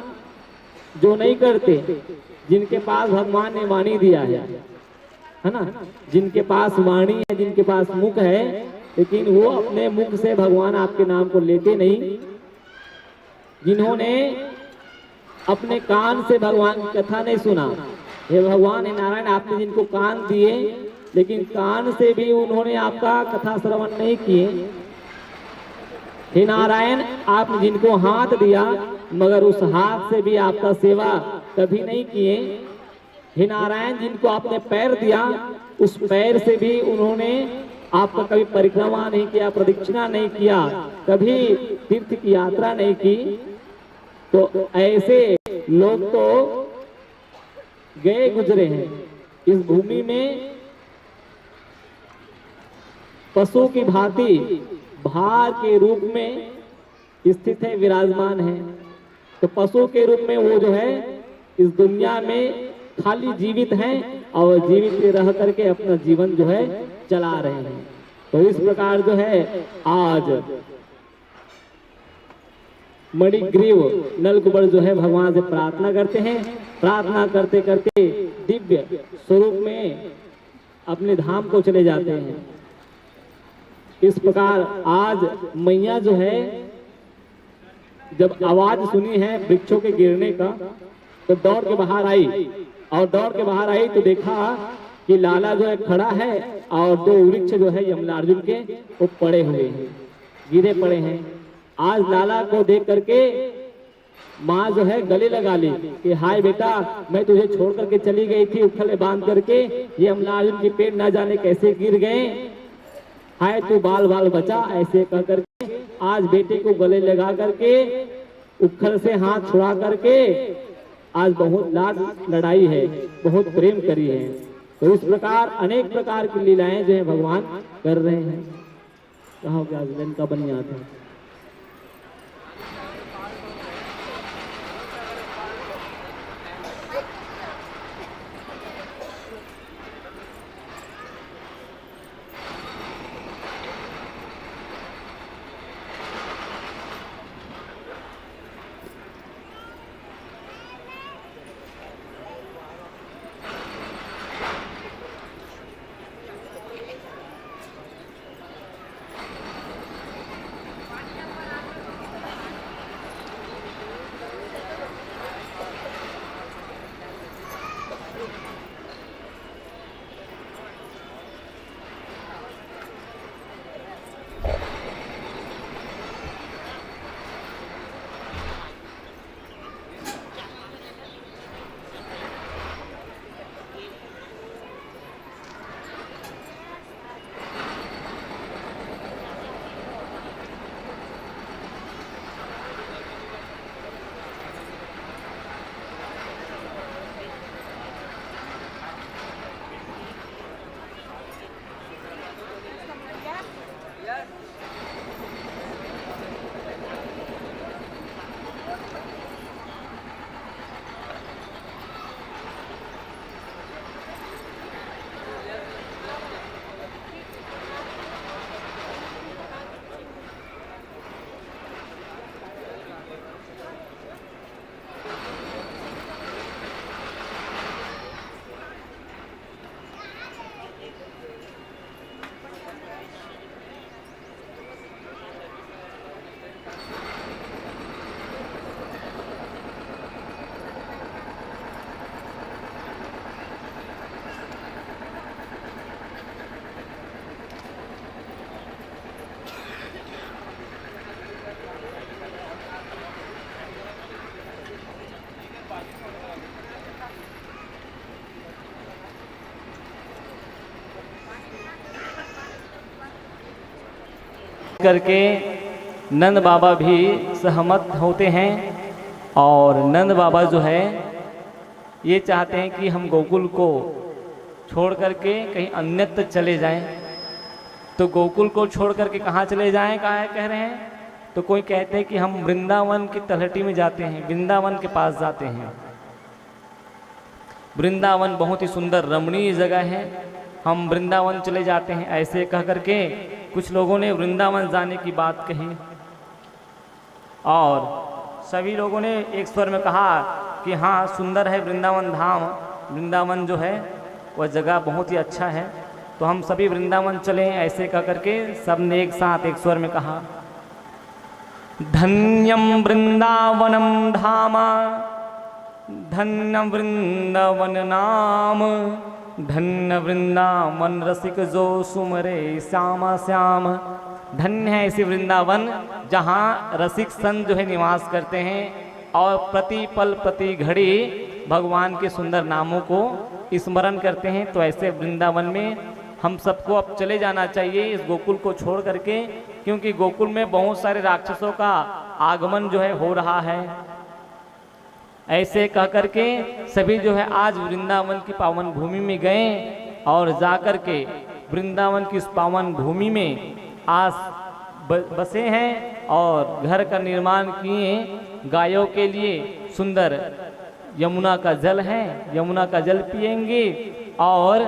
जो नहीं करते, जिनके पास भगवान ने वाणी दिया है ना, जिनके पास वाणी है, जिनके पास मुख है, लेकिन वो अपने मुख से भगवान आपके नाम को लेते नहीं, जिन्होंने अपने कान से भगवान की कथा नहीं सुना। हे भगवान, हे नारायण, आपने जिनको कान दिए लेकिन कान से भी उन्होंने आपका कथा श्रवण नहीं किए। हे नारायण, आपने जिनको हाथ दिया मगर उस हाथ से भी आपका सेवा कभी नहीं किए। हे नारायण, जिनको आपने पैर दिया उस पैर से भी उन्होंने आपका कभी परिक्रमा नहीं किया, प्रदक्षिणा नहीं किया, कभी तीर्थ की यात्रा नहीं की। तो ऐसे लोग तो गए गुजरे हैं। इस भूमि में पशु की भांति भार के रूप में स्थित है, विराजमान है। तो पशु के रूप में वो जो है इस दुनिया में खाली जीवित हैं और जीवित रह करके अपना जीवन जो है चला रहे हैं। तो इस प्रकार जो है आज मणिग्रीव नलकुबर जो है भगवान से प्रार्थना करते हैं। प्रार्थना करते करते दिव्य स्वरूप में अपने धाम को चले जाते हैं। इस प्रकार आज मैया जो है जब आवाज सुनी है वृक्षों के गिरने का तो दौड़ के बाहर आई, और दौड़ के बाहर आई तो देखा कि लाला जो है खड़ा है और दो वृक्ष जो है यमलार्जुन के वो पड़े हुए हैं, गिरे पड़े हैं। आज लाला को देख करके माँ जो है गले लगा ली कि हाय बेटा, मैं तुझे छोड़ करके चली गई थी उखल बांध करके, ये यमलार्जुन के पेड़ ना जाने कैसे गिर गए, हाय तू बाल बाल बचा। ऐसे कह करके आज बेटे को गले लगा करके उखल से हाथ छुड़ा करके आज बहुत लाड लड़ाई है, बहुत प्रेम करी है। तो इस प्रकार अनेक प्रकार की लीलाएं जो है भगवान कर रहे हैं। कहा क्या का बन जाता है। करके नंद बाबा भी सहमत होते हैं और नंद बाबा जो है ये चाहते हैं कि हम गोकुल को छोड़ करके कहीं अन्यत्र चले जाएं। तो गोकुल को छोड़ करके कहाँ चले जाएं, कहाँ कह रहे हैं? तो कोई कहते हैं कि हम वृंदावन की तलहटी में जाते हैं, वृंदावन के पास जाते हैं। वृंदावन बहुत ही सुंदर रमणीय जगह है, हम वृंदावन चले जाते हैं। ऐसे कह करके कुछ लोगों ने वृंदावन जाने की बात कही और सभी लोगों ने एक स्वर में कहा कि हाँ सुंदर है वृंदावन धाम, वृंदावन जो है वह जगह बहुत ही अच्छा है, तो हम सभी वृंदावन चलें। ऐसे कह करके सब ने एक साथ एक स्वर में कहा, धन्यम वृंदावनम धामा, धन्य वृंदावन नाम, धन्य वृंदावन रसिक जो सुमरे श्यामा श्याम। धन्य है ऐसे वृंदावन जहाँ रसिक संत जो है निवास करते हैं और प्रति पल प्रति घड़ी भगवान के सुंदर नामों को स्मरण करते हैं। तो ऐसे वृंदावन में हम सबको अब चले जाना चाहिए इस गोकुल को छोड़ करके, क्योंकि गोकुल में बहुत सारे राक्षसों का आगमन जो है हो रहा है। ऐसे कह करके सभी जो है आज वृंदावन की पावन भूमि में गए और जाकर के वृंदावन की इस पावन भूमि में आज बसे हैं और घर का निर्माण किए। गायों के लिए सुंदर यमुना का जल है, यमुना का जल पिएंगे और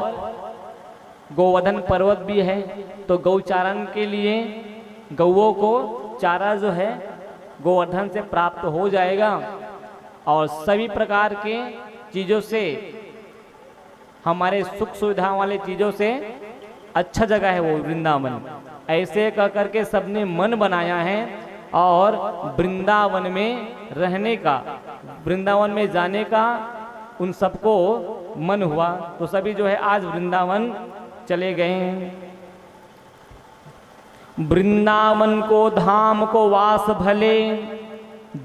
गोवर्धन पर्वत भी है, तो गौचारण के लिए गौओं को चारा जो है गोवर्धन से प्राप्त हो जाएगा और सभी प्रकार के चीज़ों से, हमारे सुख सुविधा वाले चीज़ों से अच्छा जगह है वो वृंदावन। ऐसे कह करके सबने मन बनाया है और वृंदावन में रहने का, वृंदावन में जाने का उन सबको मन हुआ, तो सभी जो है आज वृंदावन चले गए हैं। वृंदावन को धाम को वास भले,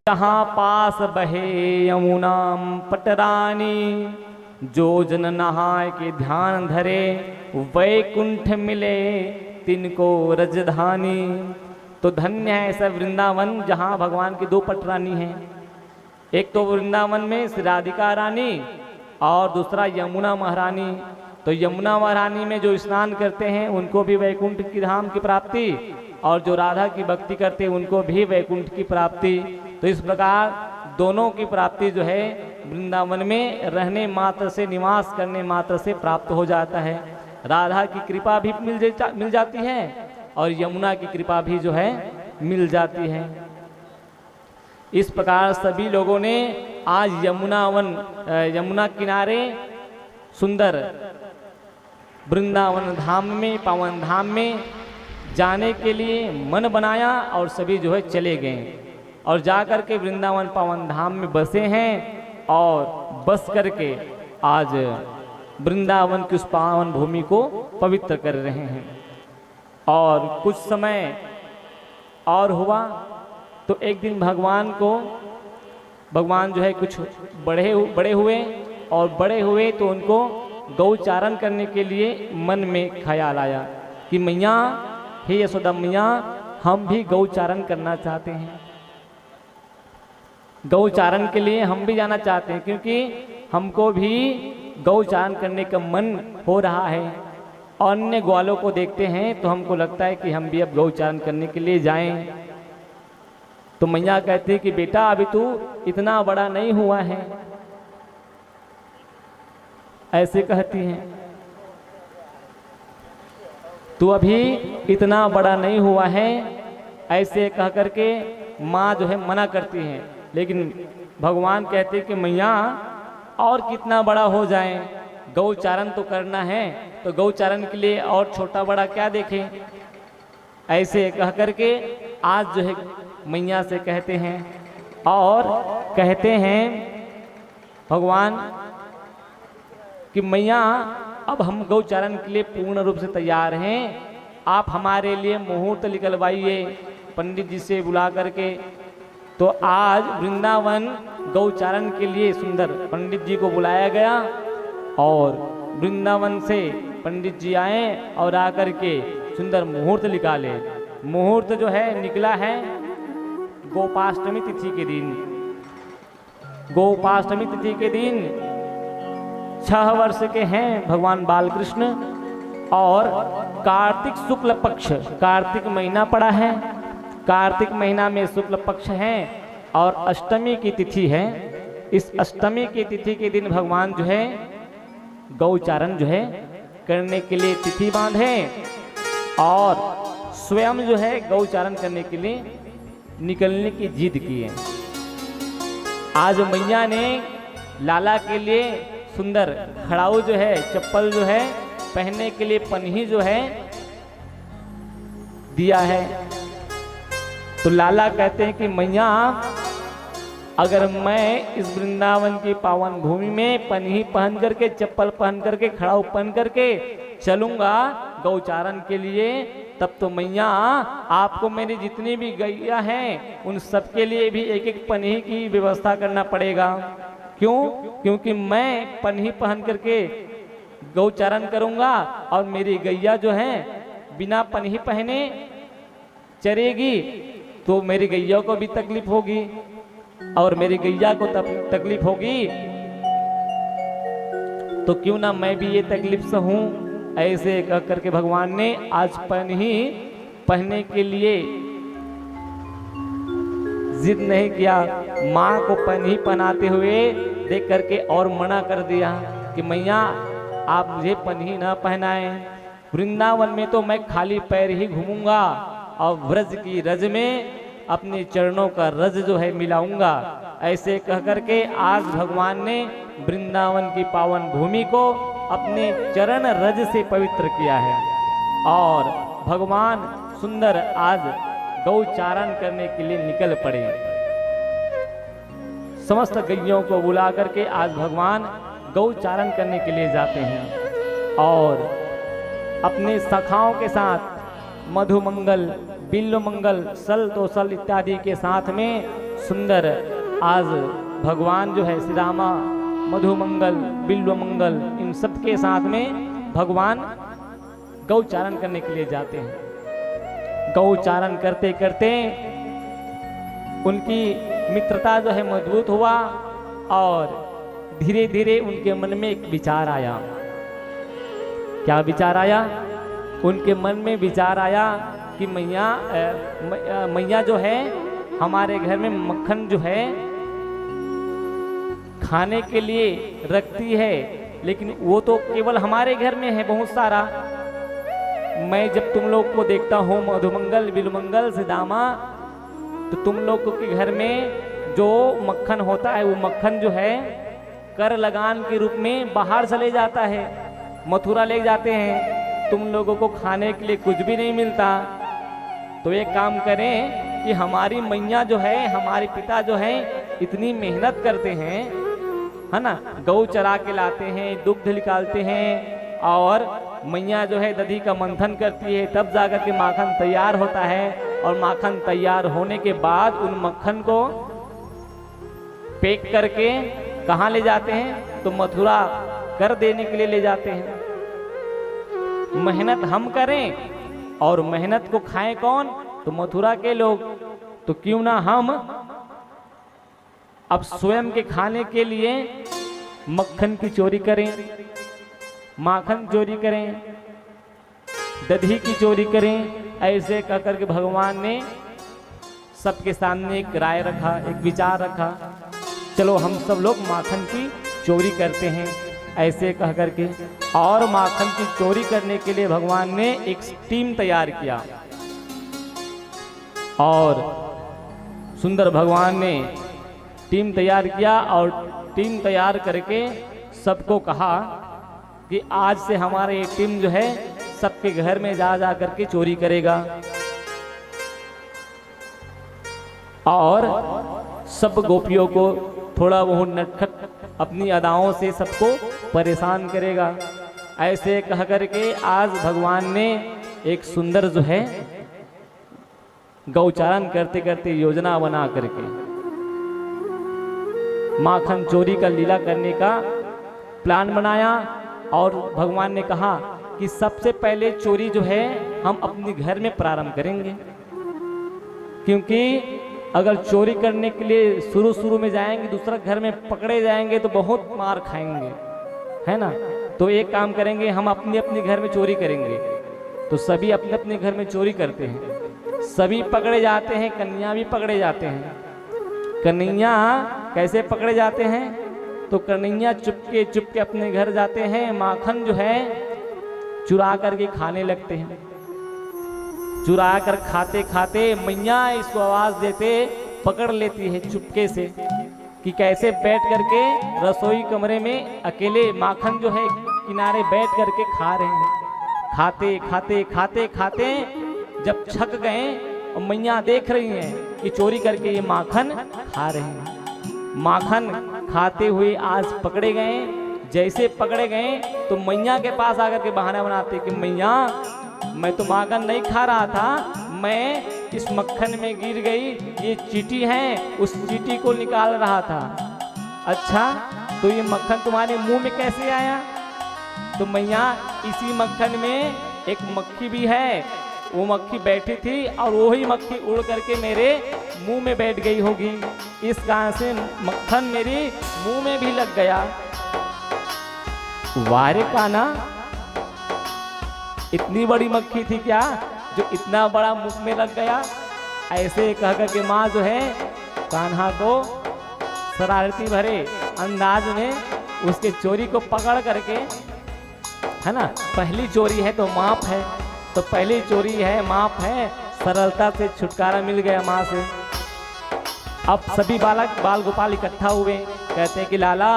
जहाँ पास बहे यमुना पटरानी, जो जन नहाय के ध्यान धरे, वैकुंठ मिले तिनको रजधानी। तो धन्य है ऐसा वृंदावन जहाँ भगवान की दो पटरानी हैं, एक तो वृंदावन में श्री राधिका रानी और दूसरा यमुना महारानी। तो यमुना महारानी में जो स्नान करते हैं उनको भी वैकुंठ की धाम की प्राप्ति, और जो राधा की भक्ति करते हैं उनको भी वैकुंठ की प्राप्ति। तो इस प्रकार दोनों की प्राप्ति जो है वृंदावन में रहने मात्र से, निवास करने मात्र से प्राप्त हो जाता है। राधा की कृपा भी मिल जाती है और यमुना की कृपा भी जो है मिल जाती है। इस प्रकार सभी लोगों ने आज यमुना किनारे सुंदर वृंदावन धाम में, पावन धाम में जाने के लिए मन बनाया और सभी जो है चले गए और जा कर के वृंदावन पावन धाम में बसे हैं और बस करके आज वृंदावन की उस पावन भूमि को पवित्र कर रहे हैं। और कुछ समय और हुआ तो एक दिन भगवान जो है कुछ बड़े हुए और बड़े हुए तो उनको गौचारण करने के लिए मन में ख्याल आया कि मैया, हे यशोदा मैया, हम भी गौचारण करना चाहते हैं, गौचारण के लिए हम भी जाना चाहते हैं, क्योंकि हमको भी गौचारण करने का मन हो रहा है। अन्य ग्वालों को देखते हैं तो हमको लगता है कि हम भी अब गौचारण करने के लिए जाएं। तो मैया कहती है कि बेटा अभी तू इतना बड़ा नहीं हुआ है, ऐसे कहती हैं, तू अभी इतना बड़ा नहीं हुआ है, ऐसे कह करके माँ जो है मना करती है। लेकिन भगवान कहते हैं कि मैया और कितना बड़ा हो जाए, गौचारण तो करना है, तो गौचारण के लिए और छोटा बड़ा क्या देखें। ऐसे कह करके आज जो है मैया से कहते हैं और कहते हैं भगवान कि मैया अब हम गौचारण के लिए पूर्ण रूप से तैयार हैं, आप हमारे लिए मुहूर्त निकलवाइए पंडित जी से बुला करके। तो आज वृंदावन गौचारण के लिए सुंदर पंडित जी को बुलाया गया और वृंदावन से पंडित जी आए और आकर के सुंदर मुहूर्त निकाले। मुहूर्त जो है निकला है गोपाष्टमी तिथि के दिन। गोपाष्टमी तिथि के दिन 6 वर्ष के हैं भगवान बालकृष्ण और कार्तिक शुक्ल पक्ष, कार्तिक महीना पड़ा है, कार्तिक महीना में शुक्ल पक्ष है और अष्टमी की तिथि है। इस अष्टमी की तिथि के दिन भगवान जो है गौचारण जो है करने के लिए तिथि बांधे और स्वयं जो है गौचारण करने के लिए निकलने की जिद की है। आज मैया ने लाला के लिए सुंदर खड़ाऊ जो है, चप्पल जो है पहनने के लिए पन्ही जो है दिया है। तो लाला कहते हैं कि मैया अगर मैं इस वृंदावन की पावन भूमि में पन्ही पहन करके, चप्पल पहन करके, खड़ाऊ पहन करके चलूंगा गौचारण के लिए, तब तो मैया आपको मेरी जितनी भी गैया हैं उन सब के लिए भी एक एक पन्ही की व्यवस्था करना पड़ेगा। क्यों? क्योंकि मैं पन्ही पहन करके गौचारण करूंगा और मेरी गैया जो है बिना पन्ही पहने चरेगी तो मेरी गैया को भी तकलीफ होगी और मेरी गैया को तकलीफ होगी तो क्यों ना मैं भी ये तकलीफ से हूं। ऐसे कह करके भगवान ने आज पन्ही पहनने के लिए जिद नहीं किया। माँ को पन्ही पहनाते हुए देख करके और मना कर दिया कि मैया आप मुझे पन्ही ना पहनाएं। वृंदावन में तो मैं खाली पैर ही घूमूंगा और व्रज की रज में अपने चरणों का रज जो है मिलाऊंगा। ऐसे कह करके आज भगवान ने वृंदावन की पावन भूमि को अपने चरण रज से पवित्र किया है और भगवान सुंदर आज गौचारण करने के लिए निकल पड़े। समस्त गैयों को बुला करके आज भगवान गौचारण करने के लिए जाते हैं और अपने सखाओं के साथ मधुमंगल, बिल्वमंगल, सल तोसल इत्यादि के साथ में सुंदर आज भगवान जो है श्री रामा, मधुमंगल, बिल्वमंगल इन सब के साथ में भगवान गौचारण करने के लिए जाते हैं। गौचारण करते करते उनकी मित्रता जो है मजबूत हुआ और धीरे धीरे उनके मन में एक विचार आया। क्या विचार आया? उनके मन में विचार आया कि मैया जो है हमारे घर में मक्खन जो है खाने के लिए रखती है, लेकिन वो तो केवल हमारे घर में है बहुत सारा। मैं जब तुम लोग को देखता हूँ मधुमंगल, बिल्वमंगल, सिदामा, तो तुम लोग के घर में जो मक्खन होता है वो मक्खन जो है कर लगान के रूप में बाहर चले जाता है, मथुरा ले जाते हैं। तुम लोगों को खाने के लिए कुछ भी नहीं मिलता। तो एक काम करें कि हमारी मैया जो है, हमारे पिता जो है इतनी मेहनत करते हैं, है ना, गौ चरा के लाते हैं, दुग्ध निकालते हैं और मैया जो है दधी का मंथन करती है, तब जाकर के माखन तैयार होता है और माखन तैयार होने के बाद उन मक्खन को पैक करके कहाँ ले जाते हैं? तो मथुरा कर देने के लिए ले जाते हैं। मेहनत हम करें और मेहनत को खाएं कौन? तो मथुरा के लोग। तो क्यों ना हम अब स्वयं के खाने के लिए मक्खन की चोरी करें, माखन चोरी करें, दधी की चोरी करें। ऐसे कह करके भगवान ने सबके सामने एक राय रखा, एक विचार रखा, चलो हम सब लोग माखन की चोरी करते हैं। ऐसे कह करके और माखन की चोरी करने के लिए भगवान ने एक टीम तैयार किया और सुंदर भगवान ने टीम तैयार किया और टीम तैयार करके सबको कहा कि आज से हमारा ये टीम जो है सबके घर में जा जा करके चोरी करेगा और सब गोपियों को थोड़ा बहुत नटखट अपनी अदाओं से सबको परेशान करेगा। ऐसे कह करके आज भगवान ने एक सुंदर जो है गौचारण करते करते योजना बना करके माखन चोरी का लीला करने का प्लान बनाया और भगवान ने कहा कि सबसे पहले चोरी जो है हम अपने घर में प्रारंभ करेंगे। क्योंकि अगर चोरी करने के लिए शुरू शुरू में जाएंगे, दूसरा घर में पकड़े जाएंगे तो बहुत मार खाएंगे, है ना। तो एक काम करेंगे, हम अपने अपने घर में चोरी करेंगे। तो सभी अपने अपने घर में चोरी करते हैं, सभी पकड़े जाते हैं, कन्या भी पकड़े जाते हैं। कन्हैया कैसे पकड़े जाते हैं? तो कन्हैया चुपके चुपके अपने घर जाते हैं, माखन जो है चुरा करके खाने लगते हैं। चुरा कर खाते खाते मैया इसको आवाज देते पकड़ लेती है चुपके से, कि कैसे बैठ करके रसोई कमरे में अकेले माखन जो है किनारे बैठ करके खा रहे हैं। खाते खाते खाते खाते जब छक गए और मैया देख रही हैं कि चोरी करके ये माखन खा रहे हैं। माखन खाते हुए आज पकड़े गए। जैसे पकड़े गए तो मैया के पास आकर के बहाना बनाते कि मैया मैं तो माखन नहीं खा रहा था, मैं इस मक्खन में गिर गई, ये चींटी है, उस चींटी को निकाल रहा था। अच्छा, तो ये मक्खन तुम्हारे मुंह में कैसे आया? तो मैया इसी मक्खन में एक मक्खी भी है, वो मक्खी बैठी थी और वही मक्खी उड़ करके मेरे मुंह में बैठ गई होगी, इस कारण से मक्खन मेरी मुंह में भी लग गया। वारे कान्हा, इतनी बड़ी मक्खी थी क्या जो इतना बड़ा मुंह में लग गया? ऐसे कह कर के माँ जो है कान्हा को शरारती भरे अंदाज में उसके चोरी को पकड़ करके, है ना, पहली चोरी है तो माफ है, तो पहली चोरी है माफ है, सरलता से छुटकारा मिल गया माँ से। अब सभी बालक बाल गोपाल इकट्ठा हुए, कहते हैं कि लाला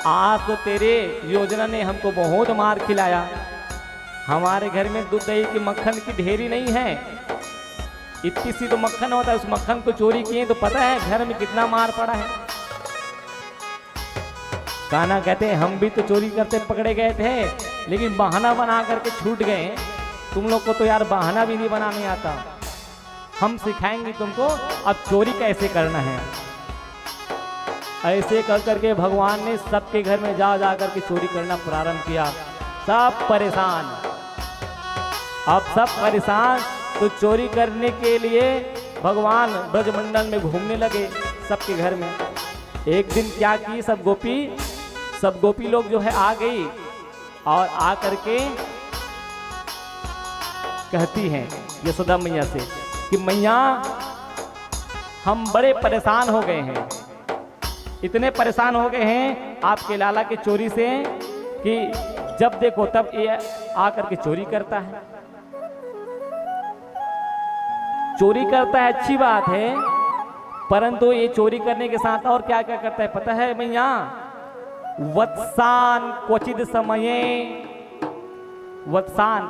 आज तो तेरे योजना ने हमको बहुत मार खिलाया, हमारे घर में दूध दही की मक्खन की ढेरी नहीं है, इतनी सी तो मक्खन होता है, उस मक्खन को चोरी किए तो पता है घर में कितना मार पड़ा है। कान्हा कहते हैं हम भी तो चोरी करते पकड़े गए थे, लेकिन बहाना बना करके छूट गए। तुम लोग को तो यार बहाना भी नहीं बनाने आता, हम सिखाएंगे तुमको अब चोरी कैसे करना है। ऐसे कर करके भगवान ने सबके घर में जा जा करके चोरी करना प्रारंभ किया। सब परेशान, अब सब परेशान, तो चोरी करने के लिए भगवान ब्रजमंडल में घूमने लगे सबके घर में। एक दिन क्या की, सब गोपी लोग जो है आ गई और आ करके कहती हैं यशोदा मैया से कि मैया हम बड़े परेशान हो गए हैं, इतने परेशान हो गए हैं आपके लाला के चोरी से कि जब देखो तब ये आकर के चोरी करता है। चोरी करता है अच्छी बात है, परंतु ये चोरी करने के साथ और क्या क्या करता है पता है मैया? वत्सान क्वचित समये, वत्सान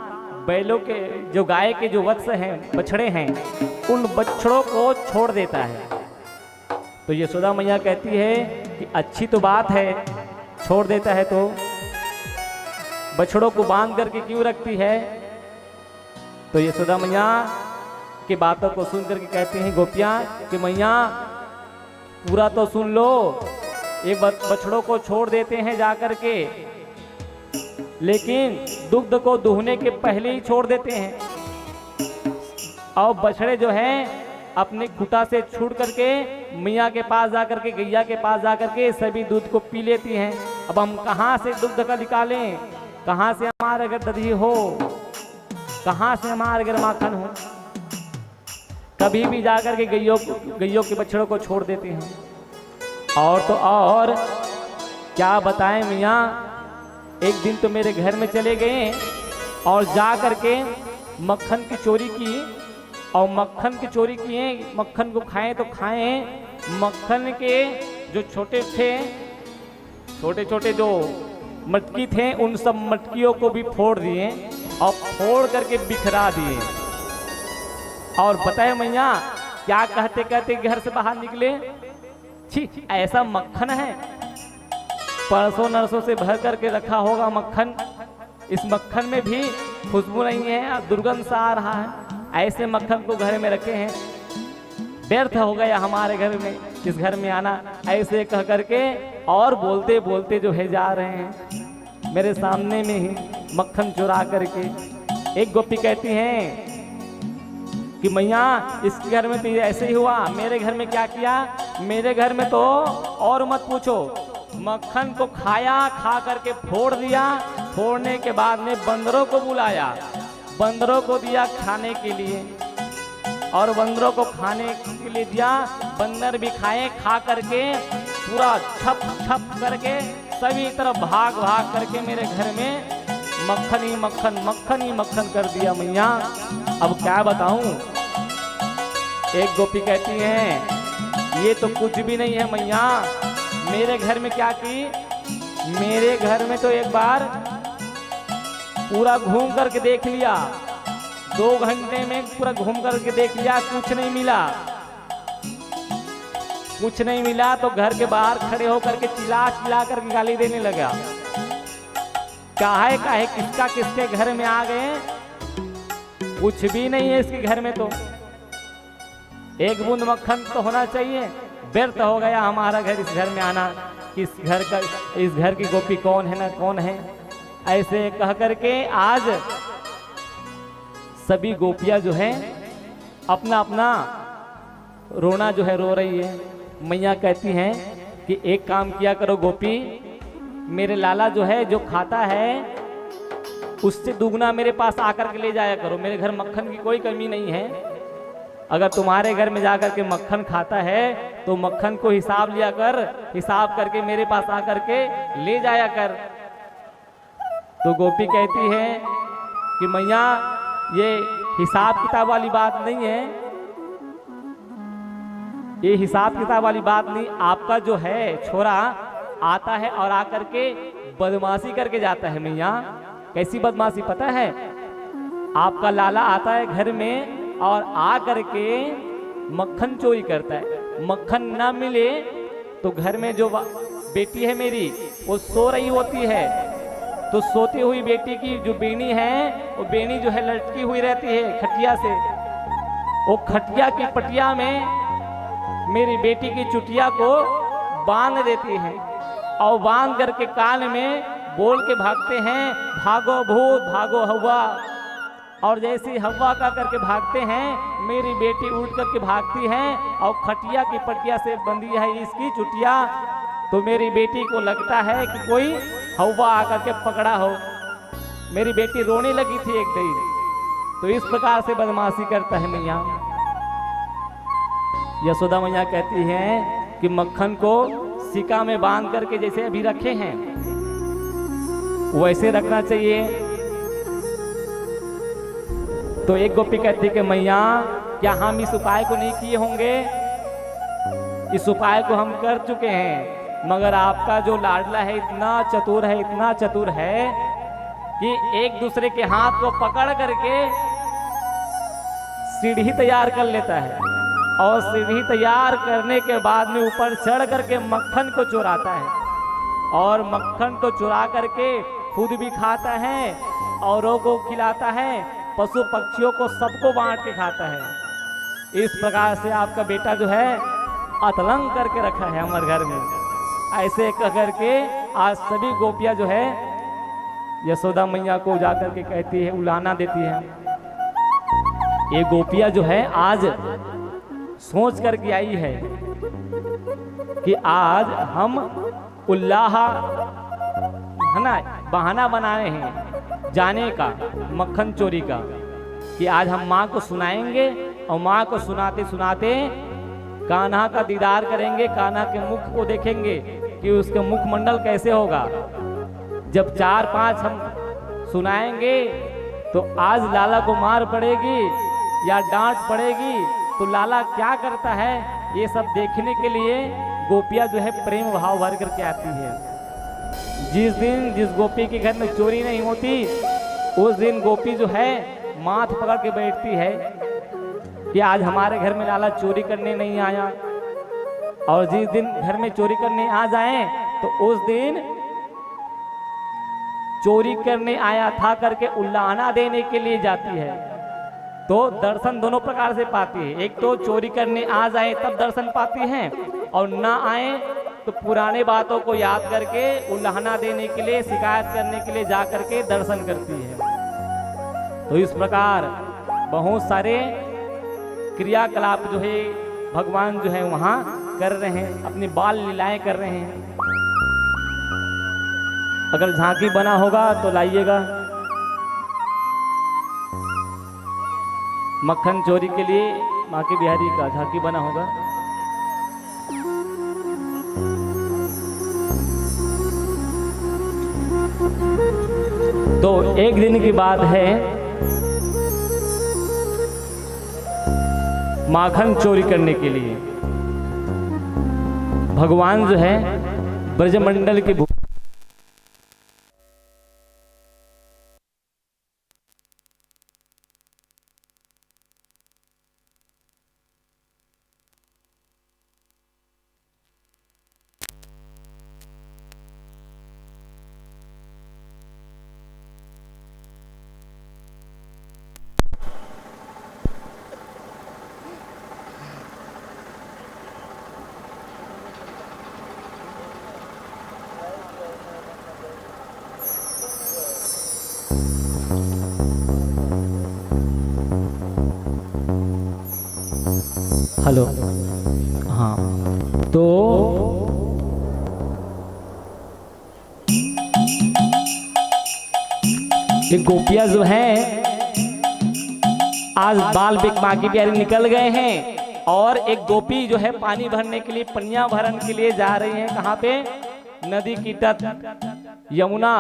बैलों के जो गाय के जो वत्स हैं, बछड़े हैं, उन बछड़ों को छोड़ देता है। तो यशोदा मैया कहती है कि अच्छी तो बात है, छोड़ देता है तो बछड़ों को बांध करके क्यों रखती है? तो यशोदा मैया की बातों को सुन करके कहती हैं गोपियां कि मैया पूरा तो सुन लो, ये बछड़ों को छोड़ देते हैं जा करके, लेकिन दुग्ध को दुहने के पहले ही छोड़ देते हैं। और बछड़े जो हैं अपने खुटा से छूट करके मियाँ के पास जा करके, गैया के पास जा करके सभी दूध को पी लेती हैं। अब हम कहाँ से दुग्ध का निकालें, कहाँ से हमारे अगर दही हो, कहाँ से हमारे अगर माखन हो? कभी भी जाकर के गैयों के बछड़ों को छोड़ देते हैं। और तो और क्या बताएं मियाँ, एक दिन तो मेरे घर में चले गए और जा करके मक्खन की चोरी की, और मक्खन की चोरी किए, मक्खन को खाएं तो खाएं, मक्खन के जो छोटे छोटे जो मटकी थे उन सब मटकियों को भी फोड़ दिए और फोड़ करके बिखरा दिए। और बताए मैया क्या कहते कहते घर से बाहर निकले, छी ऐसा मक्खन है, परसों नरसों से भर करके रखा होगा मक्खन, इस मक्खन में भी खुशबू नहीं है, दुर्गंध सा आ रहा है, ऐसे मक्खन को घर में रखे हैं, व्यर्थ हो गया हमारे घर में इस घर में आना। ऐसे कह करके और बोलते बोलते जो है जा रहे हैं मेरे सामने में ही मक्खन चुरा करके। एक गोपी कहती हैं कि मैया इसके घर में तो ऐसे ही हुआ, मेरे घर में क्या किया। मेरे घर में तो और मत पूछो, मक्खन को खाया, खा करके फोड़ दिया, फोड़ने के बाद में बंदरों को बुलाया, बंदरों को दिया खाने के लिए, और बंदरों को खाने के लिए दिया। बंदर भी खाए, खा करके पूरा छप छप करके सभी तरफ भाग भाग करके मेरे घर में मक्खन ही मक्खन, मक्खन ही मक्खन कर दिया मैया। अब क्या बताऊं। एक गोपी कहती है ये तो कुछ भी नहीं है मैया, मेरे घर में क्या की। मेरे घर में तो एक बार पूरा घूम करके देख लिया, 2 घंटे में पूरा घूम करके देख लिया, कुछ नहीं मिला, कुछ नहीं मिला। तो घर के बाहर खड़े होकर के चिल्ला चिल्ला करके गाली देने लगा। काहे किसका किसके घर में आ गए, कुछ भी नहीं है इसके घर में, तो एक बूंद मक्खन तो होना चाहिए। व्यर्थ हो गया हमारा घर, इस घर में आना, किस घर का, इस घर की गोपी कौन है ना कौन है। ऐसे कह करके आज सभी गोपियां जो है अपना अपना रोना जो है रो रही है। मैया कहती हैं कि एक काम किया करो गोपी, मेरे लाला जो है जो खाता है उससे दुगना मेरे पास आकर के ले जाया करो। मेरे घर मक्खन की कोई कमी नहीं है, अगर तुम्हारे घर में जाकर के मक्खन खाता है तो मक्खन को हिसाब लिया कर, हिसाब करके मेरे पास आकर के ले जाया कर। तो गोपी कहती है कि मैया ये हिसाब किताब वाली बात नहीं है, ये हिसाब किताब वाली बात नहीं। आपका जो है छोरा आता है और आकर के बदमाशी करके जाता है। मैया कैसी बदमाशी पता है, आपका लाला आता है घर में और आ करके मक्खन चोरी करता है। मक्खन ना मिले तो घर में जो बेटी है मेरी वो सो रही होती है, तो सोती हुई बेटी की जो बेनी है वो बेनी जो है लटकी हुई रहती है खटिया से। वो खटिया की पटिया में मेरी बेटी की चुटिया को बांध देती है और बांध करके कान में बोल के भागते हैं, भागो भूत भागो हवा। और जैसे हवा का करके भागते हैं, मेरी बेटी उठ करके भागती है और खटिया की पटिया से बंधी है इसकी चुटिया। तो मेरी बेटी को लगता है कि कोई हवा आकर के पकड़ा हो। मेरी बेटी रोने लगी थी एक दिन। तो इस प्रकार से बदमाशी करता है मैया। यशोदा मैया कहती हैं कि मक्खन को सिक्का में बांध करके जैसे अभी रखे हैं वैसे रखना चाहिए। तो एक गोपी कहती कि मैया क्या हम इस उपाय को नहीं किए होंगे, इस उपाय को हम कर चुके हैं, मगर आपका जो लाडला है इतना चतुर है, इतना चतुर है कि एक दूसरे के हाथ को पकड़ करके सीढ़ी तैयार कर लेता है और सीढ़ी तैयार करने के बाद में ऊपर चढ़ करके मक्खन को चुराता है और मक्खन को चुरा करके खुद भी खाता है, औरों को खिलाता है, पशु पक्षियों को सबको बांट के खाता है। इस प्रकार से आपका बेटा जो है अतलंग करके रखा है हमारे घर में। ऐसे कह करके आज सभी गोपियां जो है यशोदा मैया को जाकर के कहती है, उलाना देती है। ये गोपियां जो है आज सोच करके आई है कि आज हम उल्लाह है ना बहाना बनाए हैं जाने का, मक्खन चोरी का, कि आज हम माँ को सुनाएंगे और माँ को सुनाते सुनाते कान्हा का दीदार करेंगे, कान्हा के मुख को देखेंगे कि उसके मुखमंडल कैसे होगा। जब 4-5 हम सुनाएंगे तो आज लाला को मार पड़ेगी या डांट पड़ेगी तो लाला क्या करता है, ये सब देखने के लिए गोपियां जो है प्रेम भाव भर करके आती है। जिस दिन जिस गोपी के घर में चोरी नहीं होती उस दिन गोपी जो है माथ पकड़ के बैठती है कि आज हमारे घर में लाला चोरी करने नहीं आया। और जिस दिन घर में चोरी करने आ जाए तो उस दिन चोरी करने आया था करके उल्लाना देने के लिए जाती है। तो दर्शन दोनों प्रकार से पाती है, एक तो चोरी करने आ जाए तब दर्शन पाती हैं और ना आए तो पुराने बातों को याद करके उल्लाना देने के लिए, शिकायत करने के लिए जा करके दर्शन करती है। तो इस प्रकार बहुत सारे क्रियाकलाप जो है भगवान जो है वहां कर रहे हैं, अपनी बाल लीलाएं कर रहे हैं। अगर झांकी बना होगा तो लाइएगा। मक्खन चोरी के लिए माँ के बिहारी का झांकी बना होगा। तो एक दिन की बात है, माखन चोरी करने के लिए भगवान जो है ब्रजमंडल के हेलो, हाँ, तो ये गोपियां जो हैं आज बाल बिक माँ की प्यारी निकल गए हैं और एक गोपी जो है पानी भरने के लिए पनिया भरन के लिए जा रही है। कहाँ पे? नदी की तट यमुना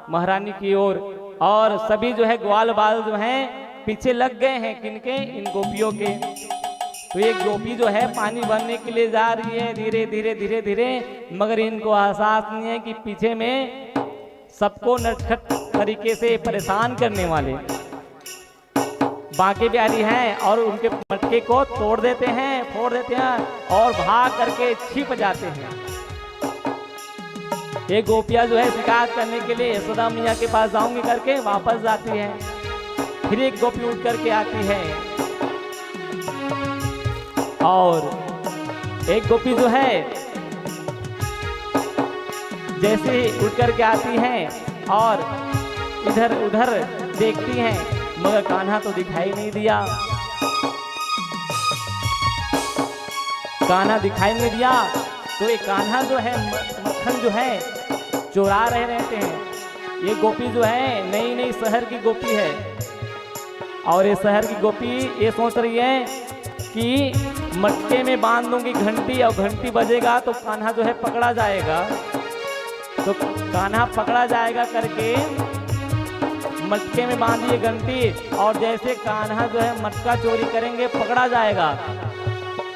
महारानी की ओर। और सभी जो है ग्वाल बाल जो हैं पीछे लग गए हैं, किनके? इन गोपियों के। तो एक गोपी जो है पानी भरने के लिए जा रही है धीरे धीरे धीरे धीरे, मगर इनको एहसास नहीं है कि पीछे में सबको नटखट तरीके से परेशान करने वाले बांके बिहारी हैं और उनके मटके को तोड़ देते हैं, फोड़ देते हैं और भाग करके छिप जाते हैं। ये गोपियां जो है शिकायत करने के लिए यशोदा मैया के पास जाऊंगी करके वापस जाती है। फिर एक गोपी उठ करके आती है और एक गोपी जो है जैसे ही उठ करके आती हैं और इधर उधर देखती हैं, मगर कान्हा तो दिखाई नहीं दिया। कान्हा दिखाई नहीं दिया तो ये कान्हा जो है मक्खन जो है चुरा रहे रहते हैं। ये गोपी जो है नई नई शहर की गोपी है और ये शहर की गोपी ये सोच रही है कि मटके में बांध दूंगी घंटी और घंटी बजेगा तो कान्हा जो है पकड़ा जाएगा, तो कान्हा पकड़ा जाएगा करके मटके में बांधिए घंटी और जैसे कान्हा जो है मटका चोरी करेंगे पकड़ा जाएगा।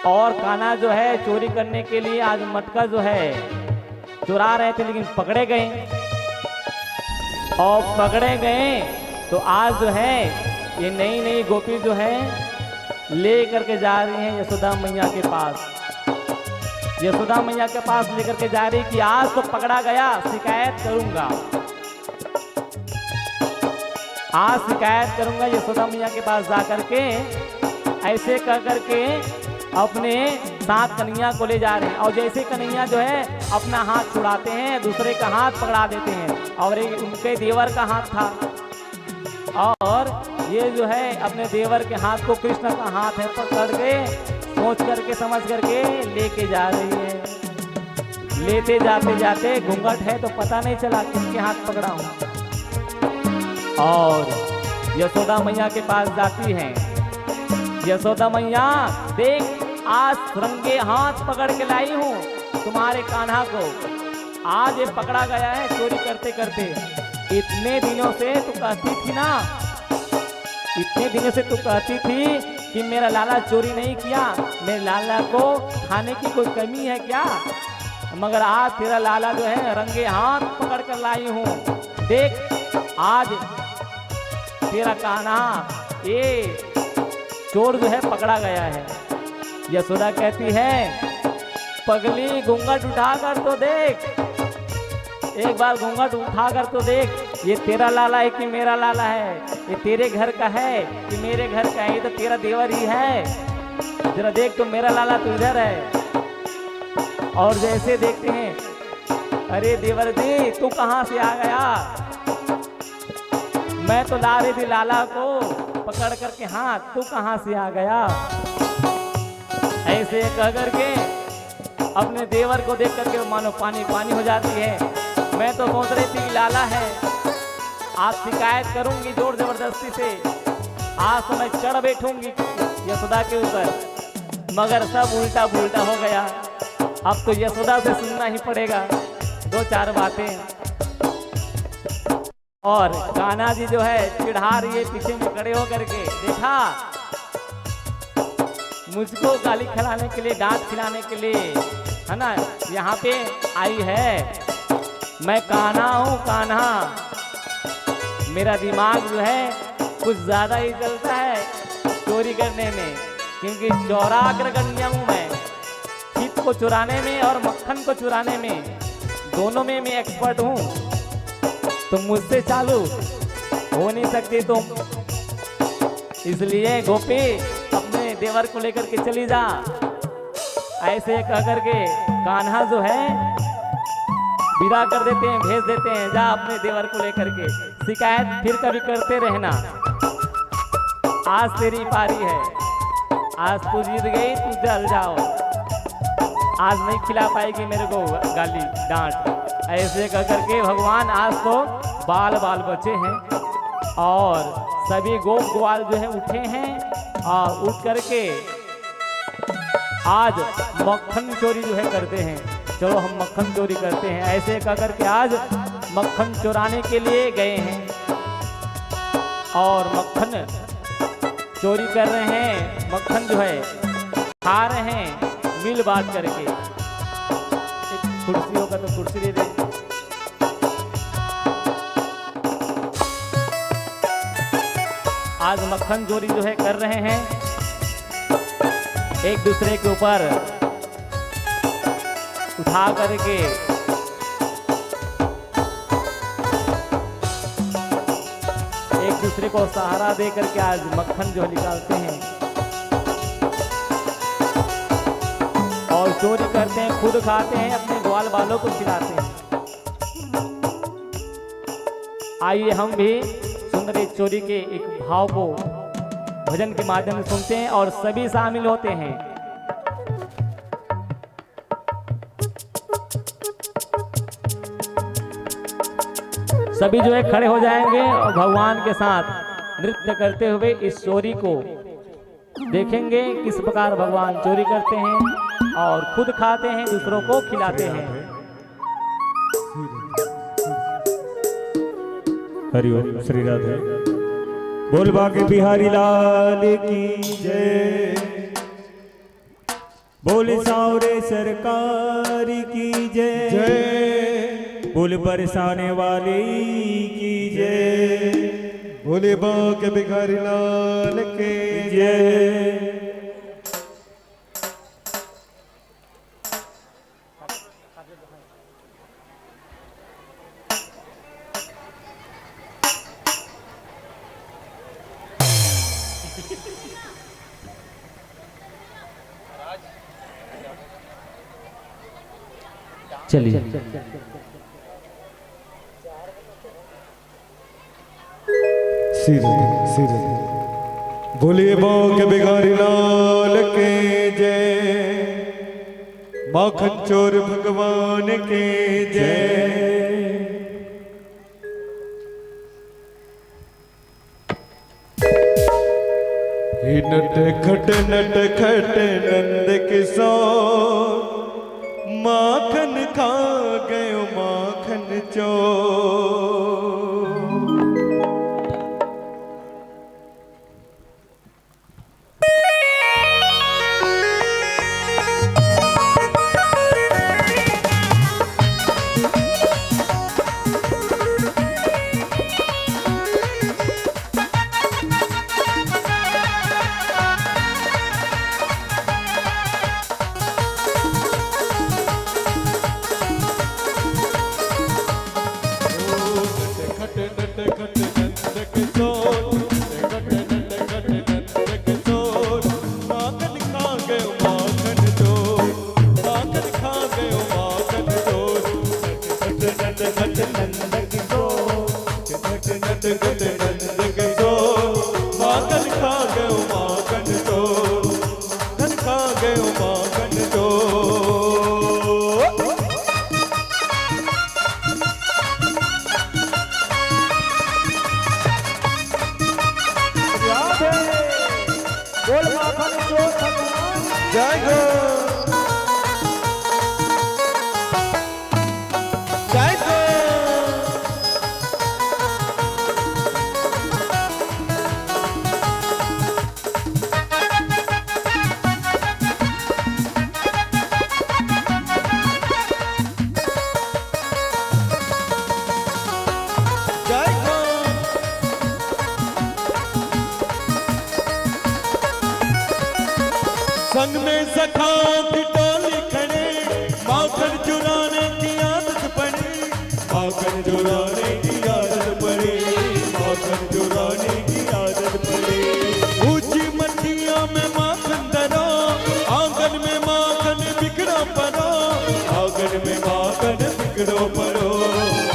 और कान्हा जो है चोरी करने के लिए आज मटका जो है चुरा रहे थे लेकिन पकड़े गए और पकड़े गए तो आज जो है ये नई नई गोपी जो है ले करके जा रही हैं यशोदा मैया के पास। यशोदा मैया के पास लेकर के जा रही कि आज तो पकड़ा गया, शिकायत करूंगा, आज शिकायत करूंगा। यशोदा मैया के पास जा करके ऐसे कर करके अपने साथ कन्हैया को ले जा रहे हैं और जैसे कन्हैया जो है अपना हाथ छुड़ाते हैं दूसरे का हाथ पकड़ा देते हैं और उनके देवर का हाथ था और ये जो है अपने देवर के हाथ को कृष्ण का हाथ है पकड़ के सोच करके समझ करके लेके जा रही है। लेते जाते जाते घूंघट है तो पता नहीं चला किसके हाथ पकड़ा हूं और यशोदा मैया के पास जाती हैं। यशोदा मैया देख आज रंगे हाथ पकड़ के लाई हूं तुम्हारे कान्हा को, आज ये पकड़ा गया है चोरी करते करते। इतने दिनों से तू कहती थी ना, इतने दिनों से तू कहती थी कि मेरा लाला चोरी नहीं किया, मेरे लाला को खाने की कोई कमी है क्या, मगर आज तेरा लाला जो है रंगे हाथ पकड़ कर लाई हूँ। देख आज तेरा कान्हा ये चोर जो है पकड़ा गया है। यशोदा कहती है पगली घूंघट उठाकर तो देख, एक बार घूंघट उठाकर तो देख, ये तेरा लाला है कि मेरा लाला है, ये तेरे घर का है कि मेरे घर का है, ये तो तेरा देवर ही है, जरा देख तो मेरा लाला तो इधर है। और जैसे देखते हैं अरे देवर जी तू कहाँ से आ गया, मैं तो ला रही थी लाला को पकड़ करके, हाँ तू कहाँ से आ गया, ऐसे कह करके अपने देवर को देख करके मानो पानी पानी हो जाती है। मैं तो सोच रही थी कि लाला है, आज शिकायत करूंगी जोर जबरदस्ती से, आज तो मैं चढ़ बैठूंगी यशोदा के ऊपर, मगर सब उल्टा पुल्टा हो गया। अब तो यशोदा से सुनना ही पड़ेगा दो चार बातें। और कान्हा जी जो है चिढ़ा रही है पीछे में खड़े होकर के, देखा मुझको गाली खिलाने के लिए, डांट खिलाने के लिए, है ना, यहाँ पे आई है। मैं कान्हा हूँ, कान्हा। मेरा दिमाग जो है कुछ ज्यादा ही चलता है चोरी करने में, क्योंकि चौराग्र कन्या हूँ मैं। खीत को चुराने में और मक्खन को चुराने में, दोनों में मैं एक्सपर्ट हूँ। तो मुझसे चालू हो नहीं सकती तुम, इसलिए गोपी अपने देवर को लेकर के चली जा। ऐसे कह करके कान्हा जो है विदा कर देते हैं, भेज देते हैं, जा अपने देवर को लेकर के। शिकायत फिर कभी करते रहना, आज तेरी पारी है, आज तू जीत गई, तू जल जाओ, आज नहीं खिला पाएगी मेरे को गाली डांट। ऐसे कह करके भगवान आज तो बाल बाल बचे हैं, और सभी गोप ग्वाल जो है उठे हैं, और उठ करके आज मक्खन चोरी जो है करते हैं। चलो हम मक्खन चोरी करते हैं, ऐसे कह करके आज मक्खन चुराने के लिए गए हैं, और मक्खन चोरी कर रहे हैं, मक्खन जो है खा रहे हैं मिल बांट करके। एक कुर्सी होगा तो कुर्सी दे दे। आज मक्खन चोरी जो है कर रहे हैं, एक दूसरे के ऊपर उठा करके एक दूसरे को सहारा दे करके आज मक्खन जो निकालते हैं और चोरी करते हैं, खुद खाते हैं, अपने ग्वाल वालों को खिलाते हैं। आइए हम भी सुंदर चोरी के एक भाव को भजन के माध्यम से सुनते हैं और सभी शामिल होते हैं। सभी जो है खड़े हो जाएंगे और भगवान के साथ नृत्य करते हुए इस चोरी को देखेंगे, किस प्रकार भगवान चोरी करते हैं और खुद खाते हैं, दूसरों को खिलाते हैं। हरि ओम, श्री राधे। बोल बाके बिहारी लाल की जय, बोल सावरे सरकार की जय, बोल बरसाने वाले की जय, बोले बाके बिहारी लाल के जय। चलिए सिर बोलिए बाके बिहारी लाल के जय, माखन चोर भगवान के जय। नट खट नंद किशोर, माखन खा गयो माखन चोर। नंद किशोर, खा गयो माखन चोर, धन खा गयो माखन चोर। बोल माखन चोर भगवान जय गो जय गो। जय गो संग में सखा की टोली खड़े, माखन चुराने की आदत पड़ी, माखन चुराने की आदत पड़ी, माखन चुराने की आदत पड़ी। ऊंची मट्टियों में माखन धरो, आंगन में माखन बिखरो पड़ो, आंगन में माखन बिखरो पड़ो,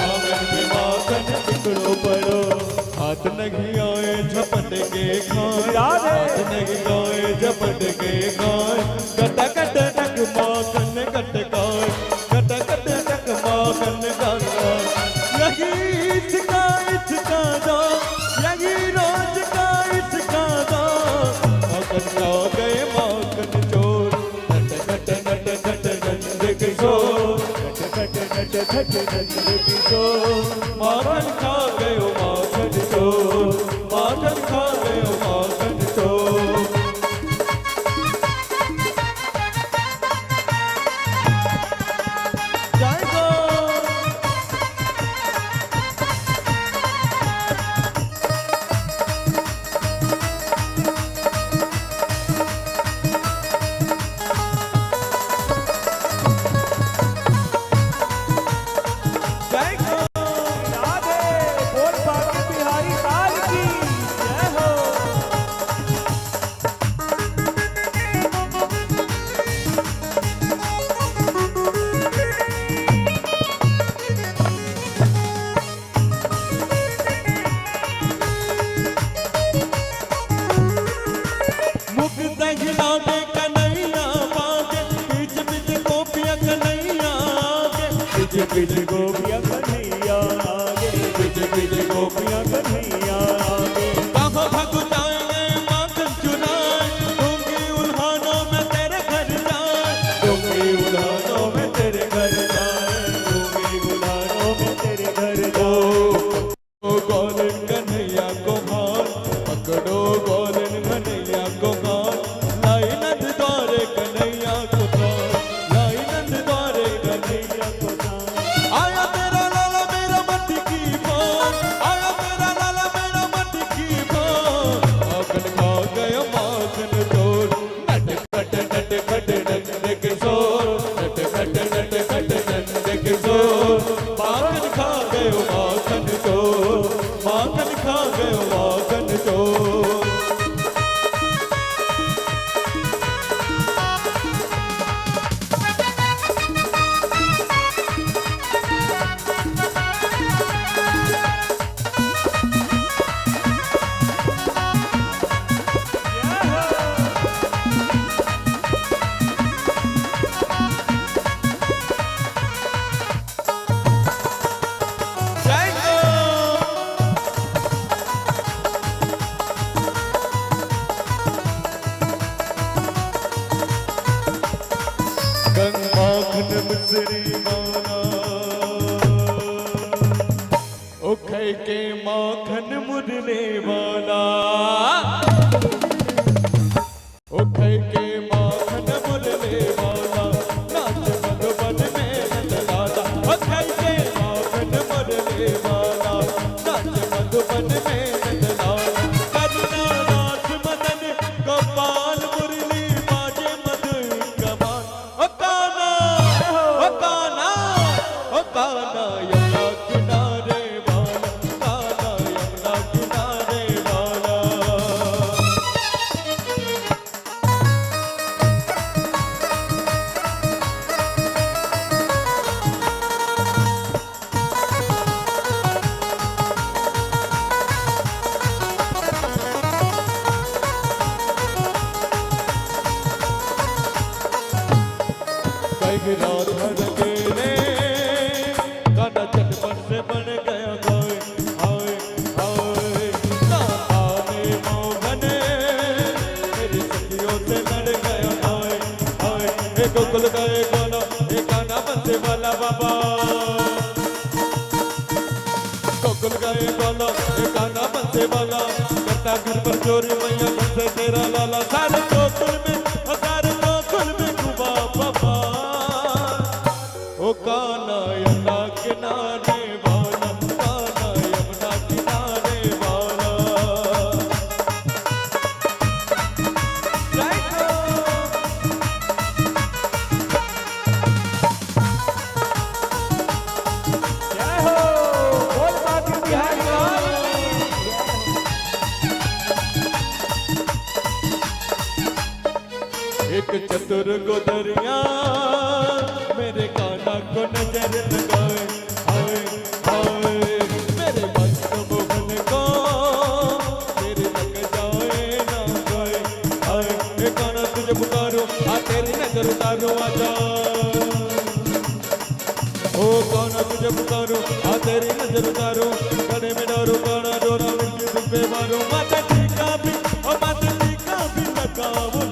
आंगन में माखन बिखरो पड़ो। हाथ नहीं आए झपट के खाए, हाथ नहीं आए झपट के खाए, कट कट टक माखन कटकाए, कट कट टक माखन कटकाए। यही इसका दो, यही रोज का इसका दो, माखन खा गए माखन चोर, नट खट नट खट नंद किशोर, नट खट नट खट नंद किशोर। माखन खा गयो माखन चोर, माखन खा गयो माखन चोर। जय गो जय गो राधे बोल बाके बिहारी लाल की जय हो। मुख दहिना में कन्हैया बागे, बीच बीच गोपियां कन्हैया आगे, बीच बीच गोपियां कन्हैया आगे, बीच बीच गोपियां कन्हैया आगे। कहाँ भाग जाए माखन चुराए, डूंगी उल्हानों में तेरे घर जाए, डूंगी उल्हानों में तेरे घर जाए, डूंगी उल्हानों में तेरे घर जाए। गोलन कन्हैया को हार पकड़ो, गोलन कन्हैया को हार, लाई नंद द्वारे कन्हैया को हार, लाई नंद द्वारे कन्हैया को हार। आया तेरा लाला मेरा मट्टी की बात, आया तेरा लाला मेरा मट्टी की बात। माखन खा गया माखन चोर, नट खट नट खट नंद किशोर, नट खट नट खट नंद किशोर। माखन खा गयो माखन चोर, माखन खा गयो माखन चोर। जय गो गंग माखन मिश्री माना, ओ खाई के माखन मुरले वाला, ओ खाई के माखन मुरले वाला, नाच मधुबन में नंदलाला। ओ खाई के माखन मुरले वाला, नाच मधुबन में नंदलाला। करुणा नाथ मदन गोपाल मुरली बाजे मधुर कमान। ओ काना, ओ काना, ओ काना यमुना किनारे वाला, काना यमुना किनारे ही राधा रंगेले गाना चटपट से बन गया गाए हाय हाय ना आने मोहने मेरी सखियों से लड़ गया हाय हाय एक गोकुल गए गाना एक गाना बंदे वाला बाबा गोकुल गए गाना एक गाना बंदे वाला करता घर पर चोरी मैया बंदे तेरा लाला सारे गोकुल में डूबा बाबा ओ काना यमुना किनारे वाला काना यमुना किनारे वाला जय हो जय हो बोल बाकी बिहार एक चतुर गोदरिया मेरे काना को नजर लगाए हाय हाय मेरे मस्त मोहन को तेरे लग जाए ना गाए हाय ए काना तुझे पुकारो आ तेरी नजर उतारो आजा ओ काना तुझे पुकारो आ तेरी नजर उतारो गले में डारो काना डोरा मिर्ची तुम पे मारो माता टीका भी ओ माता टीका भी लगाओ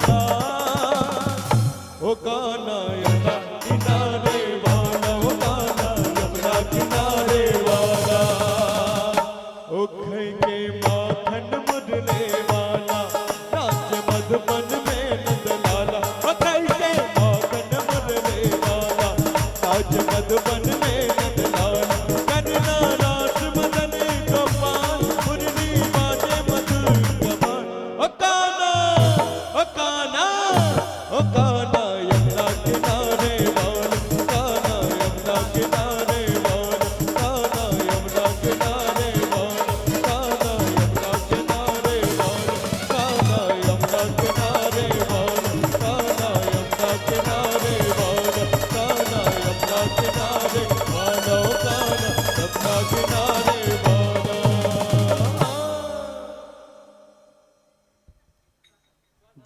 ओ काना यमुना किनारे वाला ओ काना यमुना किनारे वाला ओ खई के माखन मुरले वाला नाच मधुबन में नंदलाला ओ खई के माखन मुरले वाला नाच मधुबन में नंदलाला करना रास मदन गोपाल मुरली बाजे मधुर कमान ओ काना ओ काना ओ काना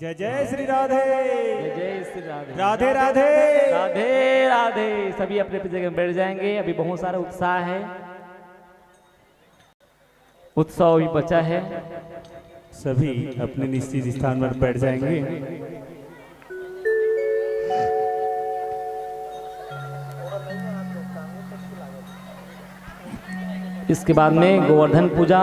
जय जय श्री राधे जय जय श्री राधे राधे राधे राधे राधे। सभी अपने अपनी जगह में बैठ जाएंगे। अभी बहुत सारा उत्साह है, उत्सव भी बचा है। सभी अपने निश्चित स्थान पर बैठ जाएंगे। इसके बाद में गोवर्धन पूजा,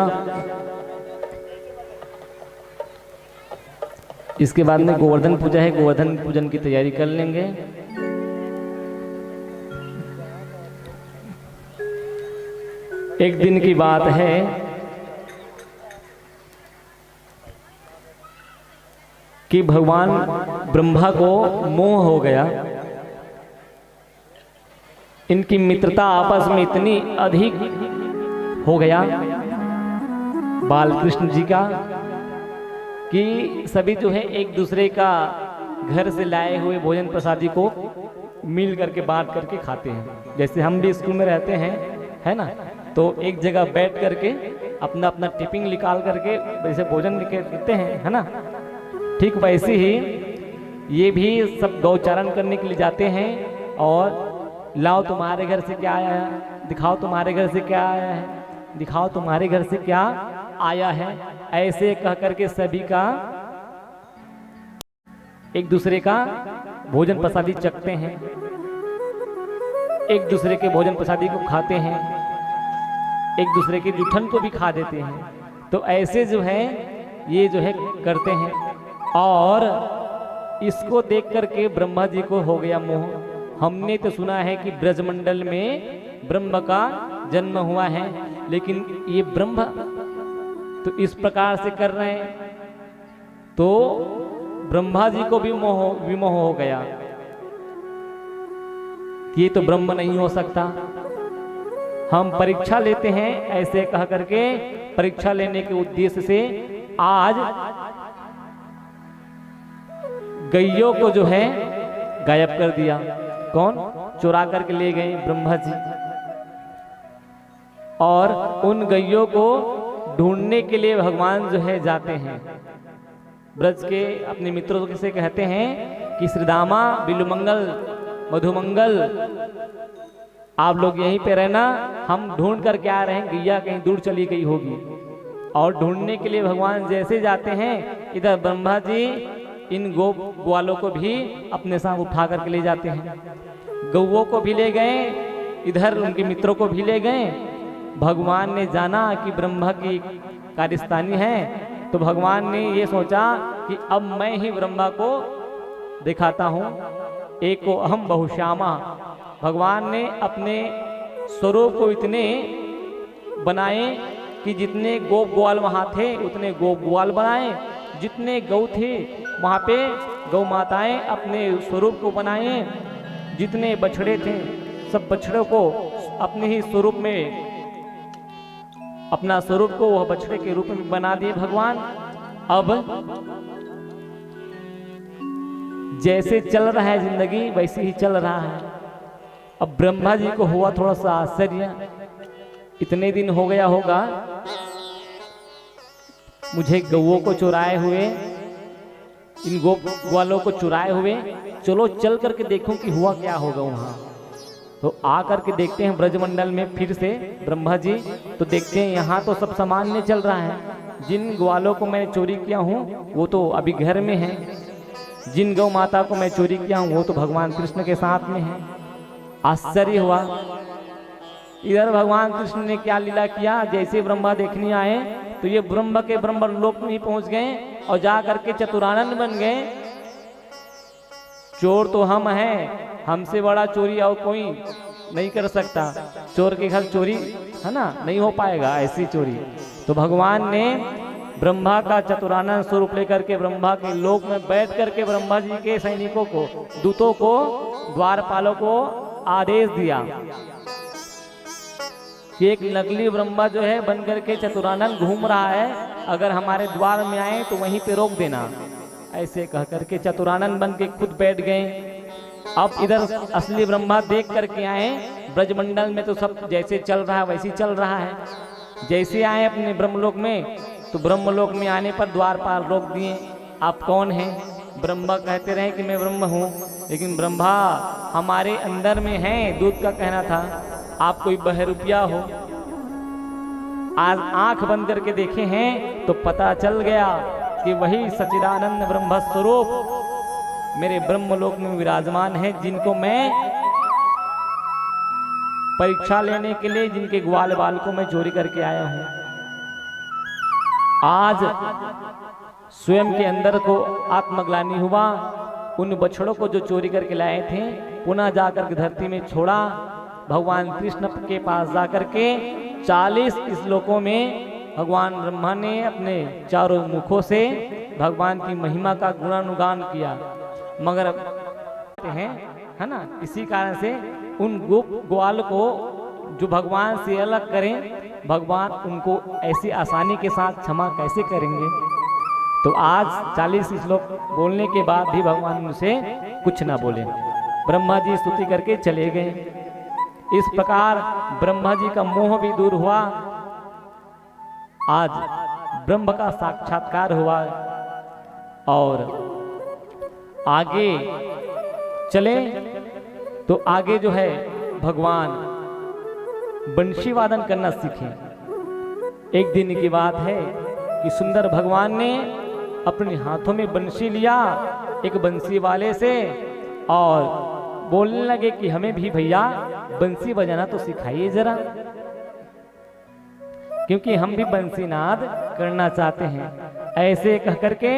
इसके बाद में गोवर्धन पूजा है। गोवर्धन पूजन की तैयारी कर लेंगे। एक दिन की बात है, कि भगवान ब्रह्मा को मोह हो गया। इनकी मित्रता आपस में इतनी अधिक हो गया बालकृष्ण जी का, कि सभी जो है एक दूसरे का घर से लाए हुए भोजन प्रसादी को मिल करके बांट करके खाते हैं। जैसे हम भी स्कूल में रहते हैं, है ना, तो एक जगह बैठ करके अपना अपना टिफिन निकाल करके जैसे भोजन करते हैं, है ना, ठीक वैसे ही ये भी सब गौचारण करने के लिए जाते हैं। और लाओ तुम्हारे घर से क्या आया है, दिखाओ तुम्हारे घर से क्या आया है, दिखाओ तुम्हारे घर से क्या आया है, ऐसे कह करके सभी का एक दूसरे का भोजन प्रसादी चखते हैं, एक दूसरे के भोजन प्रसादी को खाते हैं, एक दूसरे के जूठन को भी खा देते हैं। तो ऐसे जो है ये जो है करते हैं। और इसको देख करके ब्रह्मा जी को हो गया मोह। हमने तो सुना है कि ब्रजमंडल में ब्रह्म का जन्म हुआ है, लेकिन ये ब्रह्म तो इस प्रकार से कर रहे हैं, तो ब्रह्मा जी को भी विमोह हो गया कि ये तो ब्रह्म नहीं हो सकता। हम परीक्षा लेते हैं, ऐसे कह करके परीक्षा लेने के उद्देश्य से आज गैयों को जो है गायब कर दिया। कौन? चुरा करके ले गए ब्रह्मा जी। और उन गैयों को ढूंढने के लिए भगवान जो है जाते हैं। ब्रज के अपने मित्रों से कहते हैं कि श्रीदामा बिलुमंगल मधुमंगल, आप लोग यहीं पे रहना, हम ढूंढ करके आ रहे हैं, गैया कहीं दूर चली गई होगी। और ढूंढने के लिए भगवान जैसे जाते हैं, इधर ब्रह्मा जी इन गौ ग्वालों को भी अपने साथ उठा करके ले जाते हैं। गौओं को भी ले गए, इधर उनके मित्रों को भी ले गए। भगवान ने जाना कि ब्रह्मा की कार्यस्थानी है, तो भगवान ने ये सोचा कि अब मैं ही ब्रह्मा को दिखाता हूँ, एको अहम बहुश्यामा। भगवान ने अपने स्वरूप को इतने बनाए कि जितने गौ ग्वाल वहाँ थे उतने गौ ग्वाल बनाए, जितने गौ थे वहाँ पे गौ माताएं अपने स्वरूप को बनाए, जितने बछड़े थे सब बछड़ों को अपने ही स्वरूप में, अपना स्वरूप को वह बछड़े के रूप में बना दिए भगवान। अब जैसे चल रहा है जिंदगी वैसे ही चल रहा है। अब ब्रह्मा जी को हुआ थोड़ा सा आश्चर्य, इतने दिन हो गया होगा मुझे गौओं को चुराए हुए, इन गौ ग्वालों को चुराए हुए, चलो चल करके देखूं कि हुआ क्या होगा वहां। तो आ करके देखते हैं ब्रजमंडल में फिर से ब्रह्मा जी, तो देखते हैं यहाँ तो सब सामान्य चल रहा है। जिन ग्वालों को मैंने चोरी किया हूँ वो तो अभी घर में है, जिन गौ माता को मैं चोरी किया हूँ वो तो भगवान कृष्ण के साथ में है। आश्चर्य हुआ। इधर भगवान कृष्ण ने क्या लीला किया, जैसे ब्रह्मा देखने आए तो ये ब्रह्म के ब्रह्म लोक में ही पहुंच गए और जा करके चतुरानंद बन गए। चोर तो हम हैं, हमसे बड़ा चोरी और कोई नहीं कर सकता। चोर के घर चोरी है ना, नहीं हो पाएगा ऐसी चोरी। तो भगवान ने ब्रह्मा का चतुरानंद स्वरूप लेकर के ब्रह्मा के लोक में बैठ करके ब्रह्मा जी के सैनिकों को, दूतों को, द्वारपालों को आदेश दिया कि एक नकली ब्रह्मा जो है बन करके चतुरानंद घूम रहा है, अगर हमारे द्वार में आए तो वहीं पे रोक देना। ऐसे कह करके चतुरानंद बन के खुद बैठ गए। अब इधर असली ब्रह्मा देख करके आए, ब्रजमंडल में तो सब जैसे चल रहा है वैसे चल रहा है। जैसे आए अपने ब्रह्मलोक में, तो ब्रह्मलोक में आने पर द्वारपाल रोक दिए। आप कौन हैं? ब्रह्मा कहते रहे कि मैं ब्रह्म हूँ, लेकिन ब्रह्मा हमारे अंदर में है, दूध का कहना था। आप कोई बहरूपिया हो। आज आंख बंद करके देखे हैं तो पता चल गया कि वही सच्चिदानंद ब्रह्म स्वरूप मेरे ब्रह्मलोक में विराजमान है, जिनको मैं परीक्षा लेने के लिए, जिनके ग्वाल बाल को मैं चोरी करके आया हूं। आज स्वयं के अंदर को आत्मग्लानि हुआ। उन बछड़ों को जो चोरी करके लाए थे पुनः जाकर के धरती में छोड़ा। भगवान कृष्ण के पास जाकर के 40 श्लोकों में भगवान ब्रह्मा ने अपने चारों मुखों से भगवान की महिमा का गुणानुगान किया। मगर है ना, इसी कारण से उन ग्वाल को जो भगवान से अलग करें, भगवान उनको ऐसी आसानी के साथ क्षमा कैसे करेंगे। तो आज 40 श्लोक बोलने के बाद भी भगवान उनसे कुछ ना बोले, ब्रह्मा जी स्तुति करके चले गए। इस प्रकार ब्रह्मा जी का मोह भी दूर हुआ। आज ब्रह्म का साक्षात्कार हुआ। और आगे चले तो आगे जो है भगवान बंशी वादन करना सीखे। एक दिन की बात है कि सुंदर भगवान ने अपने हाथों में बंशी लिया एक बंसी वाले से और बोलने लगे कि हमें भी भैया बंसी बजाना तो सिखाइए जरा, क्योंकि हम भी बंसी नाद करना चाहते हैं। ऐसे कह करके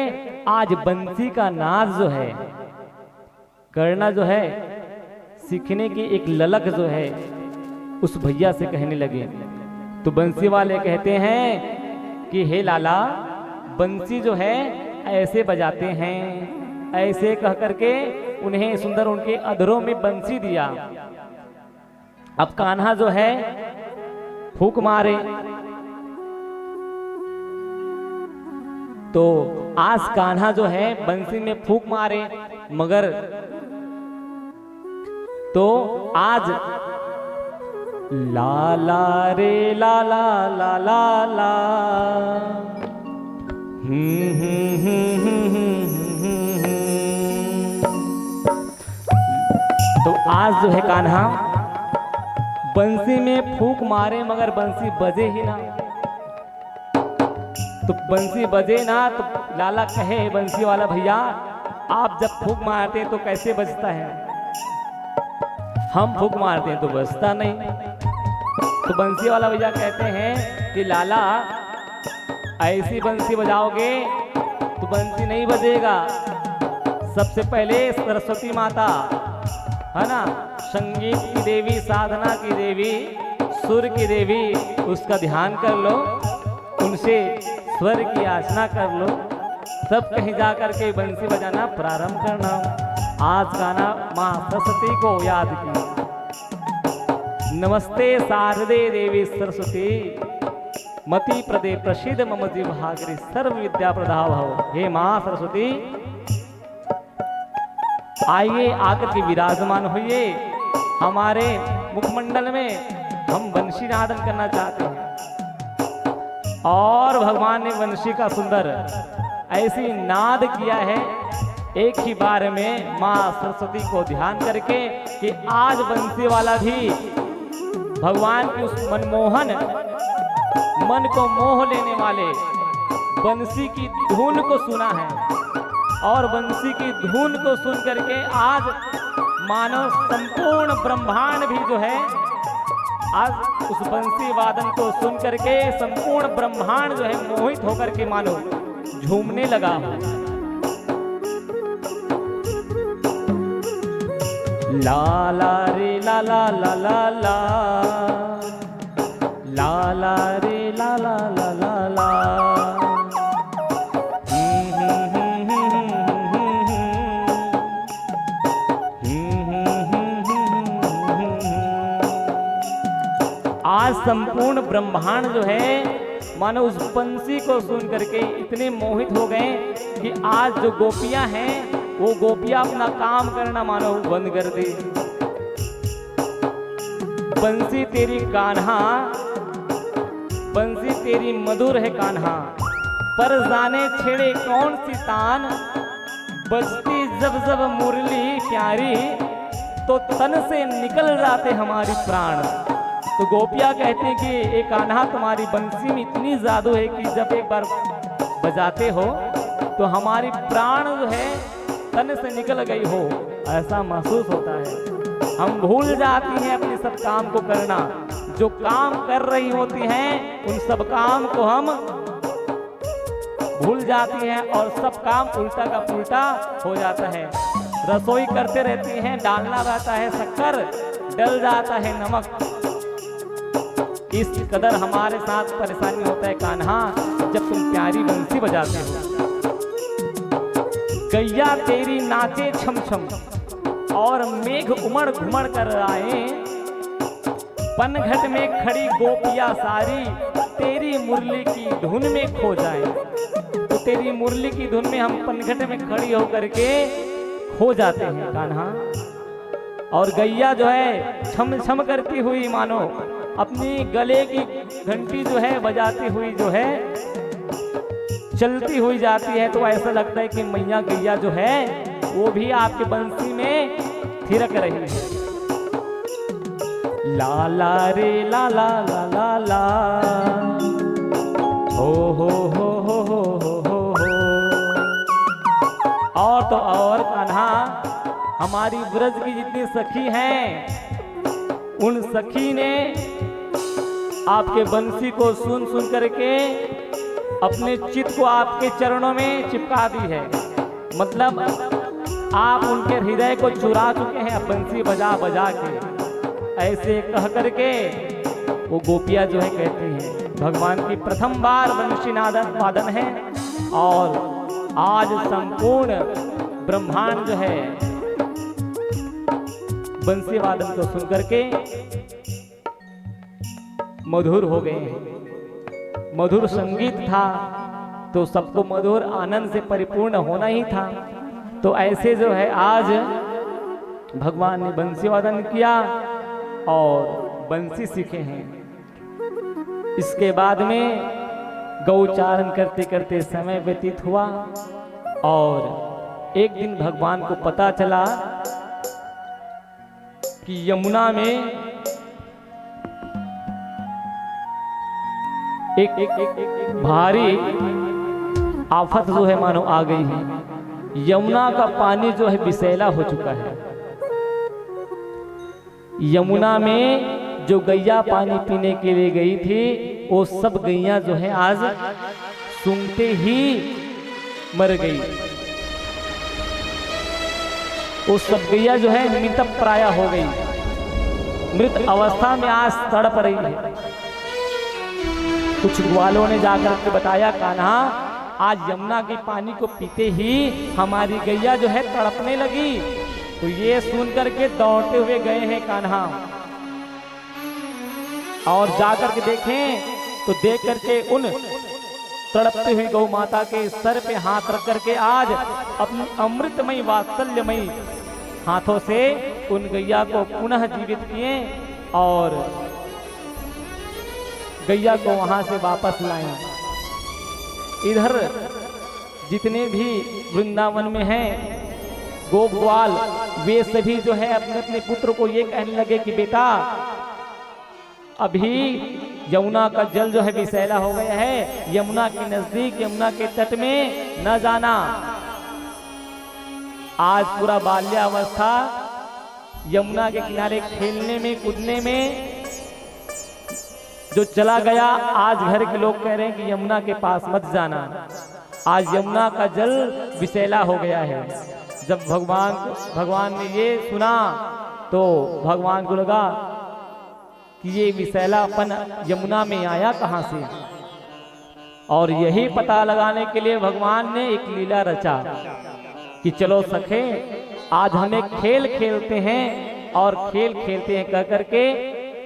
आज बंसी का नाद जो है करना जो है सीखने की एक ललक जो है उस भैया से कहने लगे। तो बंसी वाले कहते हैं कि हे लाला, बंसी जो है ऐसे बजाते हैं। ऐसे कह करके उन्हें सुंदर उनके अधरों में बंसी दिया। अब कान्हा जो है फूंक मारे। तो आज कान्हा जो है बंसी में फूंक मारे, मगर तो आज लाला रे लाला लाला ला तो आज जो है कान्हा बंसी में फूंक मारे मगर बंसी बजे ही ना। तो बंसी बजे ना तो लाला कहे बंसी वाला भैया आप जब फूंक मारते हैं तो कैसे बजता है, हम फूंक मारते हैं तो बजता नहीं। तो बंसी वाला भैया कहते हैं कि लाला ऐसी बंसी बजाओगे तो बंसी नहीं बजेगा। सबसे पहले सरस्वती माता है ना, संगीत की देवी, साधना की देवी, सुर की देवी, उसका ध्यान कर लो, उनसे स्वर की याचना कर लो, तब कहीं जा कर के बंसी बजाना प्रारंभ करना। आज गाना माँ सरस्वती को याद की। नमस्ते शारदे देवी सरस्वती मति प्रदे प्रसिद्ध मम जिह्वाग्रे सर्व विद्या प्रदा भव। हे माँ सरस्वती आइए आकर के विराजमान होइए हमारे मुखमंडल में। हम वंशी नादन करना चाहते हैं। और भगवान ने वंशी का सुंदर ऐसी नाद किया है एक ही बार में माँ सरस्वती को ध्यान करके कि आज बंसी वाला भी भगवान की उस मनमोहन मन को मोह लेने वाले बंसी की धुन को सुना है। और बंसी की धुन को सुन करके आज मानव संपूर्ण ब्रह्मांड भी जो है आज उस बंसी वादन को सुन करके संपूर्ण ब्रह्मांड जो है मोहित होकर के मानो झूमने लगा। ला ला रे ला ला ला ला ला ला ला रे ला ला ला ला ला। आज संपूर्ण ब्रह्मांड जो है मानो उस बंसी को सुन करके इतने मोहित हो गए कि आज जो गोपियां हैं वो गोपियां अपना काम करना मानो बंद कर दी। बंसी तेरी कान्हा, बंसी तेरी मधुर है कान्हा, पर जाने छेड़े कौन सी तान, बजती जब जब मुरली प्यारी तो तन से निकल जाते हमारी प्राण। तो गोपियां कहते हैं कि एक कान्हा तुम्हारी बंसी में इतनी जादू है कि जब एक बार बजाते हो तो हमारी प्राण जो है तन से निकल गई हो ऐसा महसूस होता है। हम भूल जाती हैं अपने सब काम को करना, जो काम कर रही होती हैं उन सब काम को हम भूल जाती हैं और सब काम उल्टा का पुल्टा हो जाता है। रसोई करते रहती हैं, डालना रहता है शक्कर, डल जाता है नमक। इस कदर हमारे साथ परेशानी होता है कान्हा जब तुम प्यारी बंसी बजाते हो। गैया तेरी नाचे छम छम और मेघ उमड़ घुमड़ कर आए, पनघट में खड़ी गोपिया सारी तेरी मुरली की धुन में खो जाए। तो तेरी मुरली की धुन में हम पनघट में खड़ी होकर के खो जाते हैं कान्हा। और गैया जो है छम छम करती हुई मानो अपनी गले की घंटी जो है बजाती हुई जो है चलती हुई जाती है। तो ऐसा लगता है कि मैया गैया जो है वो भी आपके बंसी में थिरक रही है। ला ला रे ला ला ला ला ला हो हो हो हो हो हो हो। और तो और कान्हा हमारी ब्रज की जितनी सखी हैं उन सखी ने आपके बंसी को सुन सुन करके अपने चित्त को आपके चरणों में चिपका दी है। मतलब आप उनके हृदय को चुरा चुके हैं बंसी बजा बजा के। ऐसे कह करके वो गोपियां जो है कहती हैं भगवान की प्रथम बार बंसी नादन वादन है। और आज संपूर्ण ब्रह्मांड जो है बंसी वादन को सुन करके मधुर हो गए हैं। मधुर संगीत था तो सबको मधुर आनंद से परिपूर्ण होना ही था। तो ऐसे जो है आज भगवान ने बंसी वादन किया और बंसी सीखे हैं। इसके बाद में गौचारण करते करते समय व्यतीत हुआ और एक दिन भगवान को पता चला कि यमुना में एक भारी आफत जो है मानो आ गई है। यमुना का पानी जो है विषैला हो चुका है। यमुना में जो गैया पानी पीने के लिए गई थी वो सब गैया जो है आज सूंघते ही मर गई। वो सब गैया जो है मृत प्राय हो गई, मृत अवस्था में आज तड़प रही है। कुछ ग्वालों ने जाकर के बताया, कान्हा आज यमुना के पानी को पीते ही हमारी गैया जो है तड़पने लगी। तो ये सुन करके दौड़ते हुए गए हैं कान्हा, और जाकर के देखें तो देख करके उन तड़पती हुई गौ माता के सर पे हाथ रख करके आज अपनी अमृतमयी वात्सल्यमयी हाथों से उन गैया को पुनः जीवित किए और गैया को वहां से वापस लाए। इधर जितने भी वृंदावन में हैं गो ग्वाल, वे सभी जो है अपने अपने पुत्र को ये कहने लगे कि बेटा अभी यमुना का जल जो है विषैला हो गया है, यमुना के नजदीक यमुना के तट में न जाना। आज पूरा बाल्यावस्था यमुना के किनारे खेलने में कूदने में जो चला गया, आज घर के लोग कह रहे हैं कि यमुना के पास मत जाना। आज यमुना का जल विषैला हो गया है। जब भगवान ने ये सुना तो भगवान को लगा कि ये विषैलापन यमुना में आया कहां से, और यही पता लगाने के लिए भगवान ने एक लीला रचा कि चलो सखे आज हम एक खेल खेलते हैं, और खेल खेलते हैं कह करके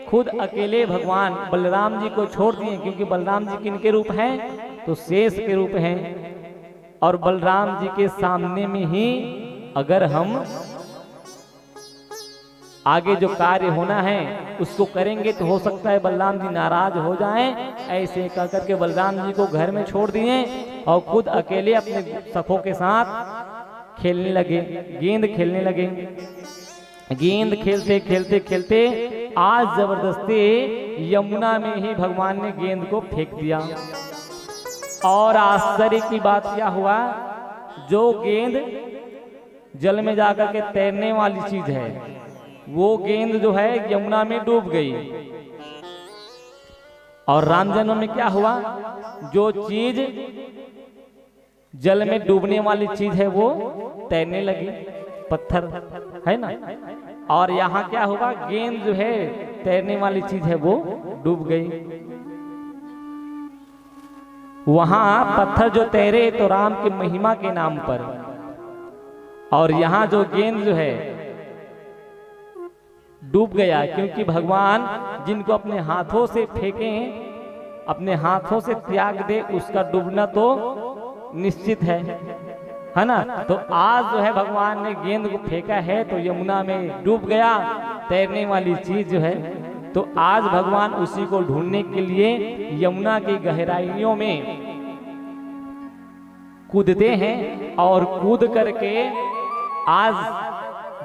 खुद अकेले भगवान बलराम जी को छोड़ दिए, क्योंकि बलराम जी किनके रूप हैं तो शेष के रूप हैं। और बलराम जी के सामने में ही अगर हम आगे जो कार्य होना है उसको करेंगे तो हो सकता है बलराम जी नाराज हो जाएं। ऐसे कह करके बलराम जी को घर में छोड़ दिए और खुद अकेले अपने सखों के साथ खेलने लगे, गेंद खेलने लगे। गेंद खेलते खेलते खेलते आज जबरदस्ती यमुना में ही भगवान ने गेंद को फेंक दिया। और आश्चर्य की बात क्या हुआ, जो गेंद जल में जाकर के तैरने वाली चीज है वो गेंद जो है यमुना में डूब गई। और राम जन्म में क्या हुआ, जो चीज जल में डूबने वाली चीज है वो तैरने लगी, पत्थर है ना। और यहाँ क्या हुआ, गेंद जो है तैरने वाली चीज है वो डूब गई। वहां पत्थर जो तैरे तो राम की महिमा के नाम पर, और यहाँ जो गेंद जो है डूब गया, क्योंकि भगवान जिनको अपने हाथों से फेंके, अपने हाथों से त्याग दे, उसका डूबना तो निश्चित है ना। तो आज जो है भगवान ने गेंद को फेंका है तो यमुना में डूब गया तैरने वाली चीज जो है। तो आज भगवान उसी को ढूंढने के लिए यमुना की गहराइयों में कूदते हैं, और कूद करके आज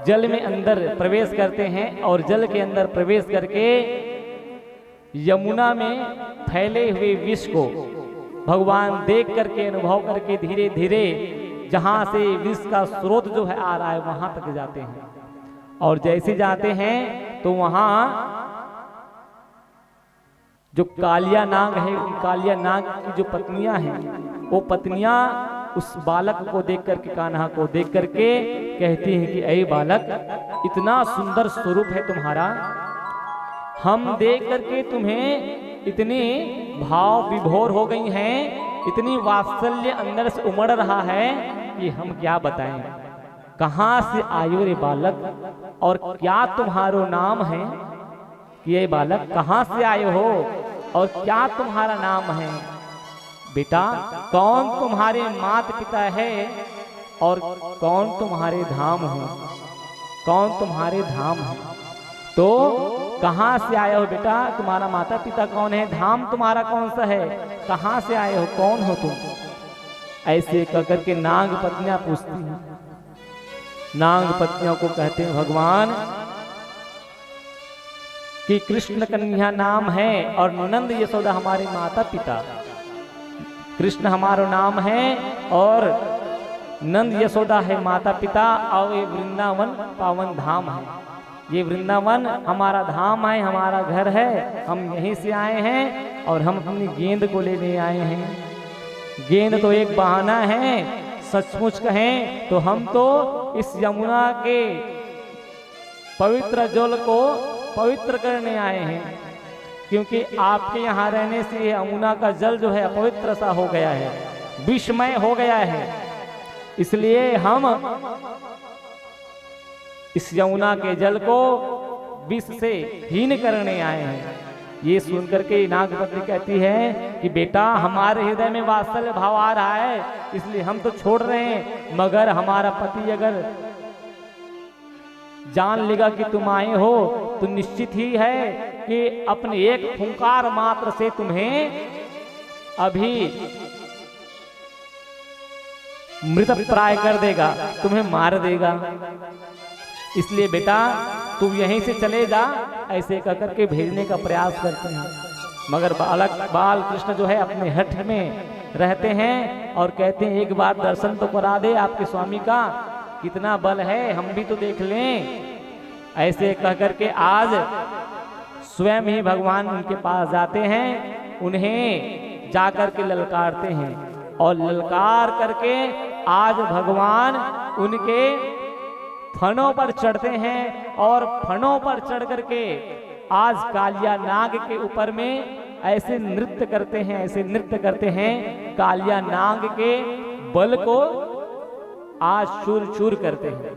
जल में अंदर प्रवेश करते हैं, और जल के अंदर प्रवेश करके यमुना में फैले हुए विष को भगवान देख करके अनुभव करके धीरे धीरे जहां से विष का स्रोत जो है आ रहा है वहां तक जाते हैं। और जैसे जाते हैं तो वहां जो कालिया नाग है, कालिया नाग की जो पत्नियां हैं, वो पत्नियां उस बालक को देख करके, कान्हा को देख करके कहती हैं कि ऐ बालक, इतना सुंदर स्वरूप है तुम्हारा, हम देख करके तुम्हें इतनी भाव विभोर हो गई हैं, इतनी वात्सल्य अंदर से उमड़ रहा है कि हम क्या बताएं। कहाँ से आयो रे बालक, और क्या तुम्हारो नाम है कि ये बालक कहाँ से आए हो और क्या तुम्हारा नाम है। बेटा कौन तुम्हारे माता पिता है और कौन तुम्हारे धाम है, कौन तुम्हारे धाम है। तो कहाँ से आए हो बेटा, तुम्हारा माता पिता कौन है, धाम तुम्हारा कौन सा है, कहाँ से आए हो, कौन हो तुम। ऐसे कहकर के नाग पत्नियां पूछती हैं। नाग पत्नियों को कहते हैं भगवान कि कृष्ण कन्हैया नाम है और नंद यशोदा हमारे माता पिता। कृष्ण हमारा नाम है और नंद यशोदा है माता पिता, और ये वृंदावन पावन धाम है। ये वृंदावन हमारा धाम है, हमारा घर है। हम यहीं से आए हैं और हम अपनी गेंद को लेने आए हैं। गेंद तो एक बहाना है, सचमुच कहें तो हम तो इस यमुना के पवित्र जल को पवित्र करने आए हैं, क्योंकि आपके यहाँ रहने से यमुना का जल जो है अपवित्र सा हो गया है, विषमय हो गया है। इसलिए हम इस यमुना के जल को विष से हीन करने आए हैं। ये सुनकर के नागपत्नी कहती है कि बेटा हमारे हृदय में वात्सल्य भाव आ रहा है, इसलिए हम तो छोड़ रहे हैं, मगर हमारा पति अगर जान लेगा कि तुम आए हो तो निश्चित ही है कि अपने एक फुंकार मात्र से तुम्हें अभी मृत प्राय कर देगा, तुम्हें मार देगा। इसलिए बेटा तुम यहीं से चले जा, ऐसे कहकर के भेजने का प्रयास करते हैं। मगर बाल कृष्ण जो है अपने हठ में रहते हैं और कहते हैं एक बार दर्शन तो करा दे आपके स्वामी का, कितना बल है, हम भी तो देख लें। ऐसे कहकर के आज स्वयं ही भगवान उनके पास जाते हैं, उन्हें जाकर के ललकारते हैं और ललकार करके आज भगवान उनके फनों पर चढ़ते हैं और फनों पर चढ़ करके आज कालिया नाग के ऊपर में ऐसे नृत्य करते हैं, ऐसे नृत्य करते हैं, कालिया नाग के बल को आज चूर चूर करते हैं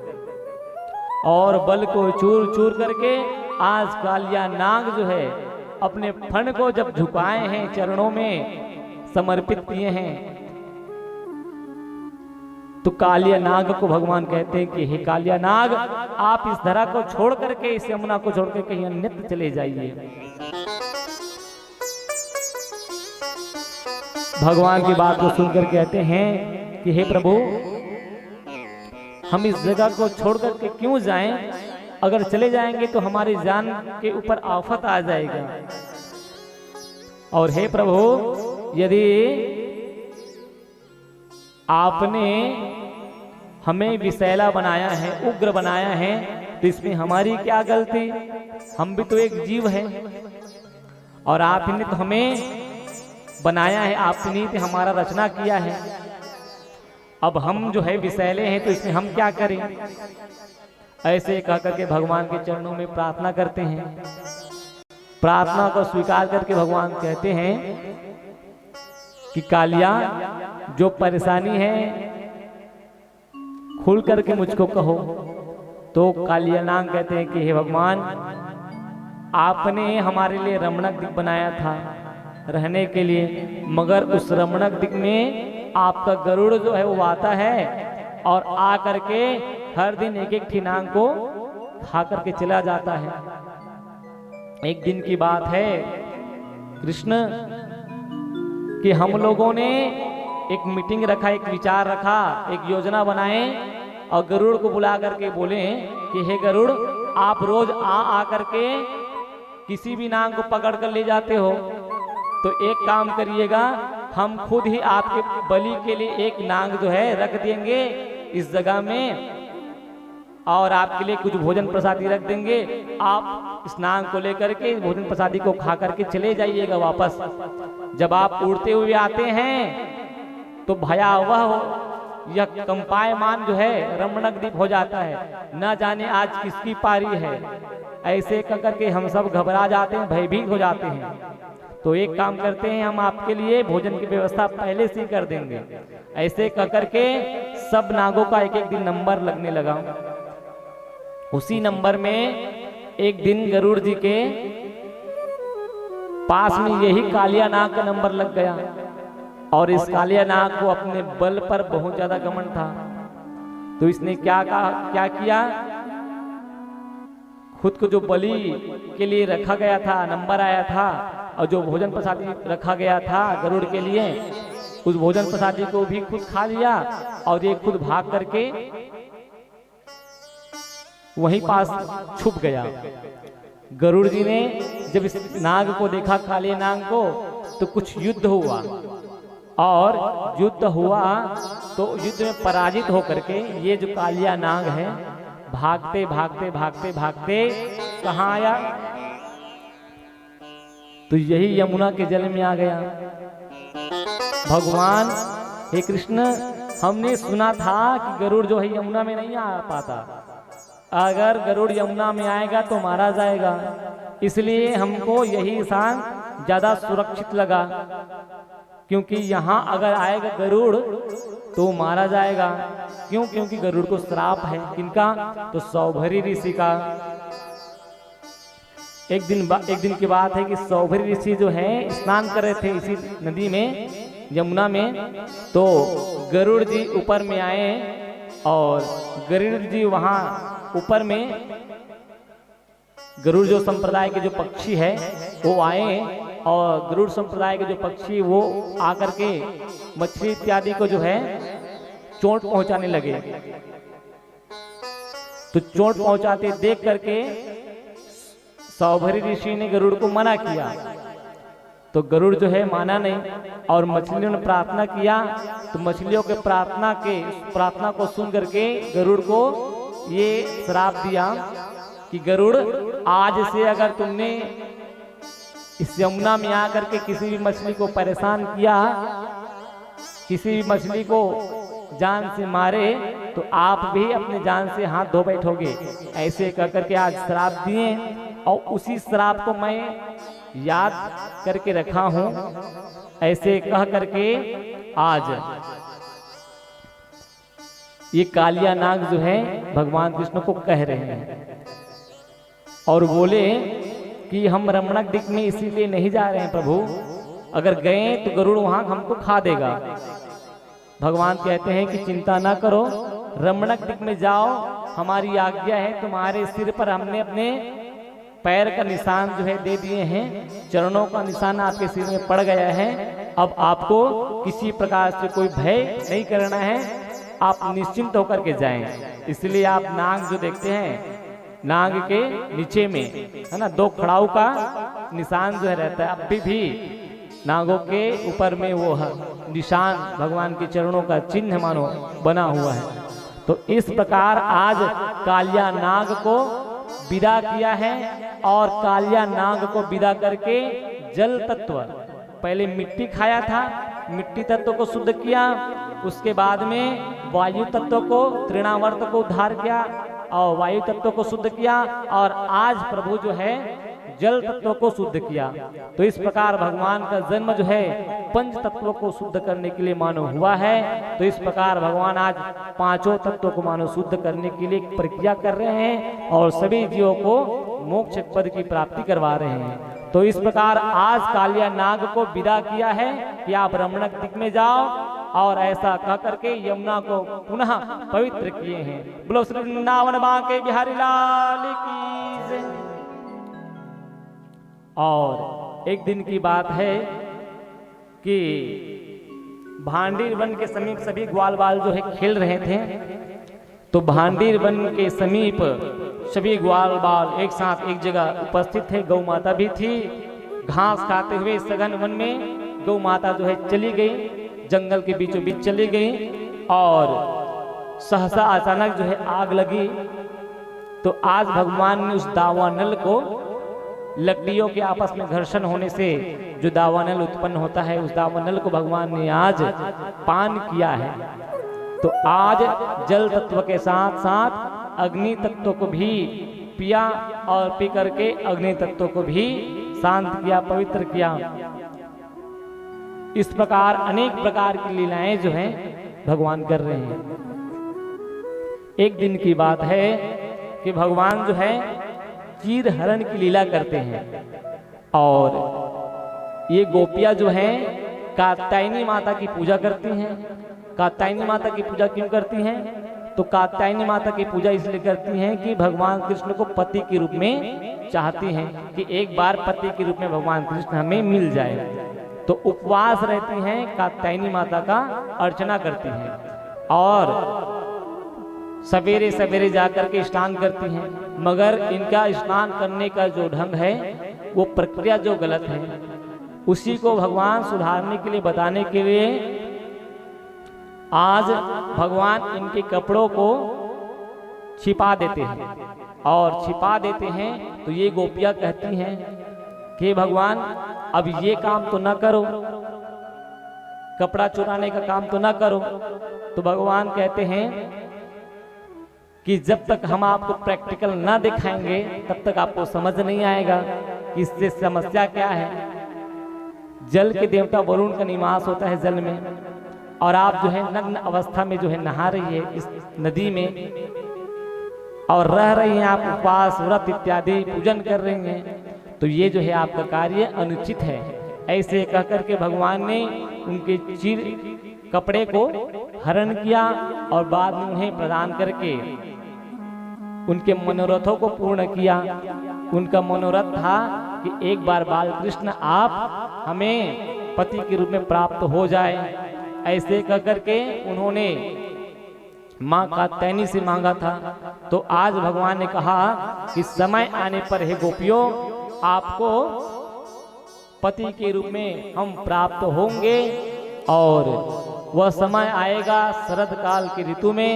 और बल को चूर चूर करके आज कालिया नाग जो है अपने फन को जब झुकाए हैं, चरणों में समर्पित किए हैं, तो कालिया नाग को भगवान कहते हैं कि हे कालिया नाग, आप इस धरा को छोड़ करके, इस यमुना को छोड़ करके कहीं अन्यत्र चले जाइए। भगवान की बात को सुनकर कहते हैं कि हे प्रभु, हम इस जगह को छोड़ करके क्यों जाएं? अगर चले जाएंगे तो हमारी जान के ऊपर आफत आ जाएगा। और हे प्रभु, यदि आपने हमें विषैला बनाया है, उग्र बनाया है, तो इसमें हमारी क्या गलती? हम भी तो एक जीव हैं और आप ही ने तो हमें बनाया है, आपने तो हमारा रचना किया है। अब हम जो है विषैले हैं तो इसमें हम क्या करें? ऐसे कहकर के भगवान के चरणों में प्रार्थना करते हैं। प्रार्थना को स्वीकार करके भगवान कहते हैं कि कालिया, जो परेशानी है खुल करके मुझको कहो। तो कालिया नाग कहते हैं कि हे भगवान, आपने हमारे लिए रमणक दिख बनाया था रहने के लिए, मगर उस रमणक दिख में आपका गरुड़ जो है वो आता है और आ करके हर दिन एक एक ठिनांग को खा करके चला जाता है। एक दिन की बात है कृष्ण कि हम लोगों ने एक मीटिंग रखा, एक विचार रखा, एक योजना बनाए और गरुड़ को बुला करके बोले कि हे गरुड़, आप रोज आ करके किसी भी नाग को पकड़ कर ले जाते हो, तो एक काम करिएगा, हम खुद ही आपके बलि के लिए एक नाग जो है रख देंगे इस जगह में और आपके लिए कुछ भोजन प्रसादी रख देंगे। आप इस नाग को लेकर के भोजन प्रसादी को खा करके चले जाइएगा वापस। जब आप उड़ते हुए आते हैं तो भयावह यह कंपायमान जो है रमणक द्वीप हो जाता है, न जाने आज किसकी पारी है। ऐसे करके हम सब घबरा जाते हैं, भयभीत हो जाते हैं। तो एक काम करते हैं, हम आपके लिए भोजन की व्यवस्था पहले से ही कर देंगे। ऐसे करके सब नागों का एक एक दिन नंबर लगने लगा। उसी नंबर में एक दिन गरुड़ जी के पास में यही कालिया नाग का नंबर लग गया और इस कालिया नाग को अपने बल पर बहुत ज्यादा घमंड था। तो इसने क्या किया, खुद को जो बलि के लिए रखा गया था, नंबर आया था, और जो भोजन प्रसादी रखा गया था गरुड़ के लिए, उस भोजन प्रसादी को भी खुद खा लिया और ये खुद भाग करके वहीं पास छुप गया। गरुड़ जी ने जब इस नाग को देखा, काले नाग को, तो कुछ युद्ध हुआ, और युद्ध हुआ तो युद्ध में पराजित होकर के ये जो कालिया नाग है भागते भागते भागते भागते कहाँ आया? तो यही यमुना के जल में आ गया। भगवान हे कृष्ण, हमने सुना था कि गरुड़ जो है यमुना में नहीं आ पाता, अगर गरुड़ यमुना में आएगा तो मारा जाएगा, इसलिए हमको यही स्थान ज्यादा सुरक्षित लगा, क्योंकि यहाँ अगर आएगा गरुड़ तो मारा जाएगा। क्यों? क्योंकि गरुड़ को श्राप है। किनका? तो सौभरी ऋषि का। एक दिन की बात है कि सौभरी ऋषि जो है स्नान कर रहे थे इसी नदी में, यमुना में, तो गरुड़ जी ऊपर में आए, और गरुड़ जी वहां ऊपर में, गरुड़ जो संप्रदाय के जो पक्षी है वो आए, और गरुड़ संप्रदाय के जो पक्षी वो आकर के मछली इत्यादि को जो है चोट पहुंचाने लगे। तो चोट पहुंचाते देख करके सौभरी ऋषि ने गरुड़ को मना किया, तो गरुड़ जो है माना नहीं, और मछलियों ने प्रार्थना किया, तो मछलियों के प्रार्थना को सुन करके गरुड़ को ये श्राप दिया कि गरुड़, आज से अगर तुमने इस यमुना में आकर के किसी भी मछली को परेशान किया, किसी भी मछली को जान से मारे, तो आप भी अपने जान से हाथ धो बैठोगे। ऐसे कर करके आज श्राप दिए, और उसी श्राप को मैं याद करके रखा हूं। ऐसे कह करके आज ये कालिया नाग जो है भगवान कृष्ण को कह रहे हैं, और बोले कि हम रमणक दिक में इसीलिए नहीं जा रहे हैं प्रभु, अगर गए तो गरुड़ वहां हमको खा देगा। भगवान कहते हैं कि चिंता ना करो, रमणक दिक में जाओ, हमारी आज्ञा है, तुम्हारे सिर पर हमने अपने पैर का निशान जो है दे दिए हैं, चरणों का निशान आपके सिर में पड़ गया है। अब आपको किसी प्रकार से कोई भय नहीं करना है, आप निश्चिंत होकर के जाएं। इसलिए आप नाग जो देखते हैं, नाग के नीचे में है ना 2 खड़ाऊ का निशान जो है रहता है, अभी भी नागों के ऊपर में वो निशान भगवान के चरणों का चिन्ह मानो बना हुआ है। तो इस प्रकार आज कालिया नाग को विदा किया है, और कालिया नाग को विदा करके जल तत्व, पहले मिट्टी खाया था, मिट्टी तत्व को शुद्ध किया, उसके बाद में वायु तत्व को, तृणावर्त को उद्धार किया, और वायु तत्व को शुद्ध किया, और आज प्रभु जो है जल तत्व को शुद्ध किया। तो इस प्रकार भगवान का जन्म जो है पंच तत्वों को शुद्ध करने के लिए मानो हुआ है। तो इस प्रकार भगवान आज 5 तत्वों को मानो शुद्ध करने के लिए प्रक्रिया कर रहे हैं, और सभी जीवों को मोक्ष पद की प्राप्ति करवा रहे हैं। तो इस प्रकार आज कालिया नाग को विदा किया है कि आप रमणक दिक में जाओ, और ऐसा कह करके यमुना को पुनः पवित्र किए हैं। बोलो श्री वृंदावन बांके बिहारी लाल की जय। और एक दिन की बात है कि भांडीर वन के समीप सभी ग्वाल बाल जो है खेल रहे थे, तो भांडीर वन के समीप सभी ग्वाल बाल एक साथ एक जगह उपस्थित थे। गौ माता भी थी, घास खाते हुए सघन वन में गौ माता जो है चली गई, जंगल के बीचों बीच चली गई, और सहसा अचानक जो है आग लगी। तो आज भगवान ने उस दावानल को, लकड़ियों के आपस में घर्षण होने से जो दावानल उत्पन्न होता है, उस दावानल को भगवान ने आज पान किया है। तो आज जल तत्व के साथ साथ अग्नि तत्व को भी पिया, और पी करके अग्नि तत्व को भी शांत किया, पवित्र किया। इस प्रकार अनेक प्रकार की लीलाएं जो हैं भगवान कर रहे हैं। एक दिन की बात है कि भगवान जो है चीर हरण की लीला करते हैं, और ये गोपियां जो हैं कात्यायनी माता की पूजा करती हैं। कात्यायनी माता की पूजा क्यों करती हैं? तो कात्यायनी माता की पूजा इसलिए करती हैं कि भगवान कृष्ण को पति के रूप में चाहती हैं कि एक बार पति के रूप में भगवान कृष्ण हमें मिल जाए। तो उपवास रहती हैं, कात्यायनी माता का अर्चना करती हैं, और सवेरे सवेरे जाकर के स्नान करती हैं, मगर इनका स्नान करने का जो ढंग है वो प्रक्रिया जो गलत है, उसी को भगवान सुधारने के लिए, बताने के लिए आज भगवान इनके कपड़ों को छिपा देते हैं। और छिपा देते हैं तो ये गोपियां कहती हैं कि भगवान अब ये काम तो ना करो, कपड़ा चुराने का काम तो ना करो। तो भगवान कहते हैं कि जब तक हम आपको प्रैक्टिकल ना दिखाएंगे तब तक आपको समझ नहीं आएगा कि इससे समस्या क्या है। जल के देवता वरुण का निवास होता है जल में, और आप जो है नग्न अवस्था में जो है नहा रही है इस नदी में, और रह रही हैं आप उपवास व्रत इत्यादि पूजन कर रही हैं, तो ये जो है आपका कार्य अनुचित है। ऐसे कह करके भगवान ने उनके चिर कपड़े को हरण किया और बाद में उन्हें प्रदान करके उनके मनोरथों को पूर्ण किया। उनका मनोरथ था कि एक बार बालकृष्ण आप हमें पति के रूप में प्राप्त हो जाए। ऐसे कह करके उन्होंने माँ कात्यायनी से मांगा था। तो आज भगवान ने कहा कि समय आने पर हे गोपियों, आपको पति के रूप में हम प्राप्त होंगे, और वह समय आएगा शरद काल के ऋतु में,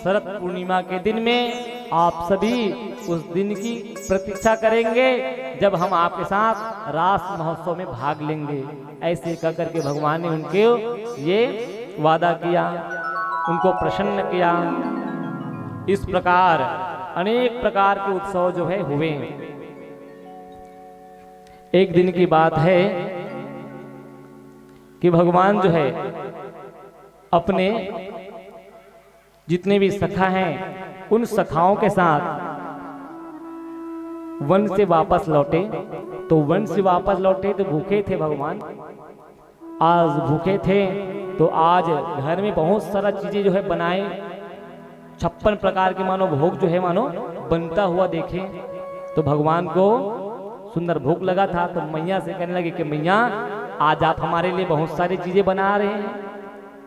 शरद पूर्णिमा के दिन में। आप सभी उस दिन की प्रतीक्षा करेंगे जब हम आपके साथ रास महोत्सव में भाग लेंगे। ऐसे कह करके भगवान ने उनके ये वादा किया, उनको प्रसन्न किया। इस प्रकार अनेक प्रकार के उत्सव जो है हुए। एक दिन की बात है कि भगवान जो है अपने जितने भी सखा हैं उन सखाओं के साथ वन से वापस लौटे। तो वन से वापस लौटे तो भूखे थे भगवान, आज भूखे थे। तो आज घर में बहुत सारा चीजें जो है बनाए, 56 प्रकार के मानो भोग जो है मानो बनता हुआ देखे। तो भगवान को सुंदर भूख लगा था, तो मैया से कहने लगे कि मैया आज आप हमारे लिए बहुत सारी चीजें बना रहे हैं,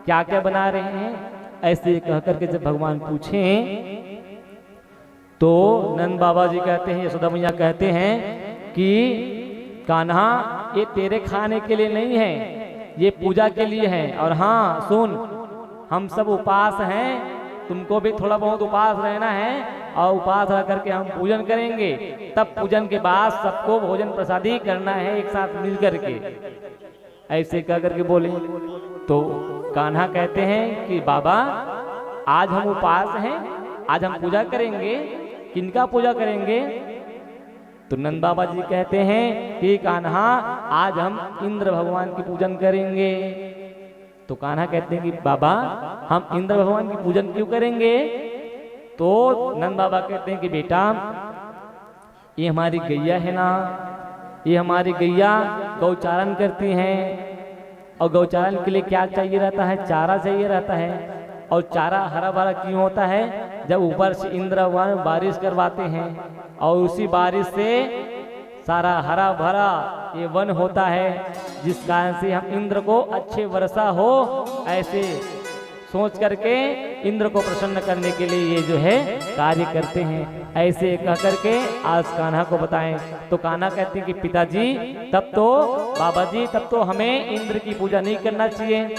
क्या क्या बना रहे हैं। ऐसे कह करके जब भगवान पूछे तो नंद बाबा जी कहते हैं, यशोदा मैया कहते हैं कि कान्हा ये तेरे खाने के लिए नहीं है, ये पूजा के लिए है। और हाँ सुन, हम सब उपास हैं, तुमको भी थोड़ा बहुत उपास रहना है, और उपास रह करके हम पूजन करेंगे। तब पूजन के बाद सबको भोजन प्रसादी करना है एक साथ मिल करके। ऐसे कह करके बोले। तो कान्हा कहते हैं कि बाबा आज हम उपास हैं, आज हम पूजा करेंगे। किनका पूजा करेंगे? तो नंद बाबा जी कहते हैं कि कान्हा आज हम इंद्र भगवान की पूजन करेंगे। तो कान्हा कहते हैं कि बाबा हम इंद्र भगवान की पूजन क्यों करेंगे? तो नंद बाबा कहते हैं कि बेटा ये हमारी गैया है ना, ये हमारी गैया गौचारण करती हैं, और गौचारण के लिए क्या चाहिए रहता है? चारा चाहिए रहता है। और चारा हरा भरा क्यों होता है? जब ऊपर से इंद्र भगवान बारिश करवाते हैं, और उसी बारिश से सारा हरा भरा ये वन होता है, जिस कारण से हम इंद्र को अच्छे वर्षा हो, ऐसे सोच करके इंद्र को प्रसन्न करने के लिए ये जो है कार्य करते हैं। ऐसे कह करके आज कान्हा को बताएं। तो कान्हा कहते हैं कि पिताजी तब तो, बाबा जी तब तो हमें इंद्र की पूजा नहीं करना चाहिए,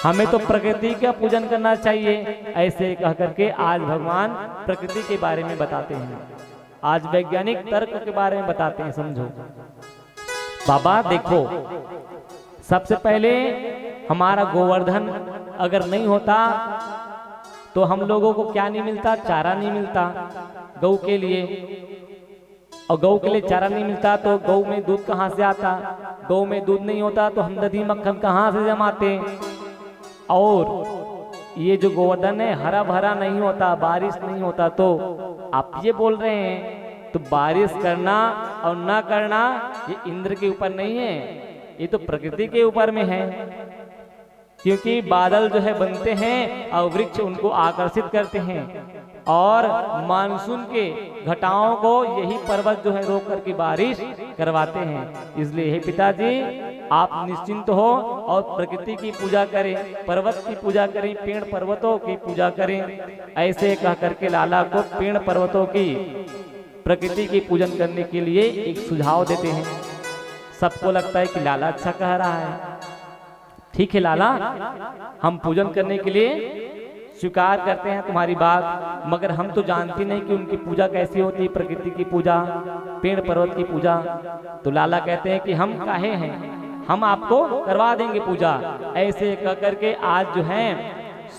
हमें तो प्रकृति का पूजन करना चाहिए। ऐसे कह करके आज भगवान प्रकृति के बारे में बताते हैं, आज वैज्ञानिक तर्क के बारे में बताते हैं। समझो बाबा, देखो सबसे पहले हमारा गोवर्धन अगर नहीं होता तो हम लोगों को क्या नहीं मिलता? चारा नहीं मिलता गौ के लिए। और गौ के लिए चारा नहीं मिलता तो गौ में दूध कहाँ से आता? गौ में दूध नहीं होता तो हम दही मक्खन कहाँ से जमाते? और ये जो गोवर्धन है हरा भरा नहीं होता, बारिश नहीं होता। तो आप ये बोल रहे हैं तो बारिश करना और ना करना ये इंद्र के ऊपर नहीं है, ये तो प्रकृति के ऊपर में है। क्योंकि बादल जो है बनते हैं और वृक्ष उनको आकर्षित करते हैं, और मानसून के घटाओं को यही पर्वत जो है रोक करके बारिश करवाते हैं। इसलिए हे पिताजी, आप निश्चिंत हो और प्रकृति की पूजा करें, पर्वत की पूजा करें, पेड़ पर्वतों की पूजा करें। ऐसे कह करके लाला को पेड़ पर्वतों की, प्रकृति की पूजन करने के लिए एक सुझाव देते हैं। सबको लगता है कि लाला अच्छा कह रहा है, ठीक है लाला, हम पूजन करने के लिए स्वीकार करते हैं तुम्हारी बात, मगर हम तो जानते नहीं कि उनकी पूजा कैसी होती है, प्रकृति की पूजा, पेड़ पर्वत की पूजा। तो लाला कहते हैं कि हम काहे हैं, हम आपको करवा देंगे पूजा। ऐसे कह करके आज जो है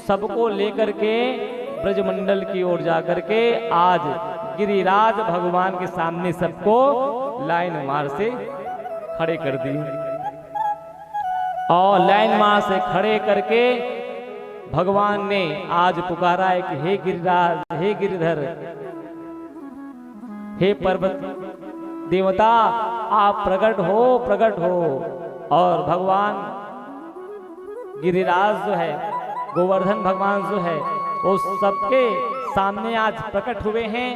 सबको लेकर के ब्रजमंडल की ओर जा करके आज गिरिराज भगवान के सामने सबको लाइन मार से खड़े कर दिए, और लाइन मार से खड़े करके भगवान ने आज पुकारा है कि हे गिरिराज, हे गिरिधर, हे पर्वत देवता, आप प्रकट हो, प्रकट हो। और भगवान गिरिराज जो है, गोवर्धन भगवान जो है, वो सबके सामने आज प्रकट हुए हैं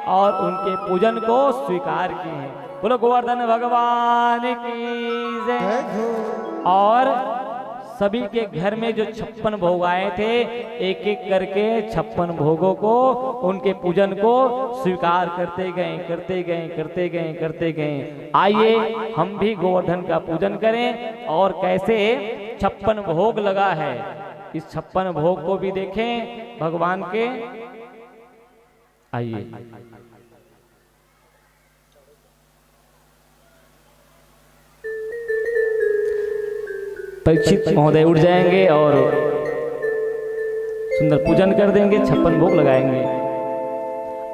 और उनके पूजन को स्वीकार किए हैं। बोलो गोवर्धन भगवान की जय। और सभी के घर में जो 56 भोग आए थे, एक एक करके 56 भोगों को, उनके पूजन को स्वीकार करते गए, करते गए, करते गए, करते गए। आइए हम भी गोवर्धन का पूजन करें और कैसे 56 भोग लगा है, इस 56 भोग को भी देखें भगवान के। आइए परीक्षित महोदय उठ जाएंगे और सुंदर पूजन कर देंगे, 56 भोग लगाएंगे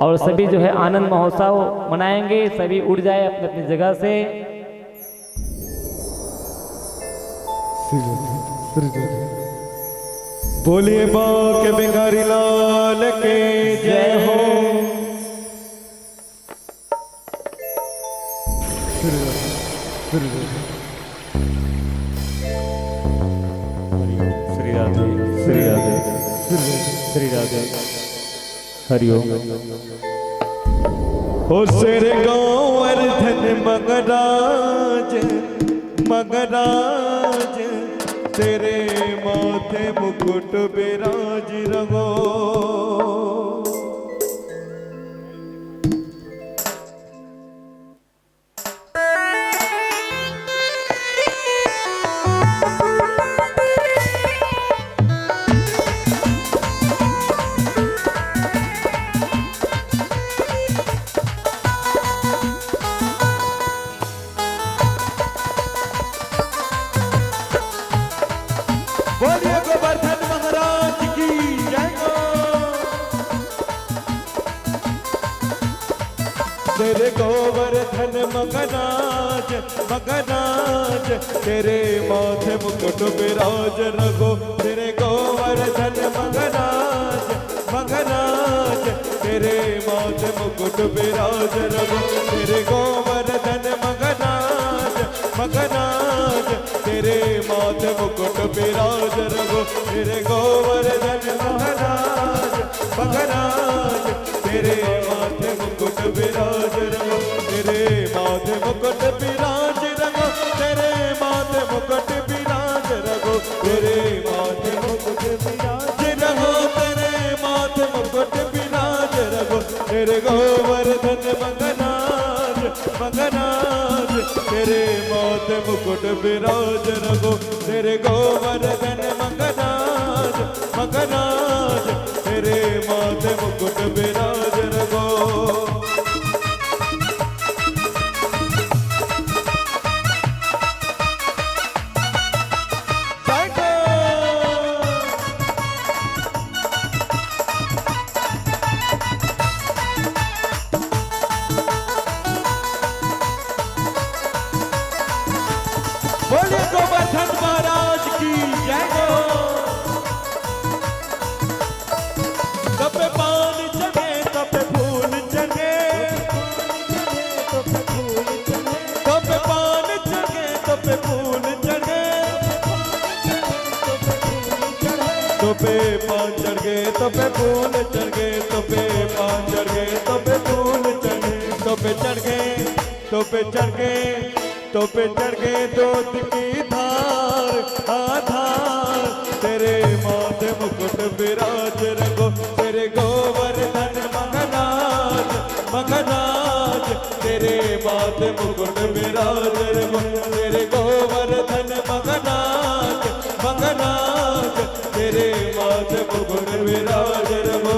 और सभी जो है आनंद महोत्सव मनाएंगे। सभी उठ जाए अपनी अपनी जगह से। बोलिए बाके बिहारी लाल के जय हो। श्री राधे, श्री राधे, श्री राधे, हरिओम। ओ सिर गोवर्धन मगराज, मगराज, तेरे माथे मुकुट बिराज रहो। बोलिए गोवर्धन महाराज की जय हो। तेरे गोवर्धन मगराज, मगराज, तेरे माथे मुकुट बिराज रघो। तेरे गोवर्धन मगराज, मगराज, तेरे माथे मुकुट बिराज रघो। तेरे गोवर्धन मगराज, मगराज, तेरे माथे मुकुट बिराज रघो। तेरे गोवर्धन महाराज, महाराज, तेरे माथे मुकुट बिराज रघो। तेरे माथे मुकुट बिराज रघो। तेरे माथे मुकुट बिराज रघो। तेरे माथे मुकुट बिराज रघो। तेरे माथे मुकुट बिराज रघो। तेरे गोवर्धन महाराज, महाराज, तेरे माथे मुकुट बिराज रघो। तेरे गोवर्धन महाराज, महाराज, तेरे माथे मुकुट बिराज रघो। बोलिए गोवर्धन महाराज की जय हो। तो पे पान चढ़ गए तो पे फूल चढ़ गए तो पे पान चढ़ गए तो पे फूल चढ़ गए तो पे चढ़ गए तो पे चढ़ गए तो पे चढ़ गए दूध की धार आधार तेरे माथे मुकुट विराज रंगो तेरे गोवर्धन मगनाज मगनाज तेरे माथे मुकुट विराज रंगो तेरे गोवर्धन मगनाज मगनाज तेरे माथे मुकुट विराज रंगो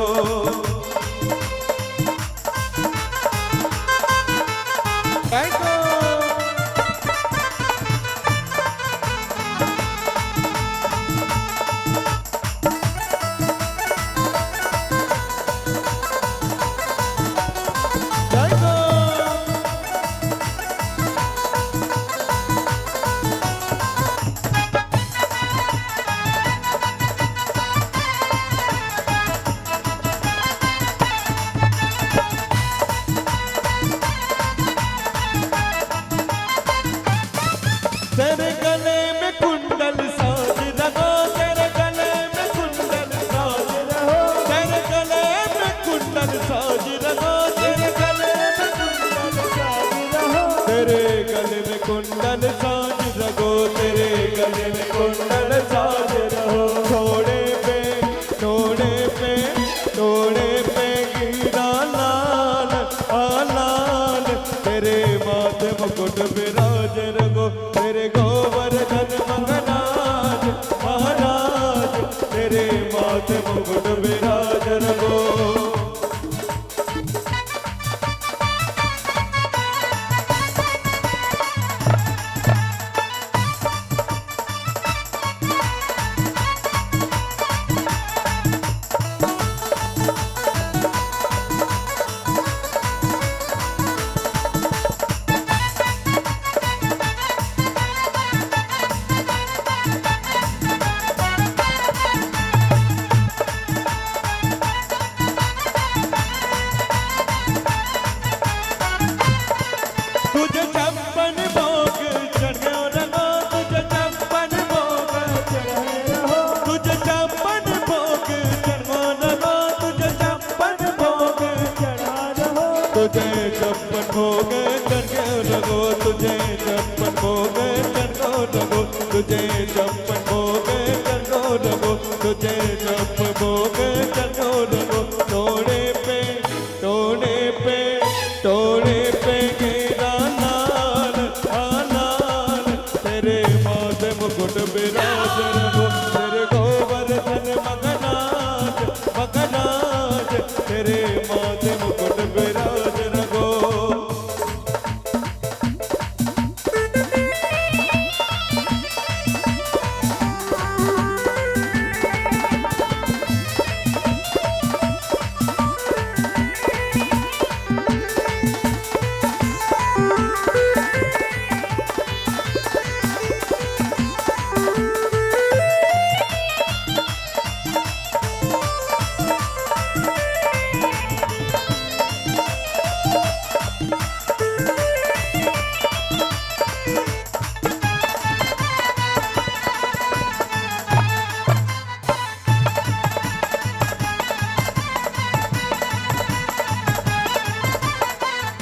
तेरे गले में कुंडल साज रहो तेरे गले में कुंडल साज रहो तेरे गले में कुंडल साज रहो तेरे गले में कुंडल साज रहो तेरे गले में कुंडल साज रहो तेरे गले में कुंडल साज रहो थोड़े पे थोड़े पे थोड़े पे गिरा लाल लाल तेरे माथे मुकुट विराज रहो तेरे गोवर्धन मगनाज महाराज तेरे माथे मुकुट विराज रहो तुझे छप्पन भोग चढ़ गए रहो तुझे छप्पन भोग चढ़े रहो तुझे छप्पन भोग चढ़ो रहो तुझे छप्पन भोग चढ़ा रहो तुझे छप्पन भोग चढ़ गए रहो तुझे छप्पन भोग चढ़ो रहो तुझे छप्पन भोग चढ़ो रहो तुझे छप्पन भोग चढ़ो रहो तोड़े पे तोड़े पे तोड़े पे गिरा लाल लाल तेरे माथे मुकुट विराज रहो तेरे गोवर्धन मगनाज मगनाज तेरे माथे मुकुट विराज रहो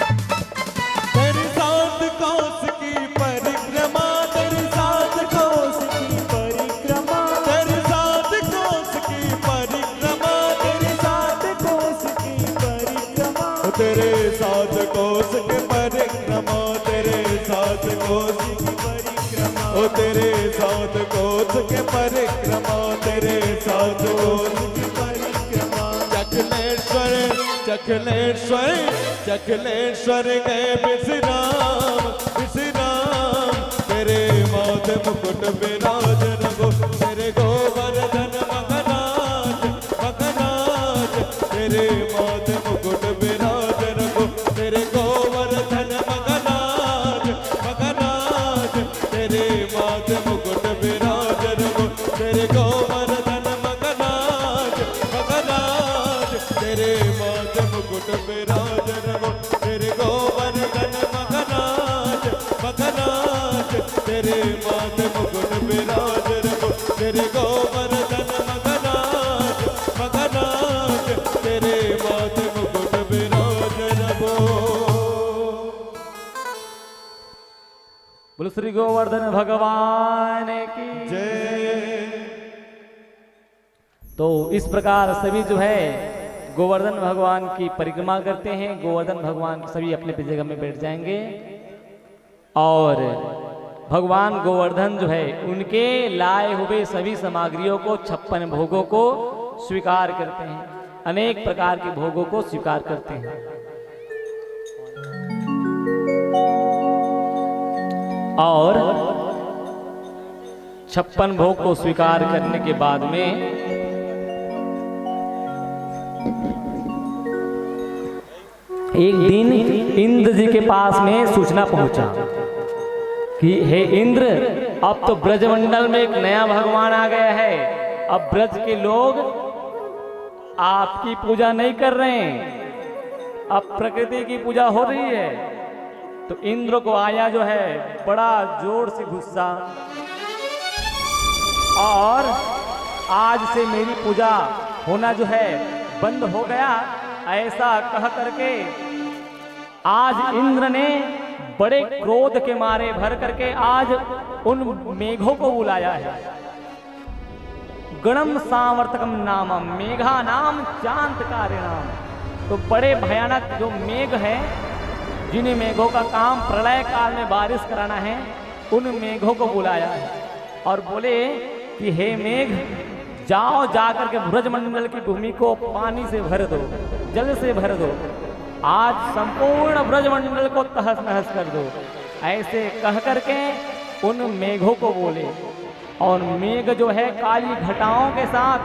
तेरी सात कोस की परिक्रमा तेरी सात कोस की परिक्रमा तेरी सात कोस की परिक्रमा तेरी सात कोस की परिक्रमा तेरे सात कोस की परिक्रमा तेरे सात कोस की परिक्रमा ओ तेरे सात कोस के परिक्रमा तेरे सात कोस की परिक्रमा चकलेश्वर चकलेश्वर चकलेश्वर गए विश्राम विश्राम तेरे माथे मुकुट विराज रहो तेरे गोवर्धन मगनाज मगनाज तेरे माथे मुकुट विराज रहो तेरे गोवर्धन मगनाज मगनाज तेरे माथे मुकुट विराज रहो तेरे गोवर्धन मगनाज मगनाज तेरे माथे मुकुट विराज रहो तेरे गोवर्धन मगनाज मगनाज तेरे माथे मुकुट विराज रहो बोलो श्री गोवर्धन भगवान की जय। तो इस प्रकार सभी जो है गोवर्धन भगवान की परिक्रमा करते हैं। गोवर्धन भगवान सभी अपने अपनी जगह में बैठ जाएंगे और भगवान गोवर्धन जो है उनके लाए हुए सभी सामग्रियों को 56 भोगों को स्वीकार करते हैं। अनेक प्रकार के भोगों को स्वीकार करते हैं और 56 भोग को स्वीकार करने के बाद में एक दिन इंद्र जी के पास में सूचना पहुंचा कि हे इंद्र, अब तो ब्रजमंडल में एक नया भगवान आ गया है। अब ब्रज के लोग आपकी पूजा नहीं कर रहे हैं, अब प्रकृति की पूजा हो रही है। तो इंद्र को आया जो है बड़ा जोर से गुस्सा, और आज से मेरी पूजा होना जो है बंद हो गया, ऐसा कह करके आज इंद्र ने बड़े क्रोध के मारे भर करके आज उन मेघों को बुलाया है। गणम सावर्तकम नामम मेघा नाम चांत कार्य नाम। तो बड़े भयानक जो मेघ है, जिन मेघों का काम प्रलय काल में बारिश कराना है, उन मेघों को बुलाया है और बोले कि हे मेघ, जाओ जाकर के ब्रजमंडल की भूमि को पानी से भर दो, जल से भर दो, आज संपूर्ण ब्रजमंडल को तहस नहस कर दो। ऐसे कह करके उन मेघों को बोले, और मेघ जो है काली घटाओं के साथ,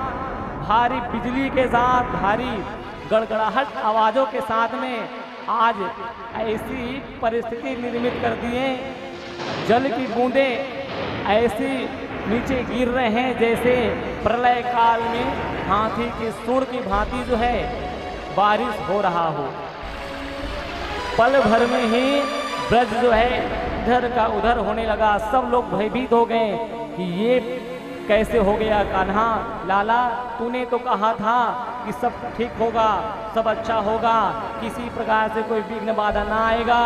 भारी बिजली के साथ, भारी गड़गड़ाहट आवाजों के साथ में आज ऐसी परिस्थिति निर्मित कर दिए। जल की बूंदें ऐसी नीचे गिर रहे हैं जैसे प्रलय काल में हाथी की सूंड की भांति जो है बारिश हो रहा हो। पल भर में ही ब्रज जो है इधर का उधर होने लगा। सब लोग भयभीत हो गए कि ये कैसे हो गया। कान्हा लाला, तूने तो कहा था कि सब ठीक होगा, सब अच्छा होगा, किसी प्रकार से कोई विघ्न बाधा ना आएगा,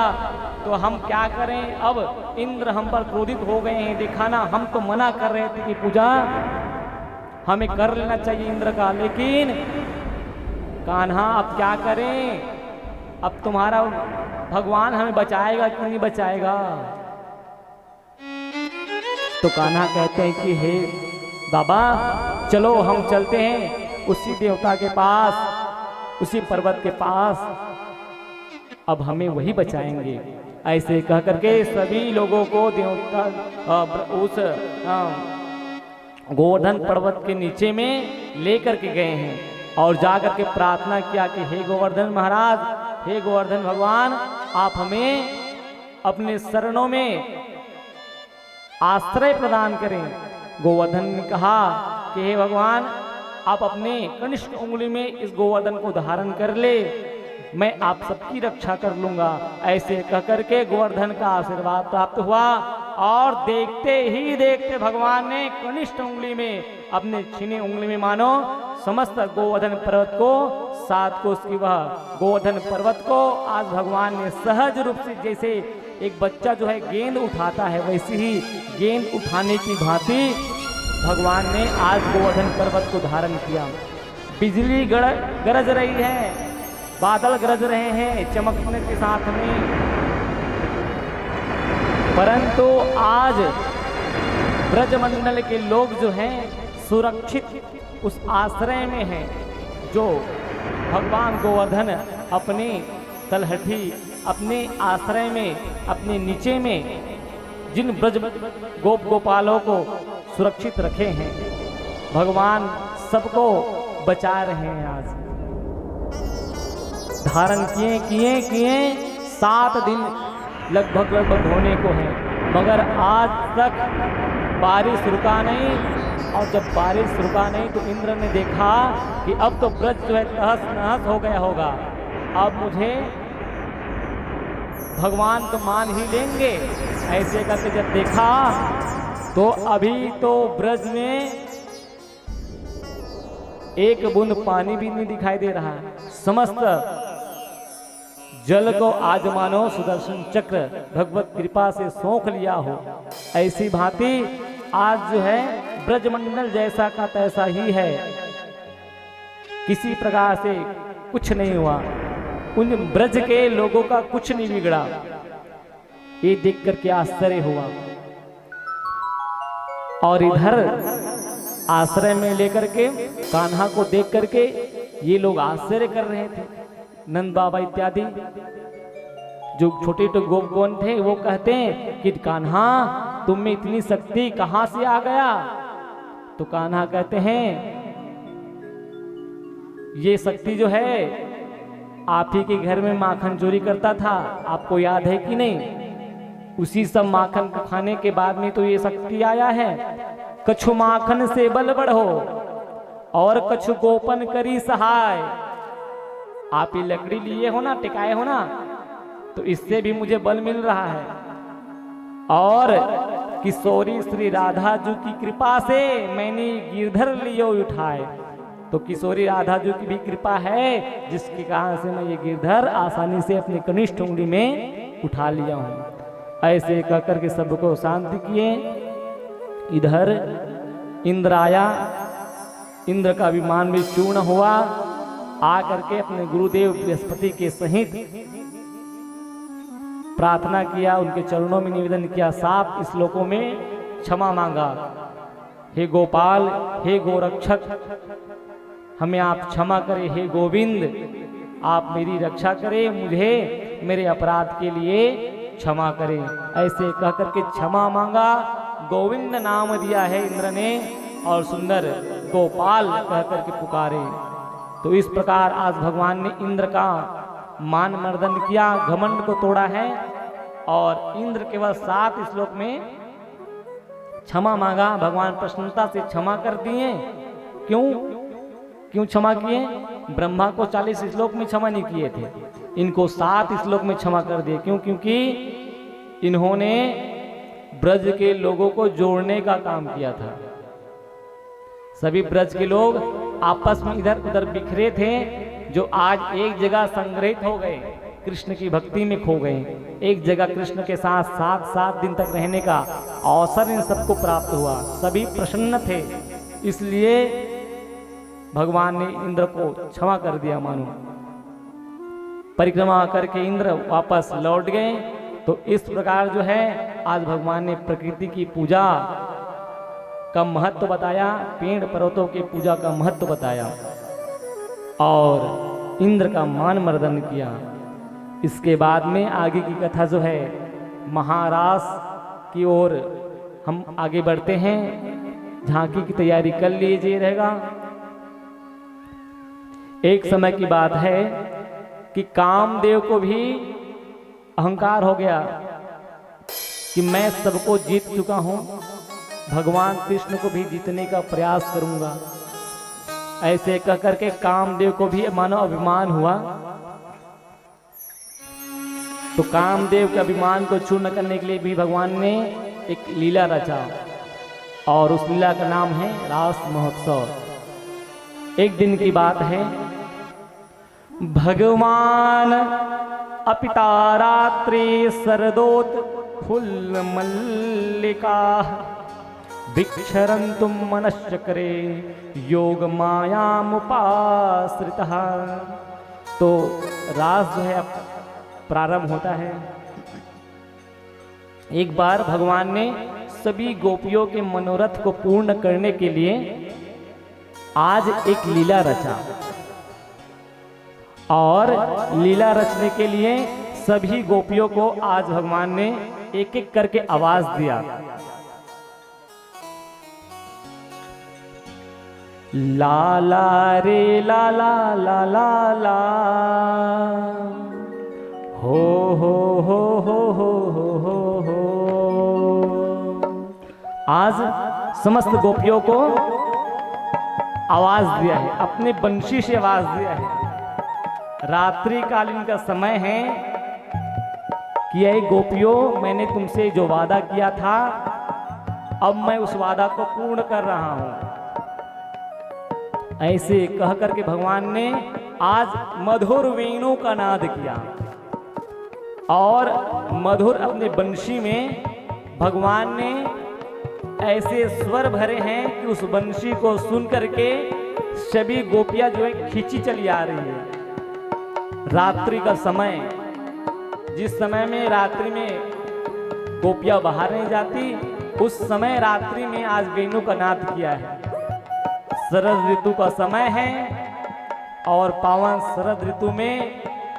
तो हम क्या करें। अब इंद्र हम पर क्रोधित हो गए हैं। देखा ना, हम तो मना कर रहे थे कि पूजा हमें कर लेना चाहिए इंद्र का, लेकिन कान्हा अब क्या करें। अब तुम्हारा भगवान हमें बचाएगा कि नहीं बचाएगा। तो कान्हा कहते हैं कि हे बाबा, चलो हम चलते हैं उसी देवता के पास, उसी पर्वत के पास, अब हमें वही बचाएंगे। ऐसे कह करके सभी लोगों को देवता उस गोवर्धन पर्वत के नीचे में लेकर के गए हैं और जाकर के प्रार्थना किया कि हे गोवर्धन महाराज, हे गोवर्धन भगवान, आप हमें अपने शरणों में आश्रय प्रदान करें। गोवर्धन ने कहा कि हे भगवान, आप अपने कनिष्ठ उंगली में इस गोवर्धन को धारण कर ले, मैं आप सबकी रक्षा कर लूंगा। ऐसे कह करके गोवर्धन का आशीर्वाद प्राप्त हुआ और देखते ही देखते भगवान ने कनिष्ठ उंगली में, अपने छीनी उंगली में मानो समस्त गोवर्धन पर्वत को, 7 कोस की वह गोवर्धन पर्वत को आज भगवान ने सहज रूप से, जैसे एक बच्चा जो है गेंद उठाता है, वैसे ही गेंद उठाने की भांति भगवान ने आज गोवर्धन पर्वत को धारण किया। बिजली गरज रही है, बादल गरज रहे हैं चमकने के साथ में, परंतु आज ब्रजमंडल के लोग जो हैं सुरक्षित उस आश्रय में हैं जो भगवान गोवर्धन अपने तलहटी, अपने आश्रय में, अपने नीचे में जिन ब्रज गोप गोपालों को सुरक्षित रखे हैं, भगवान सबको बचा रहे हैं। आज धारण किए 7 दिन लगभग होने को है, मगर आज तक बारिश रुका नहीं। और जब बारिश रुका नहीं तो इंद्र ने देखा कि अब तो ब्रज जो है तहस नहस हो गया होगा, अब मुझे भगवान तो मान ही लेंगे। ऐसे करके जब देखा तो अभी तो ब्रज में एक बूंद पानी भी नहीं दिखाई दे रहा। समस्त जल को आज मानो सुदर्शन चक्र भगवत कृपा से सोख लिया हो, ऐसी भांति आज जो है ब्रजमंडल जैसा का तैसा ही है, किसी प्रकार से कुछ नहीं हुआ, उन ब्रज के लोगों का कुछ नहीं बिगड़ा। ये देख करके आश्चर्य हुआ। और इधर आश्रय में लेकर के कान्हा को देख करके ये लोग आश्चर्य कर रहे थे। नंद बाबा इत्यादि जो छोटे छोटे गोपगण थे वो कहते हैं कि कान्हा तुम में इतनी शक्ति कहां से आ गया? तो कान्हा कहते हैं ये शक्ति जो है आप ही के घर में माखन चोरी करता था, आपको याद है कि नहीं? उसी सब माखन को खाने के बाद में तो ये शक्ति आया है। कछु माखन से बल बढ़ो और कछु गोपन करी सहाय। आप ही लकड़ी लिए हो ना, टिकाए हो ना, तो इससे भी मुझे बल मिल रहा है। और किशोरी श्री राधा जी की कृपा से मैंने गिरधर लियो उठाए। तो किशोरी राधा जी की भी कृपा है, जिसके कारण से मैं ये गिरधर आसानी से अपनी कनिष्ठ उंगली में उठा लिया हूं। ऐसे कहकर के सबको शांति किए। इधर इंद्र आया, इंद्र का विमान भी चूर्ण हुआ, आकर के अपने गुरुदेव बृहस्पति के सहित प्रार्थना किया, उनके चरणों में निवेदन किया, 7 श्लोकों में क्षमा मांगा। हे गोपाल, हे गोरक्षक, हमें आप क्षमा करें। हे गोविंद, आप मेरी रक्षा करें, मुझे मेरे अपराध के लिए क्षमा करें। ऐसे कहकर के क्षमा मांगा, गोविंद नाम दिया है इंद्र ने, और सुंदर गोपाल कहकर के पुकारे। तो इस प्रकार आज भगवान ने इंद्र का मान मर्दन किया, घमंड को तोड़ा है, और इंद्र केवल 7 श्लोक में क्षमा मांगा। भगवान प्रसन्नता से क्षमा कर दिए। क्यों क्षमा किए? ब्रह्मा को 40 श्लोक में क्षमा नहीं किए थे, इनको 7 श्लोक में क्षमा कर दिए। क्योंकि इन्होंने ब्रज के लोगों को जोड़ने का काम किया था। सभी ब्रज के लोग आपस में इधर उधर बिखरे थे, जो आज एक जगह संग्रहित हो गए, कृष्ण की भक्ति में खो गए। एक जगह कृष्ण के साथ 7 दिन तक रहने का अवसर इन सबको प्राप्त हुआ। सभी प्रसन्न थे, इसलिए भगवान ने इंद्र को क्षमा कर दिया। मानो परिक्रमा करके इंद्र वापस लौट गए। तो इस प्रकार जो है आज भगवान ने प्रकृति की पूजा का महत्व बताया, पेड़ पर्वतों की पूजा का महत्व बताया, और इंद्र का मान मर्दन किया। इसके बाद में आगे की कथा जो है महारास की ओर हम आगे बढ़ते हैं। झांकी की तैयारी कर लीजिए रहेगा। एक समय की बात है कि कामदेव को भी अहंकार हो गया कि मैं सबको जीत चुका हूं, भगवान कृष्ण को भी जीतने का प्रयास करूंगा। ऐसे कह करके कामदेव को भी मानो अभिमान हुआ। तो कामदेव के अभिमान को चूर्ण करने के लिए भी भगवान ने एक लीला रचा, और उस लीला का नाम है रास महोत्सव। एक दिन की बात है, भगवान अपिता रात्रि सरदोत फुल्ल मल्लिका भिक्षरन्तुम मनश्चक्रे योग मायामुपाश्रितः। तो रास जो है प्रारंभ होता है। एक बार भगवान ने सभी गोपियों के मनोरथ को पूर्ण करने के लिए आज एक लीला रचा, और लीला रचने के लिए सभी गोपियों को आज भगवान ने एक एक करके आवाज दिया। लाला रे लाला लाला ला, हो हो हो हो हो हो हो। आज समस्त गोपियों को आवाज दिया है, अपने बंशी से आवाज दिया है। रात्रि कालीन का समय है कि ऐ गोपियों, मैंने तुमसे जो वादा किया था, अब मैं उस वादा को पूर्ण कर रहा हूं। ऐसे कह करके भगवान ने आज मधुर वेणु का नाद किया। और मधुर अपने बंशी में भगवान ने ऐसे स्वर भरे हैं कि उस बंशी को सुन करके सभी गोपियां जो है खींची चली आ रही है। रात्रि का समय, जिस समय में रात्रि में गोपियां बाहर नहीं जाती, उस समय रात्रि में आज वेणु का नाद किया है। शरद ऋतु का समय है और पावन शरद ऋतु में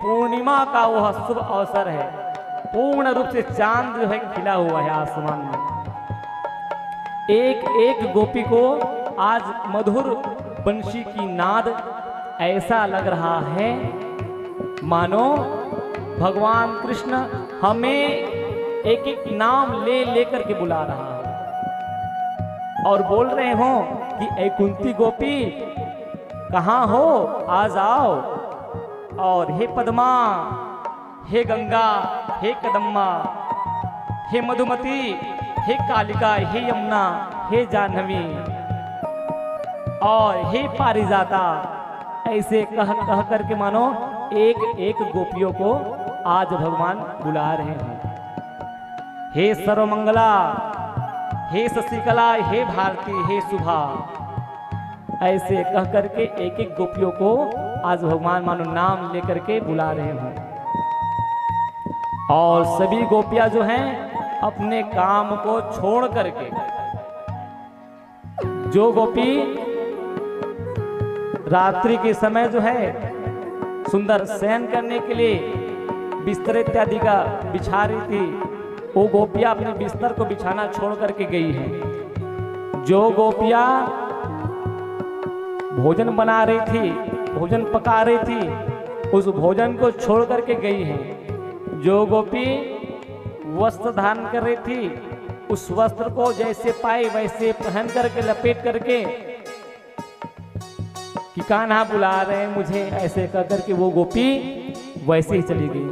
पूर्णिमा का वह शुभ अवसर है। पूर्ण रूप से चांद जो है खिला हुआ है आसमान में। एक एक गोपी को आज मधुर बंशी की नाद ऐसा लग रहा है मानो भगवान कृष्ण हमें एक एक नाम ले लेकर के बुला रहा है और बोल रहे हो कि ऐ कुंती गोपी कहाँ हो, आ जाओ। और हे पद्मा, हे गंगा, हे कदम्मा, हे मधुमती, हे कालिका, हे यमुना, हे जाह्नवी और हे पारिजाता, ऐसे कह कह करके मानो एक एक गोपियों को आज भगवान बुला रहे हैं। हे सर्वमंगला, हे शशिकला, हे भारती, हे शुभा, ऐसे कह करके एक एक गोपियों को आज भगवान मानो नाम लेकर के बुला रहे हैं। और सभी गोपियां जो हैं अपने काम को छोड़ करके, जो गोपी रात्रि के समय जो है सुंदर शयन करने के लिए बिस्तर इत्यादि का बिछा रही थी, वो गोपियां अपने बिस्तर को बिछाना छोड़ करके गई हैं। जो गोपियां भोजन बना रही थी, भोजन पका रही थी, उस भोजन को छोड़ करके गई हैं। जो गोपी वस्त्र धारण कर रही थी, उस वस्त्र को जैसे पाए वैसे पहन करके लपेट करके कि कान्हा बुला रहे हैं मुझे, ऐसे कह करके वो गोपी वैसे ही चली गई।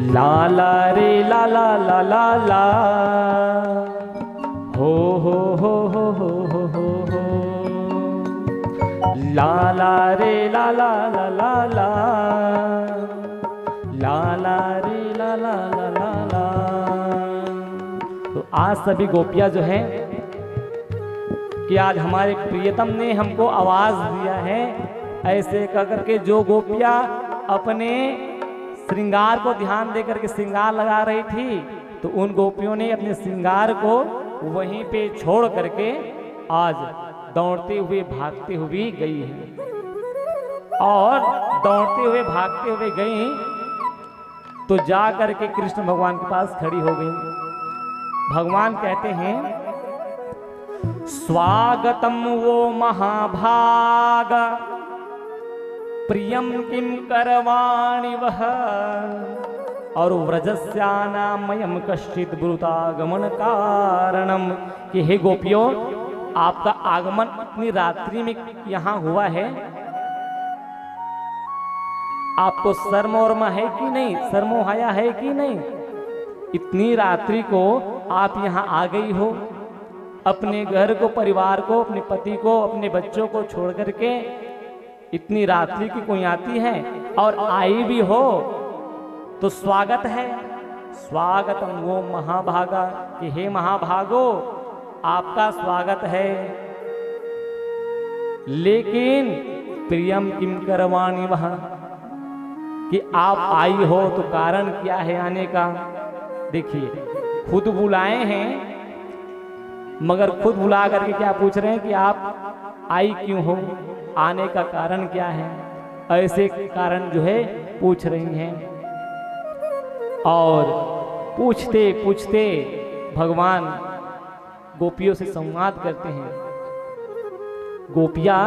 लाला रे लाला लाला ला, हो लाला रे लाला लाला ला, लाला रे लाला लाला ला। तो आज सभी गोपियां जो हैं कि आज हमारे प्रियतम ने हमको आवाज दिया है, ऐसे कह करके जो गोपियां अपने श्रृंगार को ध्यान दे करके श्रृंगार लगा रही थी, तो उन गोपियों ने अपने श्रृंगार को वहीं पे छोड़ करके आज दौड़ते हुए भागते हुए गई है। और दौड़ते हुए भागते हुए गई तो जा करके कृष्ण भगवान के पास खड़ी हो गई। भगवान कहते हैं स्वागतम वो महाभाग प्रियम किम करवाणि वह, और व्रजस्यानामयम कश्चित ब्रुतागमन कारणम, कि हे गोपियों आपका आगमन इतनी रात्रि में यहाँ हुआ है, आपको शर्म वर्म है कि नहीं, शर्मो हया है कि नहीं? इतनी रात्रि को आप यहाँ आ गई हो, अपने घर को, परिवार को, अपने पति को, अपने बच्चों को छोड़ करके इतनी रात्रि की कोई आती है, और आई भी हो तो स्वागत है। स्वागतम वो महाभागा, कि हे महाभागो आपका स्वागत है, लेकिन प्रियम किम करवाणि वह, कि आप आई हो तो कारण क्या है आने का? देखिए खुद बुलाए हैं, मगर खुद बुला करके क्या पूछ रहे हैं कि आप आई क्यों हो, आने का कारण क्या है? ऐसे कारण जो है पूछ रही हैं। और पूछते पूछते भगवान गोपियों से संवाद करते हैं। गोपियां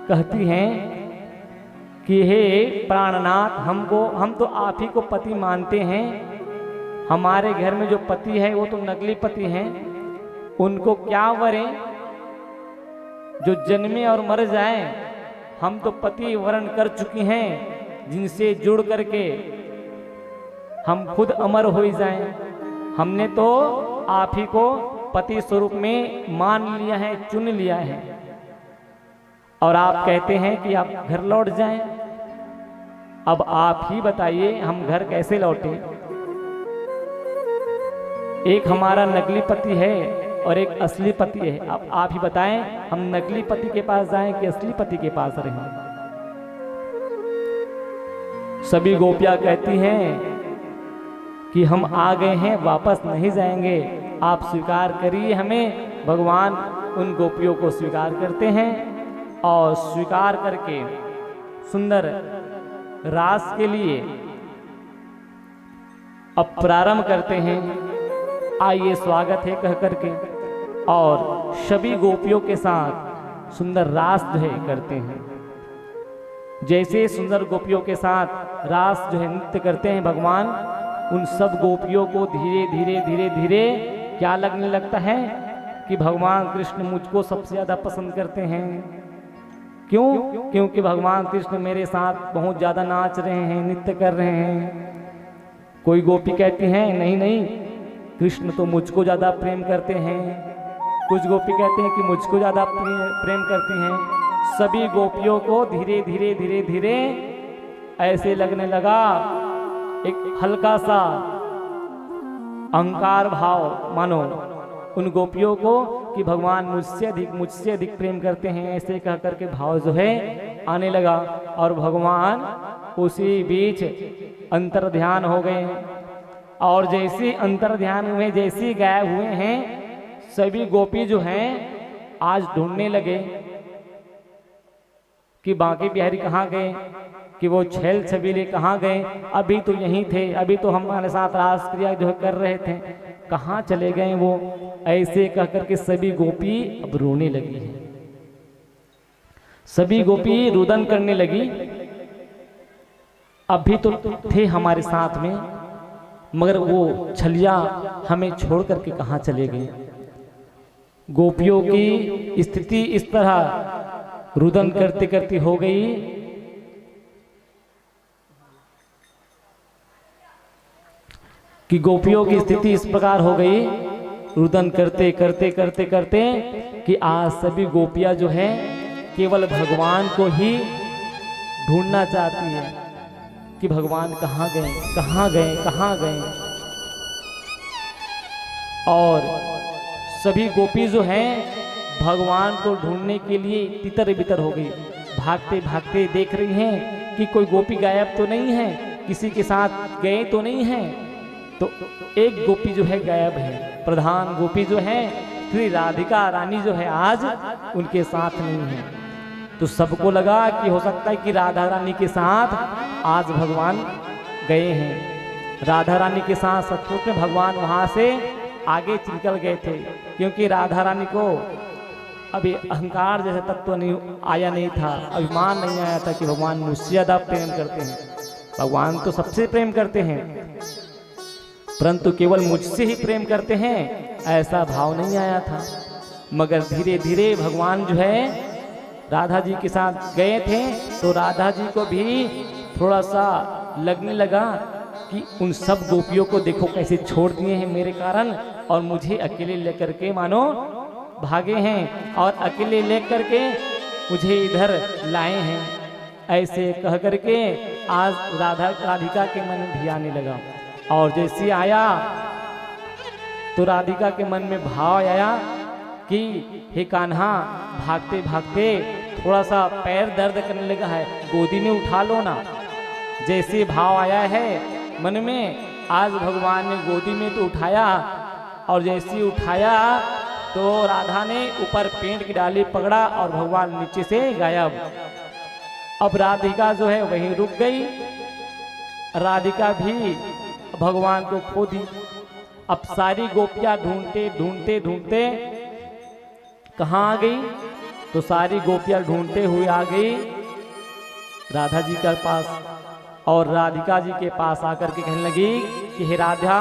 कहती हैं कि हे प्राणनाथ, हम तो आप ही को पति मानते हैं, हमारे घर में जो पति है वो तो नकली पति हैं, उनको क्या वरें जो जन्मे और मर जाएं। हम तो पति वरण कर चुकी हैं, जिनसे जुड़ करके हम खुद अमर हो जाएं। हमने तो आप ही को पति स्वरूप में मान लिया है, चुन लिया है। और आप कहते हैं कि आप घर लौट जाएं। अब आप ही बताइए हम घर कैसे लौटे। एक हमारा नकली पति है और एक असली पति है। अब आप ही बताएं हम नकली पति के पास जाएं कि असली पति के पास रहें। सभी गोपियां कहती हैं कि हम आ गए हैं, वापस नहीं जाएंगे, आप स्वीकार करिए हमें। भगवान उन गोपियों को स्वीकार करते हैं और स्वीकार करके सुंदर रास के लिए अब प्रारंभ करते हैं। आइए स्वागत है कह करके और सभी गोपियों के साथ सुंदर रास जो है करते हैं। जैसे सुंदर गोपियों के साथ रास जो है नृत्य करते हैं भगवान, उन सब गोपियों को धीरे धीरे धीरे धीरे क्या लगने लगता है कि भगवान कृष्ण मुझको सबसे ज्यादा पसंद करते हैं। क्यों? क्योंकि भगवान कृष्ण मेरे साथ बहुत ज्यादा नाच रहे हैं, नृत्य कर रहे हैं। कोई गोपी कहती हैं नहीं नहीं, कृष्ण तो मुझको ज्यादा प्रेम करते हैं। कुछ गोपी कहते हैं कि मुझको ज्यादा प्रेम करती हैं। सभी गोपियों को धीरे धीरे धीरे धीरे ऐसे लगने लगा, एक हल्का सा अहंकार भाव मानो उन गोपियों को कि भगवान मुझसे अधिक प्रेम करते हैं, ऐसे कह करके भाव जो है आने लगा। और भगवान उसी बीच अंतर ध्यान हो गए और जैसे अंतर ध्यान हुए, जैसे गायब हुए हैं, सभी गोपी जो हैं आज ढूंढने लगे कि बांके बिहारी कहाँ गए, कि वो छैल छबीले कहाँ गए। अभी तो यहीं थे, अभी तो हमारे साथ रास क्रिया जो कर रहे थे, कहाँ चले गए वो। ऐसे कह करके सभी गोपी अब रोने लगी है। सभी गोपी रुदन करने लगी, अभी तो थे हमारे साथ में, मगर वो छलिया हमें छोड़ करके कहाँ चले गए। गोपियों की स्थिति इस तरह रुदन करते करते हो गई कि गोपियों की स्थिति इस प्रकार हो गई, रुदन करते करते करते करते कि आज सभी गोपियां जो है केवल भगवान को ही ढूंढना चाहती है कि भगवान कहाँ गए, कहाँ गए, कहाँ गए। और सभी गोपी जो हैं भगवान को ढूंढने के लिए तितर बितर हो गई, भागते भागते देख रही हैं कि कोई गोपी गायब तो नहीं है, किसी के साथ गए तो नहीं है। तो एक गोपी जो है गायब है, प्रधान गोपी जो है श्री राधिका रानी जो है आज उनके साथ नहीं है। तो सबको लगा कि हो सकता है कि राधा रानी के साथ आज भगवान गए हैं। राधा रानी के साथ सचमुच में भगवान वहां से आगे निकल गए थे, क्योंकि राधा रानी को अभी अहंकार जैसे तत्व नहीं आया नहीं था, अभिमान नहीं आया था कि भगवान मुझसे ज्यादा प्रेम करते हैं। भगवान तो सबसे प्रेम करते हैं, परंतु केवल मुझसे ही प्रेम करते हैं ऐसा भाव नहीं आया था। मगर धीरे धीरे भगवान जो है राधा जी के साथ गए थे, तो राधा जी को भी थोड़ा सा लगने लगा कि उन सब गोपियों को देखो कैसे छोड़ दिए हैं मेरे कारण, और मुझे अकेले लेकर के मानो भागे हैं और अकेले लेकर के मुझे इधर लाए हैं। ऐसे कह करके आज राधिका के मन में भी आने लगा। और जैसे आया तो राधिका के मन में भाव आया कि हे कान्हा, भागते भागते थोड़ा सा पैर दर्द करने लगा है, गोदी में उठा लो ना। जैसे भाव आया है मन में, आज भगवान ने गोदी में तो उठाया, और जैसे उठाया तो राधा ने ऊपर पेड़ की डाली पकड़ा और भगवान नीचे से गायब। अब राधिका जो है वहीं रुक गई, राधिका भी भगवान को खो दी। अब सारी गोपियां ढूंढते ढूंढते ढूंढते कहाँ आ गई, तो सारी गोपियां ढूंढते हुए आ गई राधा जी के पास, और राधिका जी के पास आकर के कहने लगी कि हे राधा,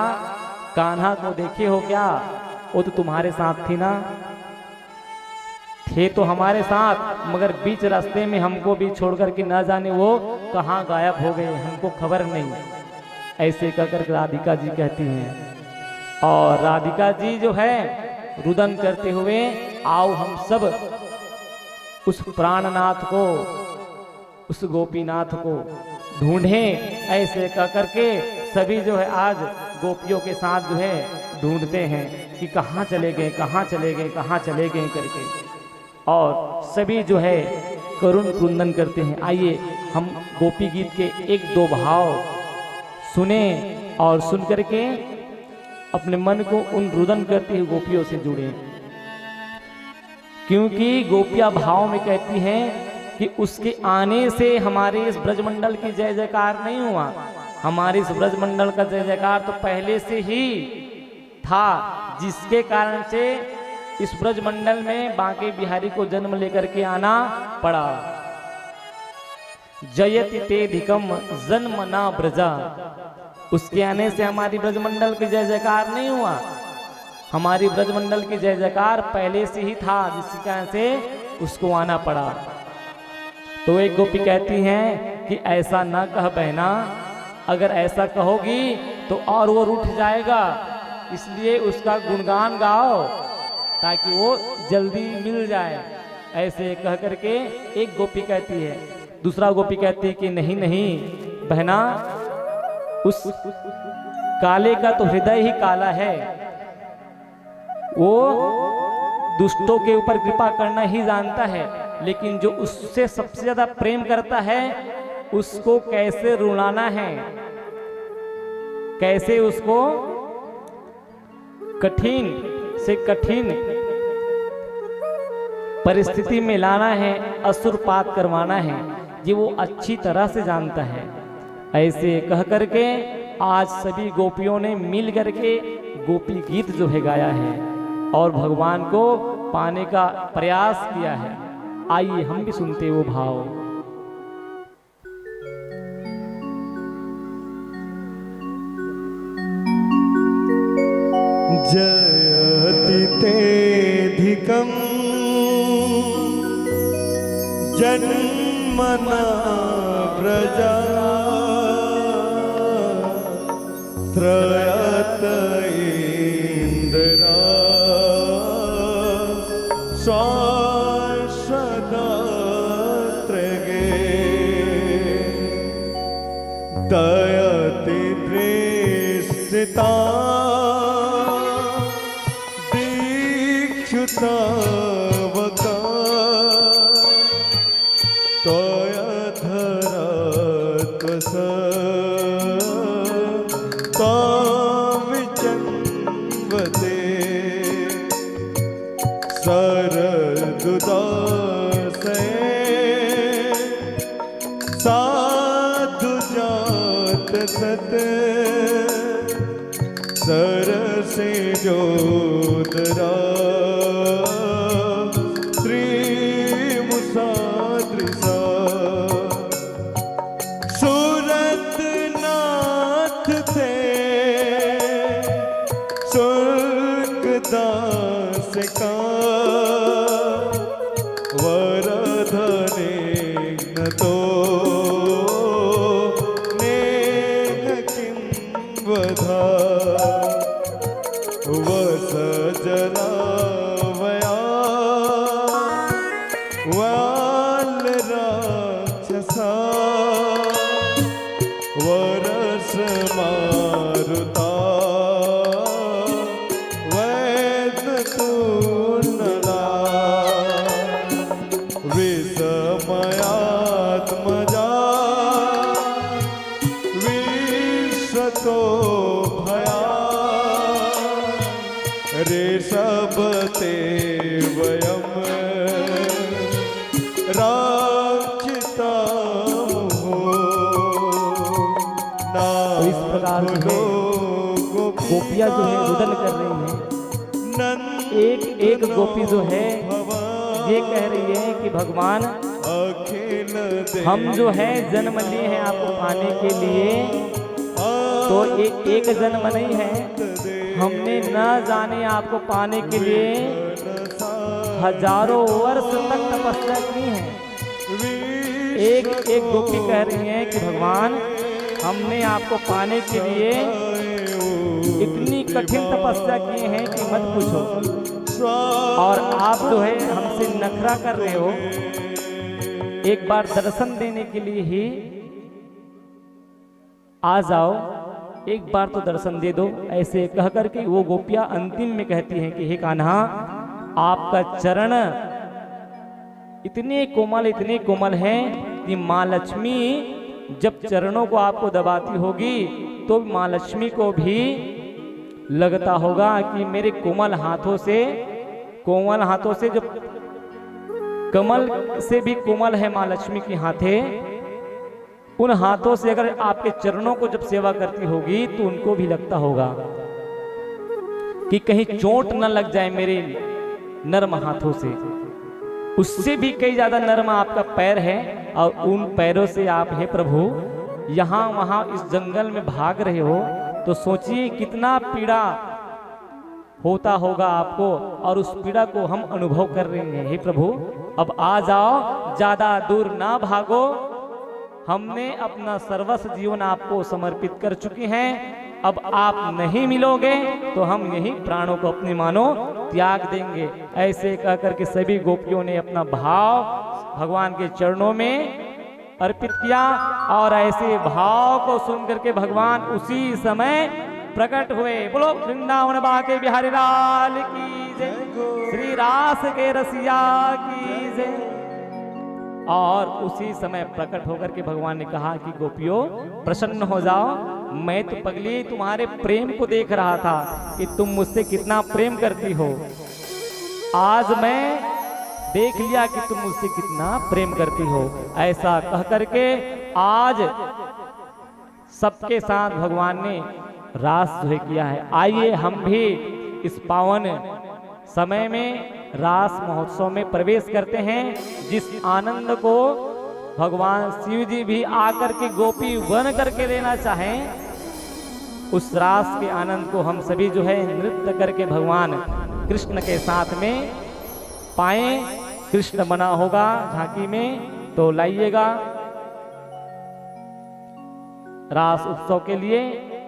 कान्हा को देखे हो क्या? वो तो तुम्हारे साथ थी ना। थे तो हमारे साथ, मगर बीच रास्ते में हमको भी छोड़ करके न जाने वो कहाँ गायब हो गए, हमको खबर नहीं। ऐसे कहकर राधिका जी कहती हैं, और राधिका जी जो है रुदन करते हुए आओ हम सब उस प्राणनाथ को, उस गोपीनाथ को ढूंढें। ऐसे कह करके सभी जो है आज गोपियों के साथ जो है ढूंढते हैं कि कहाँ चले गए, कहाँ चले गए, कहाँ चले गए करके, और सभी जो है करुण क्रंदन करते हैं। आइए हम गोपी गीत के एक दो भाव सुने और सुन करके अपने मन को उन रुदन करती हुई गोपियों से जुड़े, क्योंकि गोपियां भाव में कहती हैं कि उसके आने से हमारे इस ब्रजमंडल की जय जयकार नहीं हुआ। हमारे इस ब्रजमंडल का जय जयकार तो पहले से ही था, जिसके कारण से इस ब्रजमंडल में बांके बिहारी को जन्म लेकर के आना पड़ा। जयति तेधिकम जन्म ना ब्रजा, उसके आने से हमारी ब्रजमंडल की जय जयकार नहीं हुआ। हमारी ब्रजमंडल की जय जयकार पहले से ही था, जिसके कारण से उसको आना पड़ा। तो एक गोपी कहती हैं कि ऐसा ना कह बहना, अगर ऐसा कहोगी तो और वो रूठ जाएगा, इसलिए उसका गुणगान गाओ ताकि वो जल्दी मिल जाए। ऐसे कह करके एक गोपी कहती है। दूसरा गोपी कहती है कि नहीं नहीं बहना, उस काले का तो हृदय ही काला है, वो दुष्टों के ऊपर कृपा करना ही जानता है, लेकिन जो उससे सबसे ज्यादा प्रेम करता है उसको कैसे रुलाना है, कैसे उसको कठिन से कठिन परिस्थिति में लाना है, असुरपात करवाना है, ये वो अच्छी तरह से जानता है। ऐसे कह करके आज सभी गोपियों ने मिल करके गोपी गीत जो है गाया है और भगवान को पाने का प्रयास किया है। आइए हम भी सुनते वो भाव। जयति तेधिकं जन्मना व्रजा त्रयत इन्द्रा शाश्वतत्रगे दयति दृष्टिता दीक्षुतावका त्वयधरत्वस ताविचन्वते सरदुदासये साधुजात सत सरसे जोदरा त्रिमुसादृशा सुरतनाथ थे स्वर्गदास का वरधने न तो नेह किं वधा वसजला वया वाल राक्षसा वरस मारुता वैद्यतुनला विषमयात्मजा विश्वतो भया ऋषभते वयं राक्षितामहो तो इस प्रकार जो है गोपियां जो है रुदन कर रही हैं। एक एक गोपी जो है ये कह रही है कि भगवान हम जो है जन्म लिए हैं आपको पाने के लिए, तो एक जन्म नहीं है, हमने न जाने आपको पाने के लिए हजारों वर्ष तक तपस्या की है। एक एक गोपी कह रही है कि भगवान हमने आपको पाने के लिए इतनी कठिन तपस्या की है कि मत पूछो। और आप जो है हमसे नखरा कर रहे हो, एक बार दर्शन देने के लिए ही आ जाओ, एक बार तो दर्शन दे दो। ऐसे कह करके वो गोपियां अंतिम में कहती हैं कि हे कान्हा, आपका चरण इतने कोमल हैं कि माँ लक्ष्मी जब चरणों को आपको दबाती होगी तो माँ लक्ष्मी को भी लगता होगा कि मेरे कोमल हाथों से जब कमल से भी कोमल है माँ लक्ष्मी की हाथें, उन हाथों से अगर आपके चरणों को जब सेवा करती होगी तो उनको भी लगता होगा कि कहीं चोट न लग जाए मेरे नर्म हाथों से। उससे भी कई ज्यादा नर्म आपका पैर है और उन पैरों से आप हे प्रभु यहाँ वहां इस जंगल में भाग रहे हो, तो सोचिए कितना पीड़ा होता होगा आपको, और उस पीड़ा को हम अनुभव कर रहे हैं। हे प्रभु अब आ जाओ, ज्यादा दूर ना भागो, हमने अपना सर्वस्व जीवन आपको समर्पित कर चुके हैं, अब आप नहीं मिलोगे तो हम यही प्राणों को अपने मानो त्याग देंगे। ऐसे कहकर के सभी गोपियों ने अपना भाव भगवान के चरणों में अर्पित किया, और ऐसे भाव को सुनकर के भगवान उसी समय प्रकट हुए। बोलो वृंदावन बाके बिहारी लाल की जय, श्री रास के रसिया की जय। और उसी समय प्रकट होकर के भगवान ने कहा कि गोपियों प्रसन्न हो जाओ, मैं तो पगली तुम्हारे प्रेम को देख रहा था कि तुम मुझसे कितना प्रेम करती हो। आज मैं देख लिया कि तुम मुझसे कितना प्रेम करती हो। ऐसा कह करके आज सबके साथ भगवान ने रास जो है किया है। आइए हम भी इस पावन समय में रास महोत्सव में प्रवेश करते हैं, जिस आनंद को भगवान शिव जी भी आकर के गोपी बन करके लेना चाहें, उस रास के आनंद को हम सभी जो है नृत्य करके भगवान कृष्ण के साथ में पाएं। कृष्ण बना होगा झांकी में तो लाइएगा। रास उत्सव के लिए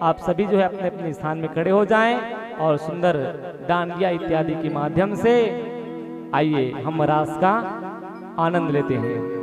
आप सभी जो है अपने अपने स्थान में खड़े हो जाएं और सुंदर डांडिया इत्यादि के माध्यम से आइए हम रास का आनंद लेते हैं।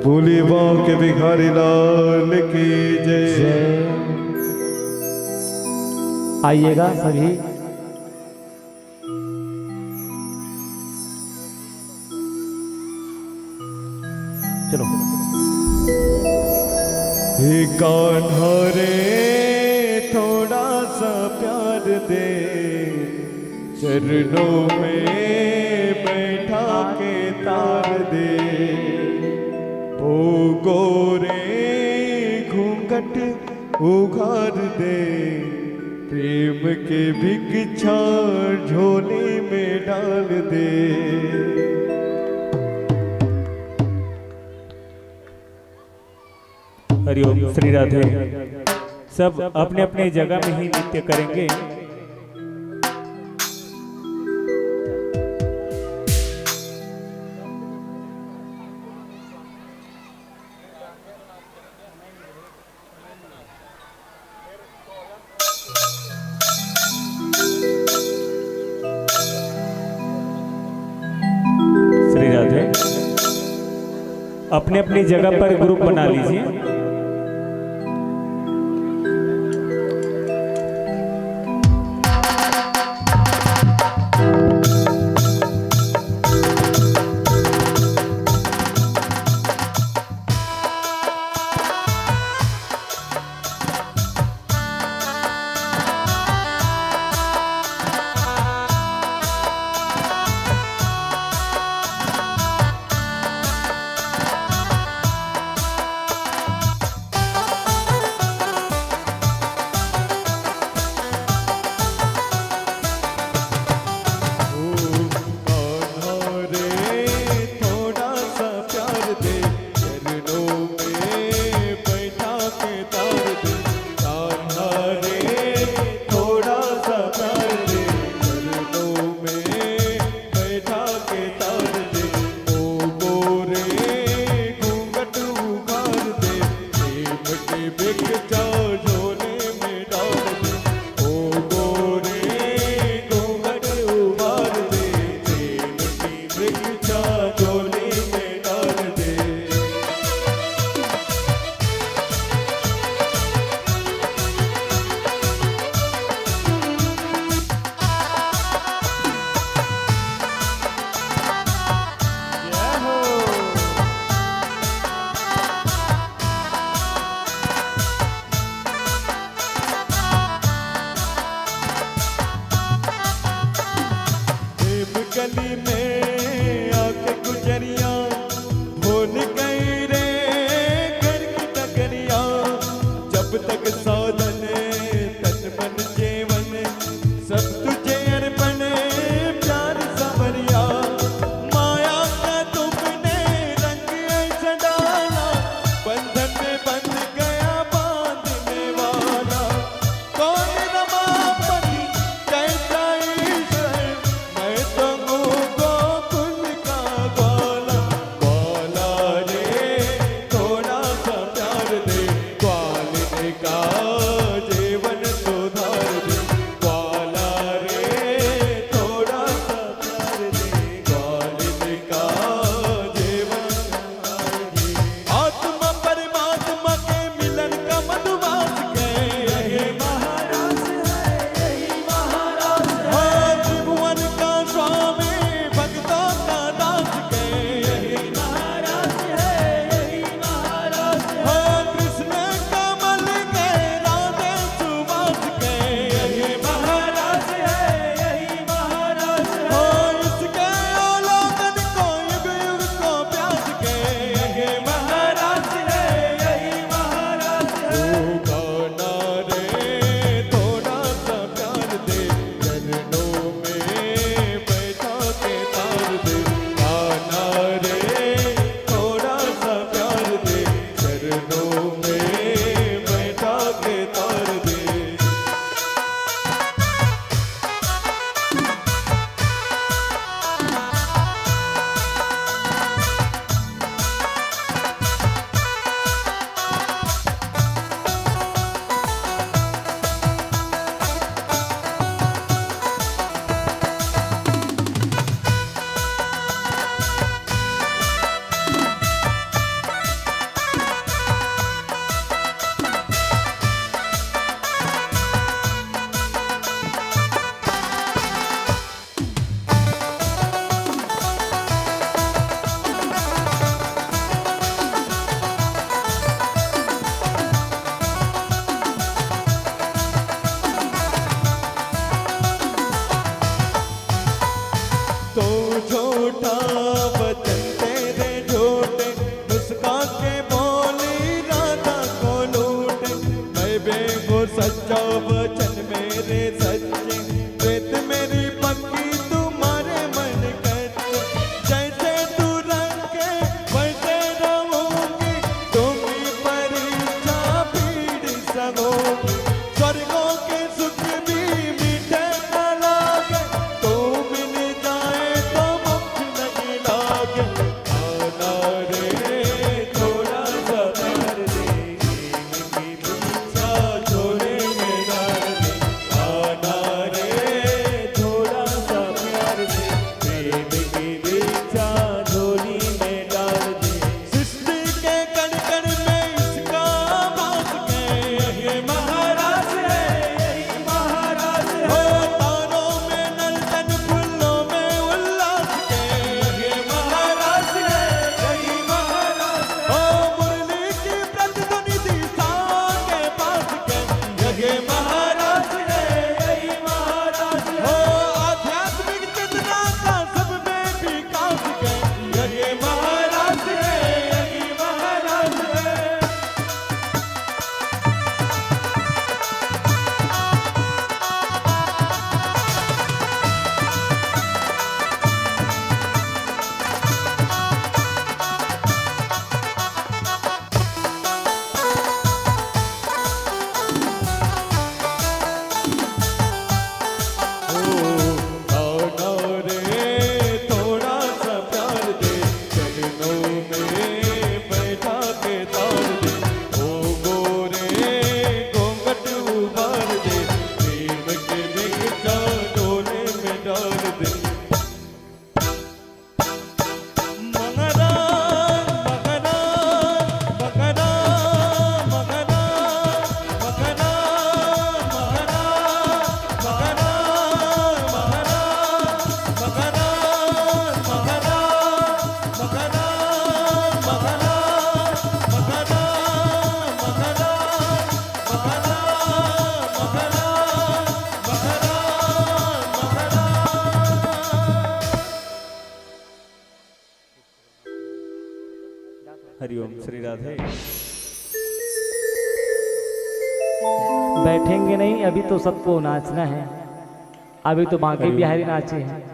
बोले बाके बिहारी लाल की जय। आइएगा सभी। चलो। हे कान्हा रे थोड़ा सा प्यार दे, चरणों में बैठा के तार दे। ओ गोरे घूंघट उघार दे, प्रेम के भिक्षा झोली में डाल दे। हरिओम श्री राधे। सब अपने अपने जगह में ही नृत्य करेंगे। श्री राधे। अपने अपनी जगह पर ग्रुप बना लीजिए। बैठेंगे नहीं, अभी तो सबको नाचना है। अभी तो बांके बिहारी नाचे हैं।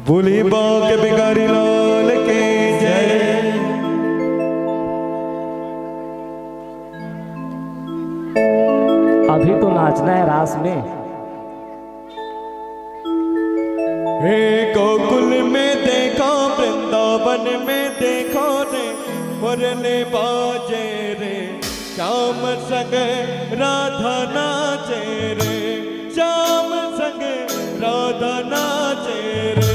बोली बाग बिगारी लाल के जय। अभी तो नाचना है रास में। हे गोकुल में देखो, वृंदावन में देखो रे, मुरली बाजे रे, श्याम संग राधा नाचे रे, श्याम संग राधा नाचे रे।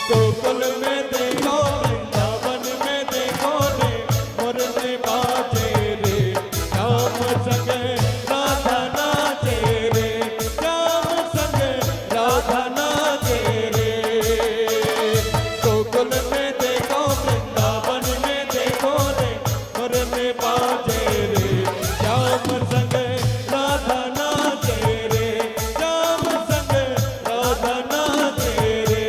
गोकुल में देखो, वृंदावन में देखो रे, मुरली बाजे रे, श्याम संग राधा नाचे रे, श्याम संग राधा नाचे रे। गोकुल में देखो, वृंदावन में देखो रे, मुरली बाजे रे, श्याम संग राधा नाचे रे, श्याम संग राधा नाचे रे।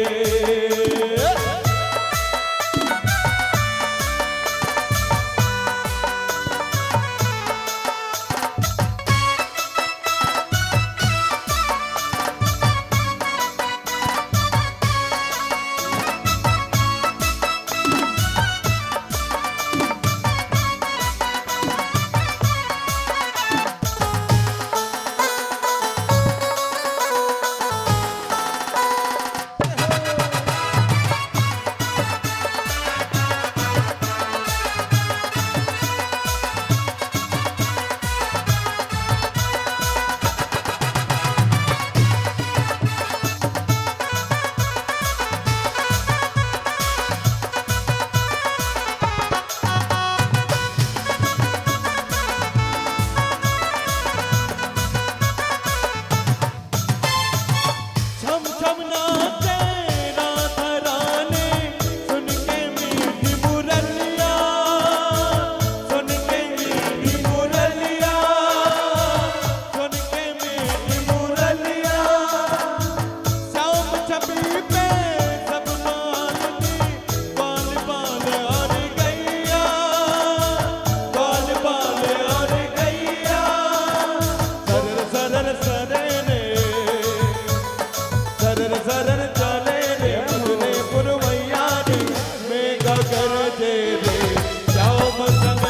छम छम नाचे राधा रानी, सुन के मीठी मुरलिया, सुन के मीठी मुरलिया, सुन के मीठी मुरलिया। श्याम छवि पे सब माननी, बाल बाल और गैया, बाल बाल और गैया। सरर सरर सरे रे, सरर सरर चले रे, अपने पुरवैया रे, मेघा गरजे रे, श्याम संग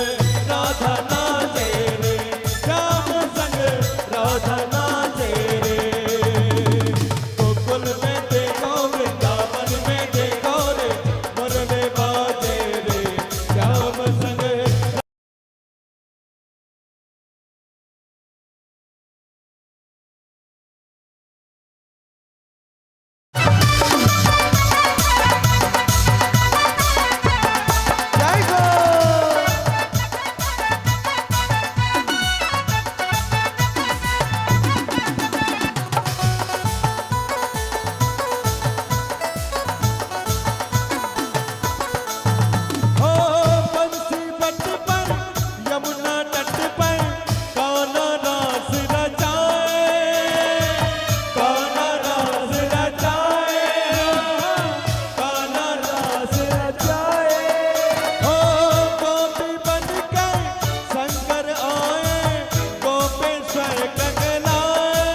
राधा नाचे रे, श्याम संग राधा नाचे रे। गोकुल में देखो, वृंदावन में देखो रे, मुरली बाजे रे, श्याम संग। जय हो। हो बंसी बट पर, यमुना तट पर, कान्हा रास रचाए, कान्हा रास रचाए, कान्हा रास रचाए। हो गोपी बनकर शंकर आए, गोपेश्वर कहलाए,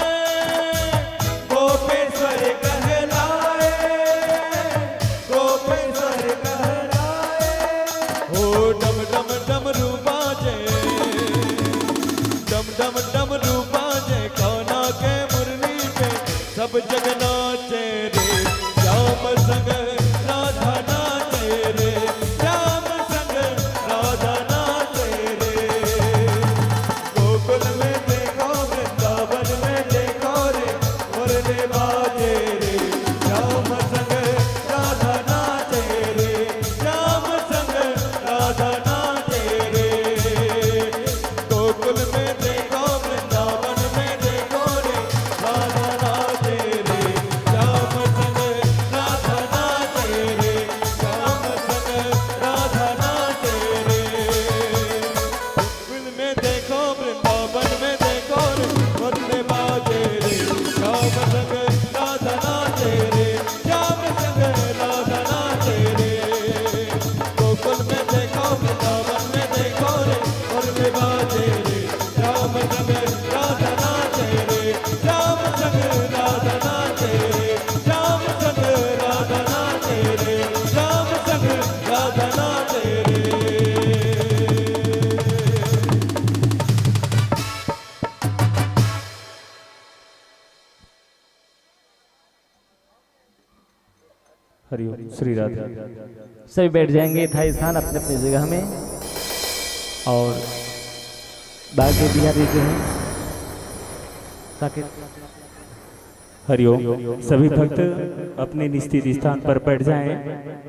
गोपेश्वर कहलाए, गोपेश्वर कहलाए। हो डम डम डमरू बाजे, डम डम डमरू बाजे, कान्हा के मुरली पे सब जग नाचे रे, श्याम संग राधा नाचे रे, श्याम संग राधा नाचे रे। गोकुल में देखो, वृंदावन में देखो रे, मुरली बाजे रे, श्याम संग राधा नाचे रे, श्याम संग राधा नाचे रे। गोकुल में देखो, वृंदावन में देखो रे, राधा नाचे रे, हरिओम श्री राधे। सभी बैठ जाएंगे यथास्थान स्थान अपने अपनी जगह में। और बाकी बिहारी जो हैं ताकि हरिओम सभी भक्त अपने निश्चित स्थान पर बैठ जाएं।